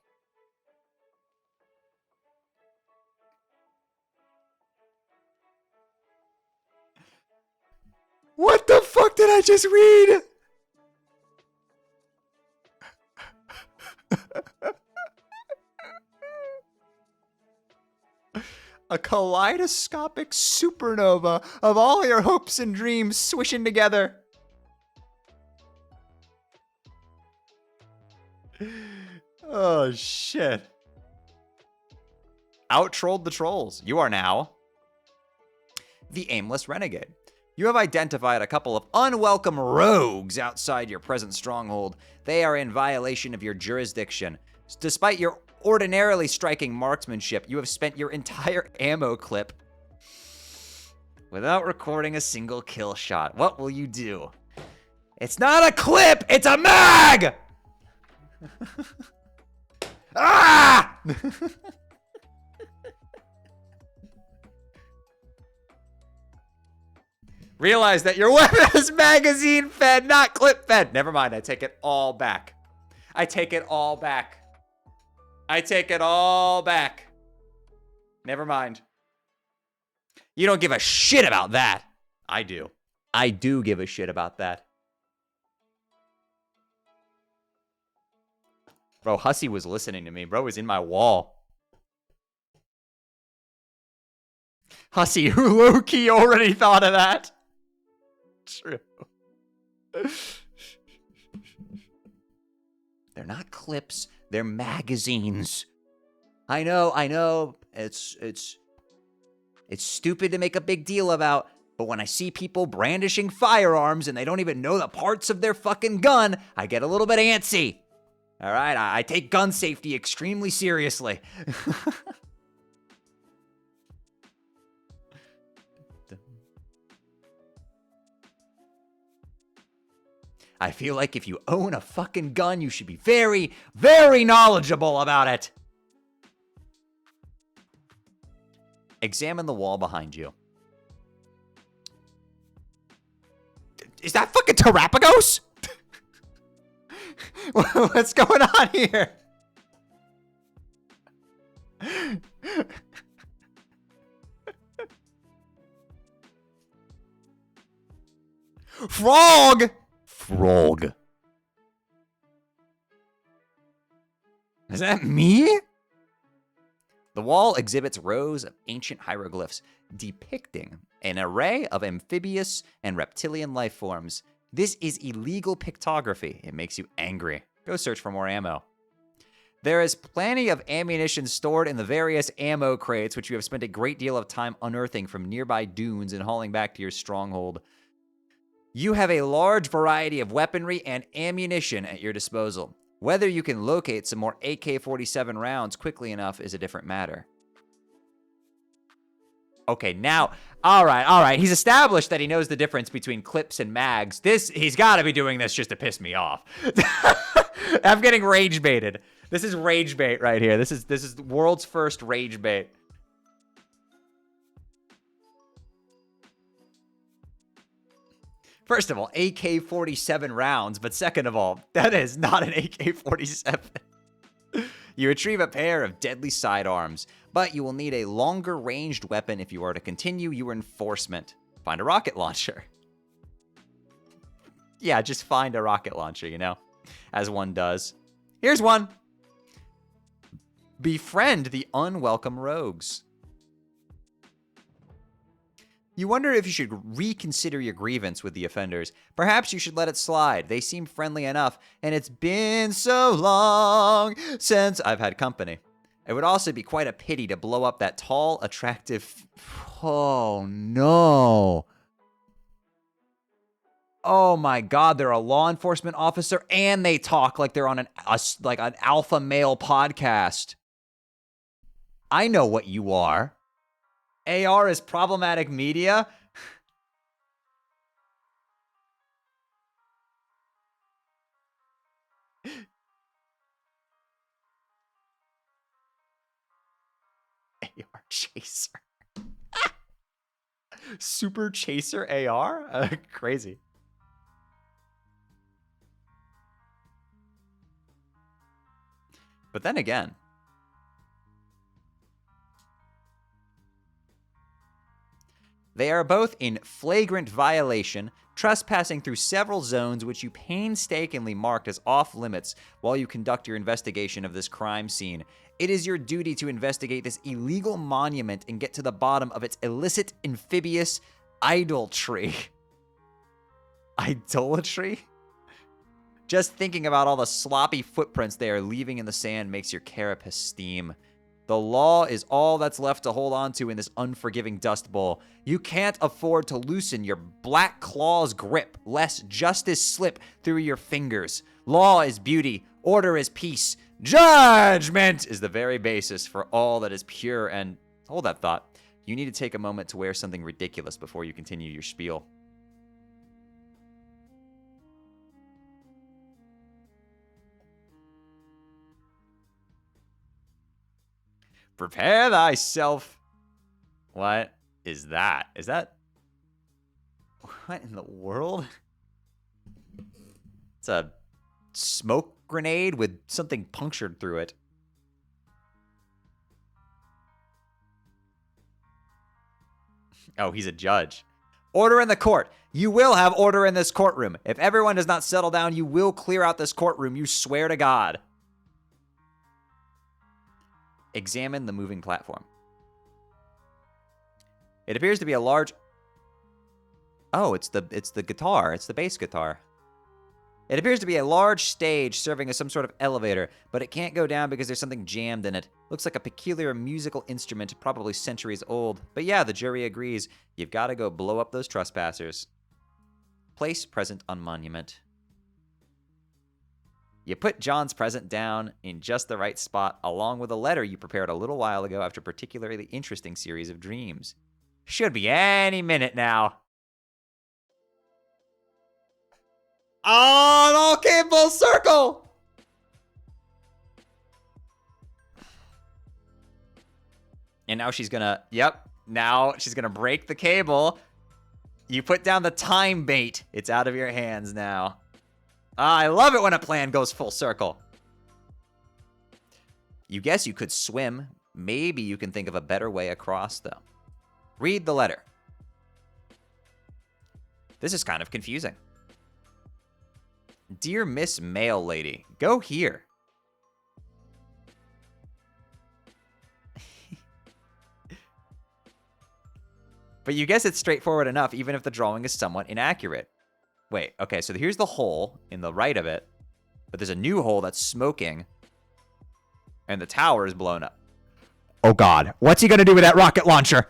What the fuck did I just read? A kaleidoscopic supernova of all your hopes and dreams swishing together. Oh, shit. Out-trolled the trolls. You are now the aimless renegade. You have identified a couple of unwelcome rogues outside your present stronghold. They are in violation of your jurisdiction. Despite your ordinarily striking marksmanship, you have spent your entire ammo clip without recording a single kill shot. What will you do? It's not a clip, it's a mag! Ah! Realize that your weapon is magazine fed, not clip fed. Never mind, I take it all back. I take it all back. I take it all back. Never mind. You don't give a shit about that. I do. I do give a shit about that. Bro, Hussy was listening to me. Bro was in my wall. Hussy, who low-key already thought of that. True. They're not clips. They're magazines. I know. It's stupid to make a big deal about, but when I see people brandishing firearms and they don't even know the parts of their fucking gun, I get a little bit antsy. All right, I take gun safety extremely seriously. I feel like if you own a fucking gun, you should be very, very knowledgeable about it. Examine the wall behind you. Is that fucking Terrapagos? What's going on here? Frog! Frog. Is that me? The wall exhibits rows of ancient hieroglyphs depicting an array of amphibious and reptilian life forms. This is illegal pictography. It makes you angry. Go search for more ammo. There is plenty of ammunition stored in the various ammo crates, which you have spent a great deal of time unearthing from nearby dunes and hauling back to your stronghold. You have a large variety of weaponry and ammunition at your disposal. Whether you can locate some more AK-47 rounds quickly enough is a different matter. Okay, now, all right. He's established that he knows the difference between clips and mags. He's got to be doing this just to piss me off. I'm getting rage baited. This is rage bait right here. This is the world's first rage bait. First of all, AK-47 rounds, but second of all, that is not an AK-47. You retrieve a pair of deadly sidearms, but you will need a longer ranged weapon if you are to continue your enforcement. Find a rocket launcher. Yeah, just find a rocket launcher, you know, as one does. Here's one. Befriend the unwelcome rogues. You wonder if you should reconsider your grievance with the offenders. Perhaps you should let it slide. They seem friendly enough, and it's been so long since I've had company. It would also be quite a pity to blow up that tall, attractive... Oh, no. Oh, my God. They're a law enforcement officer, and they talk like they're on an alpha male podcast. I know what you are. AR is problematic media? AR Chaser. Super Chaser AR? Crazy. But then again, they are both in flagrant violation, trespassing through several zones which you painstakingly marked as off-limits while you conduct your investigation of this crime scene. It is your duty to investigate this illegal monument and get to the bottom of its illicit, amphibious idolatry. Idolatry? Just thinking about all the sloppy footprints they are leaving in the sand makes your carapace steam. The law is all that's left to hold on to in this unforgiving dust bowl. You can't afford to loosen your black claw's grip, lest justice slip through your fingers. Law is beauty, order is peace, judgment is the very basis for all that is pure and... Hold that thought. You need to take a moment to wear something ridiculous before you continue your spiel. Prepare thyself. What is that? Is that... What in the world? It's a smoke grenade with something punctured through it. Oh, he's a judge. Order in the court. You will have order in this courtroom. If everyone does not settle down, you will clear out this courtroom. You swear to God. Examine the moving platform. It appears to be a large... Oh, it's the guitar. It's the bass guitar. It appears to be a large stage serving as some sort of elevator, but it can't go down because there's something jammed in it. Looks like a peculiar musical instrument, probably centuries old. But yeah, the jury agrees. You've got to go blow up those trespassers. Place present on monument. You put John's present down in just the right spot, along with a letter you prepared a little while ago after a particularly interesting series of dreams. Should be any minute now. Oh, it all came full circle! And now she's gonna, now she's gonna break the cable. You put down the time bait. It's out of your hands now. I love it when a plan goes full circle. You guess you could swim. Maybe you can think of a better way across, though. Read the letter. This is kind of confusing. Dear Miss Mail Lady, go here. But you guess it's straightforward enough, even if the drawing is somewhat inaccurate. Wait, okay, so here's the hole in the right of it, but there's a new hole that's smoking, and the tower is blown up. Oh God, what's he gonna do with that rocket launcher?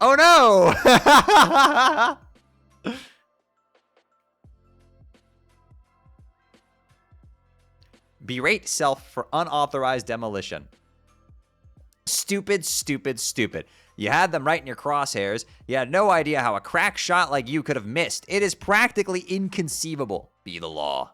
Oh no! Berate self for unauthorized demolition. Stupid, stupid, stupid. You had them right in your crosshairs. You had no idea how a crack shot like you could have missed. It is practically inconceivable. Be the law.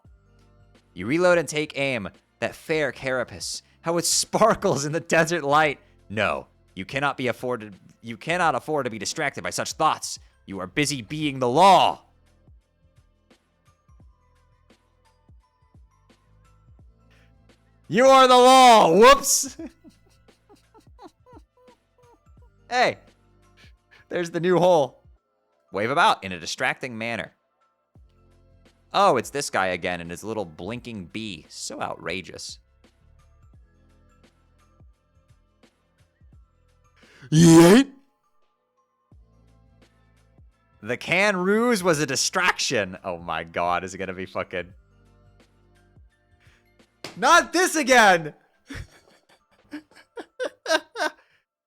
You reload and take aim. That fair carapace. How it sparkles in the desert light. No, you cannot afford to be distracted by such thoughts. You are busy being the law. You are the law. Whoops. Hey, there's the new hole. Wave about in a distracting manner. Oh, it's this guy again and his little blinking bee. So outrageous. Yeet! The can ruse was a distraction. Oh my god, is it gonna be fucking... Not this again!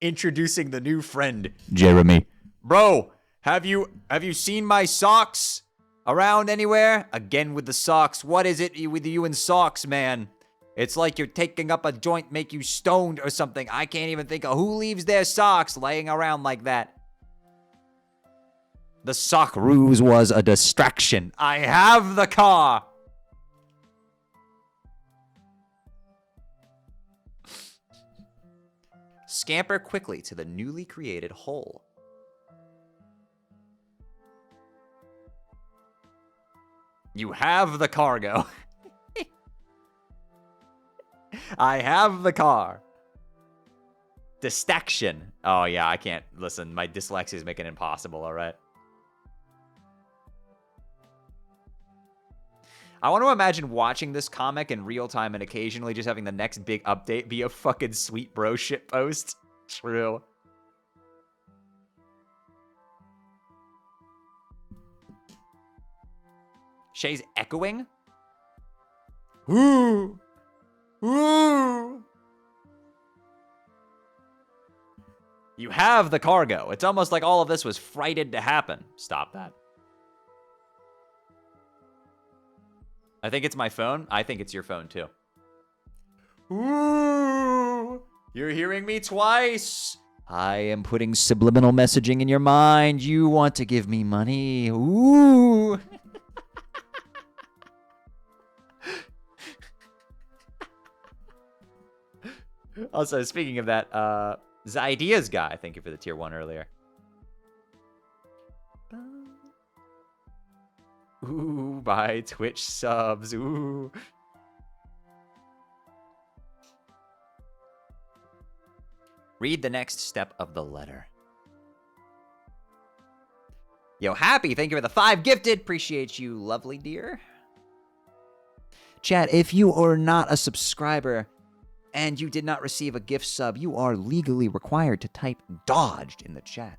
Introducing the new friend, Jeremy. Bro, have you seen my socks around anywhere? Again with the socks. What is it with you and socks, man? It's like you're taking up a joint, make you stoned or something. I can't even think of who leaves their socks laying around like that. The sock ruse was a distraction. I have the car. Scamper quickly to the newly created hole. You have the cargo. I have the car. Distraction. Oh, yeah, I can't. Listen, my dyslexia is making it impossible, all right? I want to imagine watching this comic in real time and occasionally just having the next big update be a fucking sweet bro shit post. True. Shay's echoing? Ooh. Ooh. You have the cargo. It's almost like all of this was frighted to happen. Stop that. I think it's my phone. I think it's your phone, too. Ooh, you're hearing me twice. I am putting subliminal messaging in your mind. You want to give me money. Ooh. Also, speaking of that, Zydea's guy, thank you for the tier 1 earlier. Ooh, buy Twitch subs. Ooh. Read the next step of the letter. Yo, Happy, thank you for the 5 gifted. Appreciate you, lovely dear. Chat, if you are not a subscriber and you did not receive a gift sub, you are legally required to type dodged in the chat.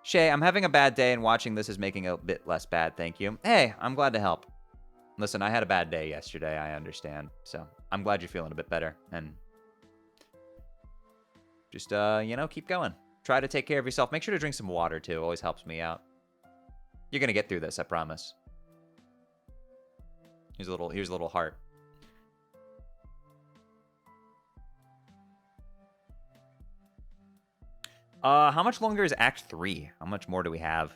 Shay, I'm having a bad day and watching this is making it a bit less bad, thank you. Hey, I'm glad to help. Listen, I had a bad day yesterday, I understand. So, I'm glad you're feeling a bit better. And just, you know, keep going. Try to take care of yourself. Make sure to drink some water, too. It always helps me out. You're gonna get through this, I promise. Here's a little heart. How much longer is Act 3? How much more do we have?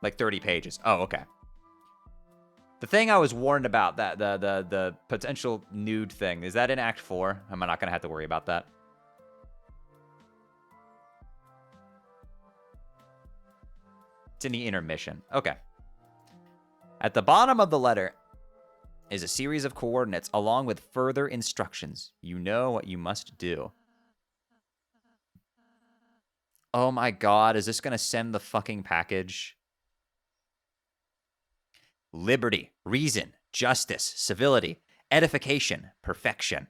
Like 30 pages. Oh, okay. The thing I was warned about, that the potential nude thing, is that in Act 4? Am I not gonna have to worry about that? It's in the intermission. Okay. At the bottom of the letter is a series of coordinates along with further instructions. You know what you must do. Oh my god, is this gonna send the fucking package? Liberty, reason, justice, civility, edification, perfection.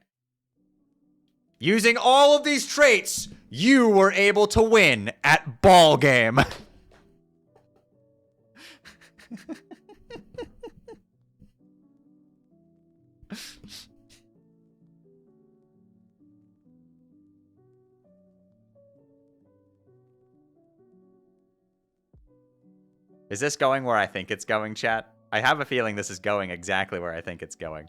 Using all of these traits, you were able to win at ball game. Is this going where I think it's going, chat? I have a feeling this is going exactly where I think it's going.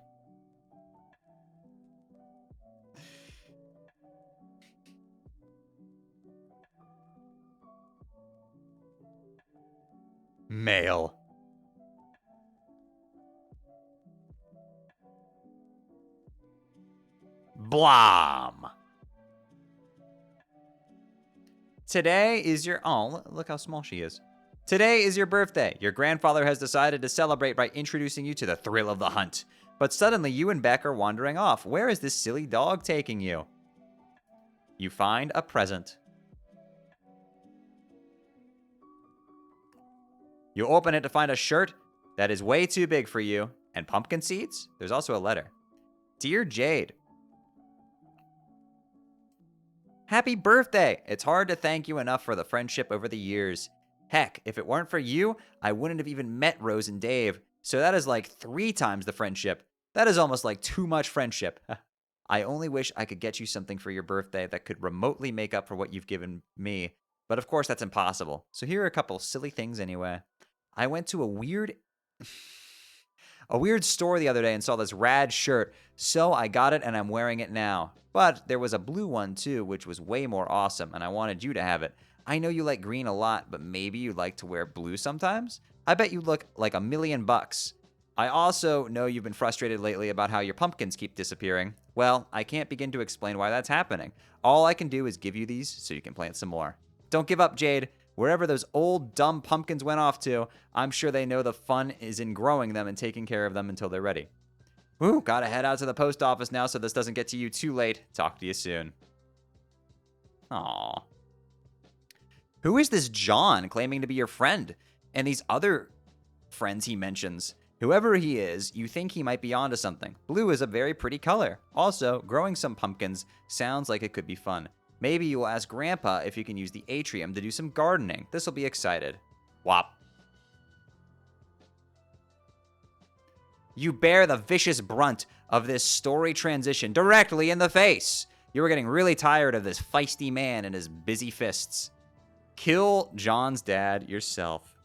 Mail. Blam. Today is your... Oh, look how small she is. Today is your birthday. Your grandfather has decided to celebrate by introducing you to the thrill of the hunt. But suddenly you and Beck are wandering off. Where is this silly dog taking you? You find a present. You open it to find a shirt that is way too big for you. And pumpkin seeds? There's also a letter. Dear Jade. Happy birthday! It's hard to thank you enough for the friendship over the years. Heck, if it weren't for you, I wouldn't have even met Rose and Dave. So that is like 3 times the friendship. That is almost like too much friendship. I only wish I could get you something for your birthday that could remotely make up for what you've given me. But of course, that's impossible. So here are a couple silly things anyway. I went to a weird store the other day and saw this rad shirt. So I got it and I'm wearing it now. But there was a blue one too, which was way more awesome, and I wanted you to have it. I know you like green a lot, but maybe you like to wear blue sometimes? I bet you look like $1,000,000. I also know you've been frustrated lately about how your pumpkins keep disappearing. Well, I can't begin to explain why that's happening. All I can do is give you these so you can plant some more. Don't give up, Jade. Wherever those old, dumb pumpkins went off to, I'm sure they know the fun is in growing them and taking care of them until they're ready. Ooh, gotta head out to the post office now so this doesn't get to you too late. Talk to you soon. Aww. Who is this John claiming to be your friend? And these other friends he mentions. Whoever he is, you think he might be onto something. Blue is a very pretty color. Also, growing some pumpkins sounds like it could be fun. Maybe you will ask Grandpa if you can use the atrium to do some gardening. This'll be excited. Wop. You bear the vicious brunt of this story transition directly in the face. You were getting really tired of this feisty man and his busy fists. Kill John's dad yourself.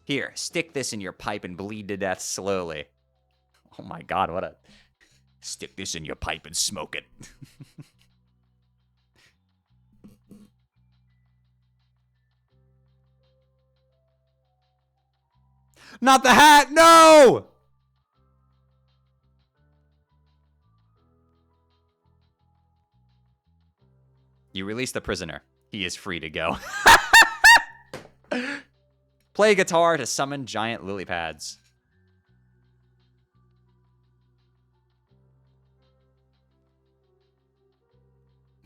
Here, stick this in your pipe and bleed to death slowly. Oh my god, what a... Stick this in your pipe and smoke it. Not the hat, no! You release the prisoner. He is free to go. Play guitar to summon giant lily pads.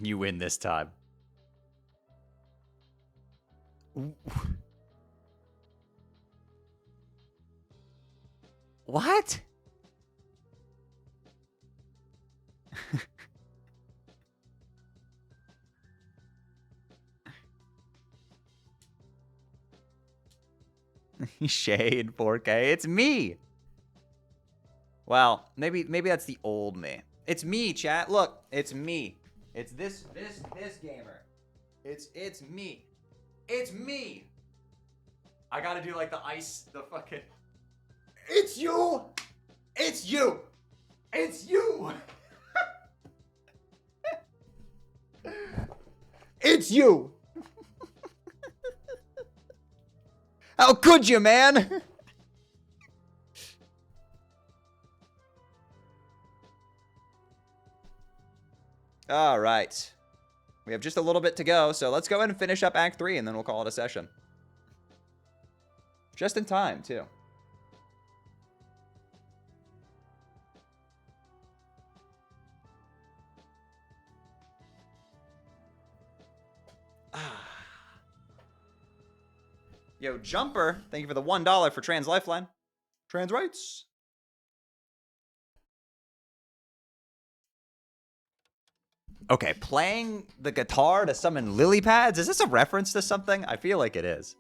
You win this time. What? Shade 4K. It's me. Well, maybe that's the old me. It's me, chat. Look, it's me. It's this gamer. It's me. It's me. I gotta do like the fucking. It's you. It's you. It's you. It's you. How could you, man? All right. We have just a little bit to go, so let's go ahead and finish up Act 3, and then we'll call it a session. Just in time, too. Yo, Jumper, thank you for the $1 for Trans Lifeline. Trans rights. Okay, playing the guitar to summon lily pads? Is this a reference to something? I feel like it is.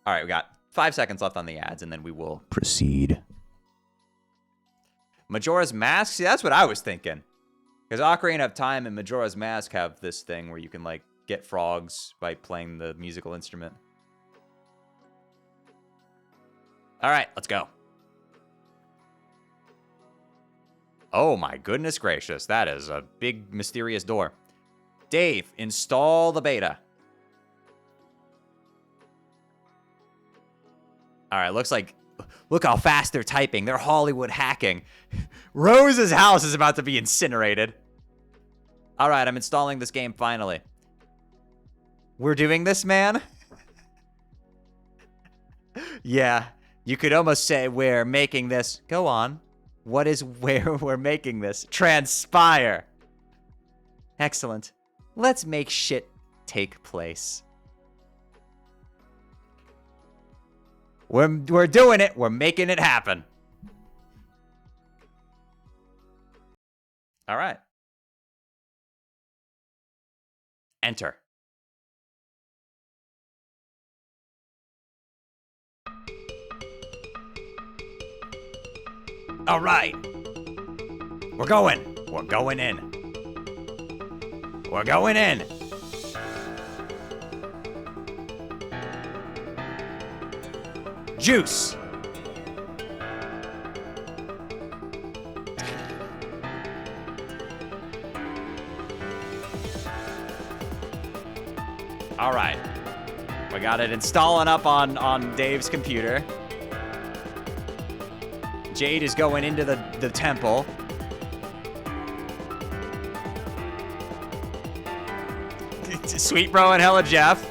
All right, we got 5 seconds left on the ads, and then we will proceed. Majora's Mask? See, that's what I was thinking. Because Ocarina of Time and Majora's Mask have this thing where you can, like, get frogs by playing the musical instrument. All right, let's go. Oh my goodness gracious, that is a big mysterious door. Dave, install the beta. All right, looks like, look how fast they're typing. They're Hollywood hacking. Rose's house is about to be incinerated. All right, I'm installing this game finally. We're doing this, man? Yeah, you could almost say we're making this. Go on. What is where we're making this? Transpire. Excellent. Let's make shit take place. We're doing it. We're making it happen. All right. Enter. All right. We're going. We're going in. We're going in. Juice. All right. We got it installing up on Dave's computer. Jade is going into the temple. Sweet Bro and Hella Jeff.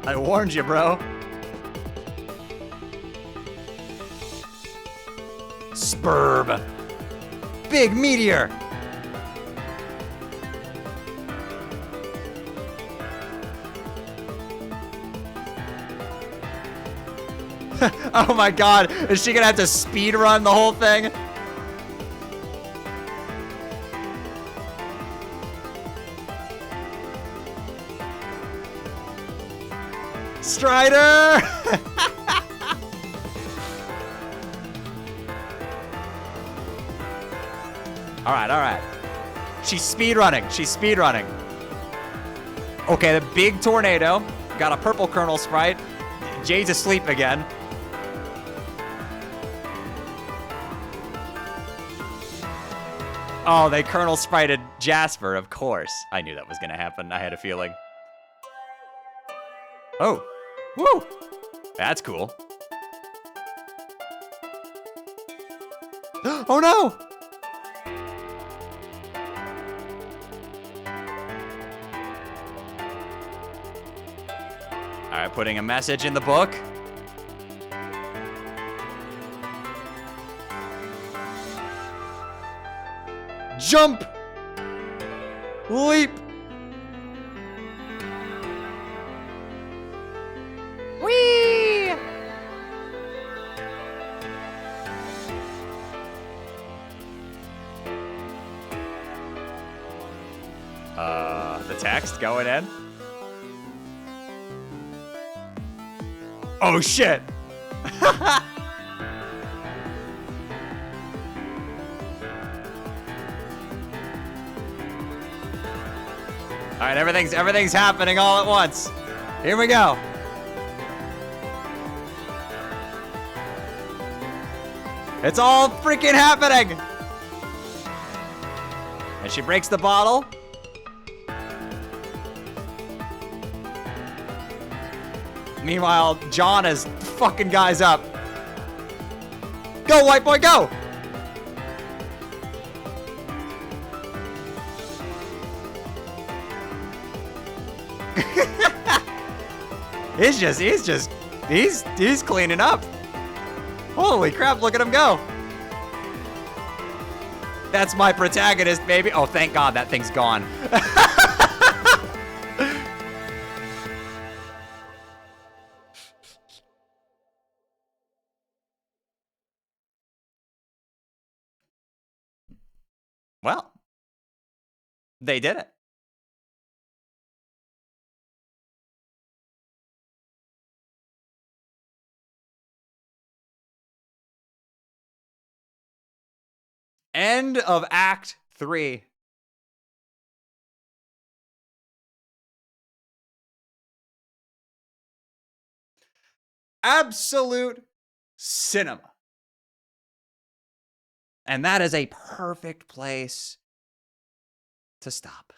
I warned you, bro. Spurb. Big meteor. Oh my god, is she gonna have to speed run the whole thing? Strider! Alright, alright. She's speed running. She's speed running. Okay, the big tornado. Got a purple kernel sprite. Jade's asleep again. Oh, they kernel sprited Jasper, of course. I knew that was gonna happen. I had a feeling. Oh. Woo! That's cool. Oh no! Alright, putting a message in the book. Jump! Leap! Whee! The text going in. Oh shit! All right, everything's happening all at once. Here we go. It's all freaking happening. And she breaks the bottle. Meanwhile, John is fucking guys up. Go, white boy, go! He's cleaning up. Holy crap, look at him go. That's my protagonist, baby. Oh, thank God that thing's gone. Well, they did it. End of Act 3. Absolute cinema. And that is a perfect place to stop.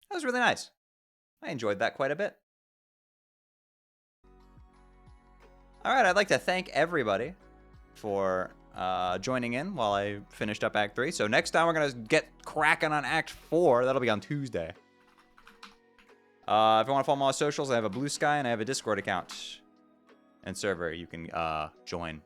That was really nice. I enjoyed that quite a bit. All right, I'd like to thank everybody for joining in while I finished up Act 3. So next time we're going to get cracking on Act 4. That'll be on Tuesday. If you want to follow my socials, I have a Blue Sky and I have a Discord account and server you can join.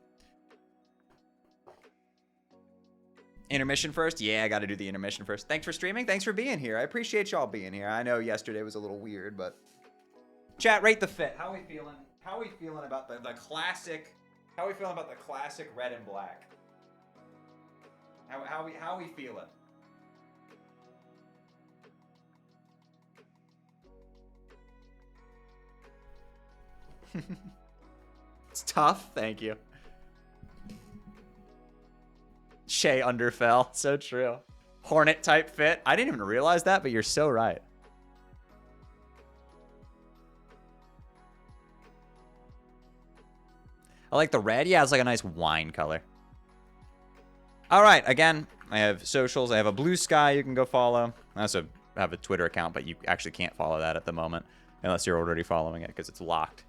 Intermission first? Yeah, I got to do the intermission first. Thanks for streaming. Thanks for being here. I appreciate y'all being here. I know yesterday was a little weird, but... Chat, rate the fit. How are we feeling? How are we feeling about the classic... How are we feeling about the classic red and black? How are we feeling? It's tough. Thank you. Shay underfell. So true. Hornet type fit. I didn't even realize that, but you're so right. I like the red. Yeah, it's like a nice wine color. All right. Again, I have socials. I have a Blue Sky you can go follow. I also have a Twitter account, but you actually can't follow that at the moment unless you're already following it because it's locked.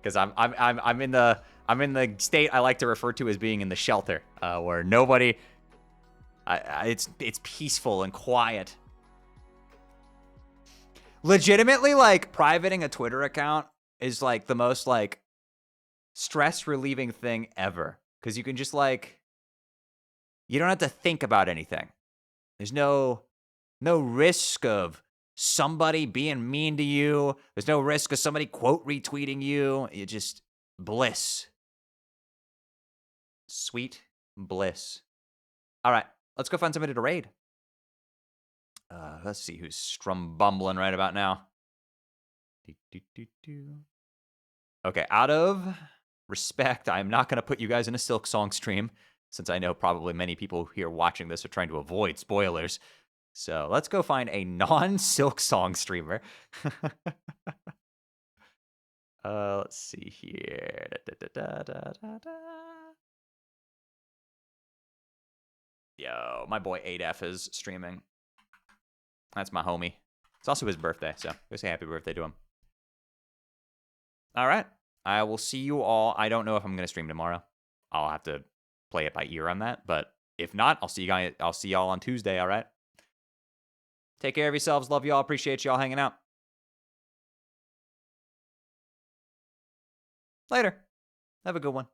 Because I'm in the state I like to refer to as being in the shelter, where nobody. It's peaceful and quiet. Legitimately, like privating a Twitter account is like the most like stress relieving thing ever, because you can just like you don't have to think about anything. There's no risk of somebody being mean to you. There's no risk of somebody quote retweeting you. You just bliss. Sweet bliss. All right, let's go find somebody to raid. Let's see who's strumbumbling right about now. Okay, out of respect, I'm not going to put you guys in a Silk Song stream, since I know probably many people here watching this are trying to avoid spoilers. So let's go find a non-Silk Song streamer. Let's see here. Yo, my boy 8F is streaming. That's my homie. It's also his birthday, so go say happy birthday to him. All right. I will see you all. I don't know if I'm going to stream tomorrow. I'll have to play it by ear on that. But if not, I'll see you guys. I'll see y'all on Tuesday, all right? Take care of yourselves. Love y'all. Appreciate y'all hanging out. Later. Have a good one.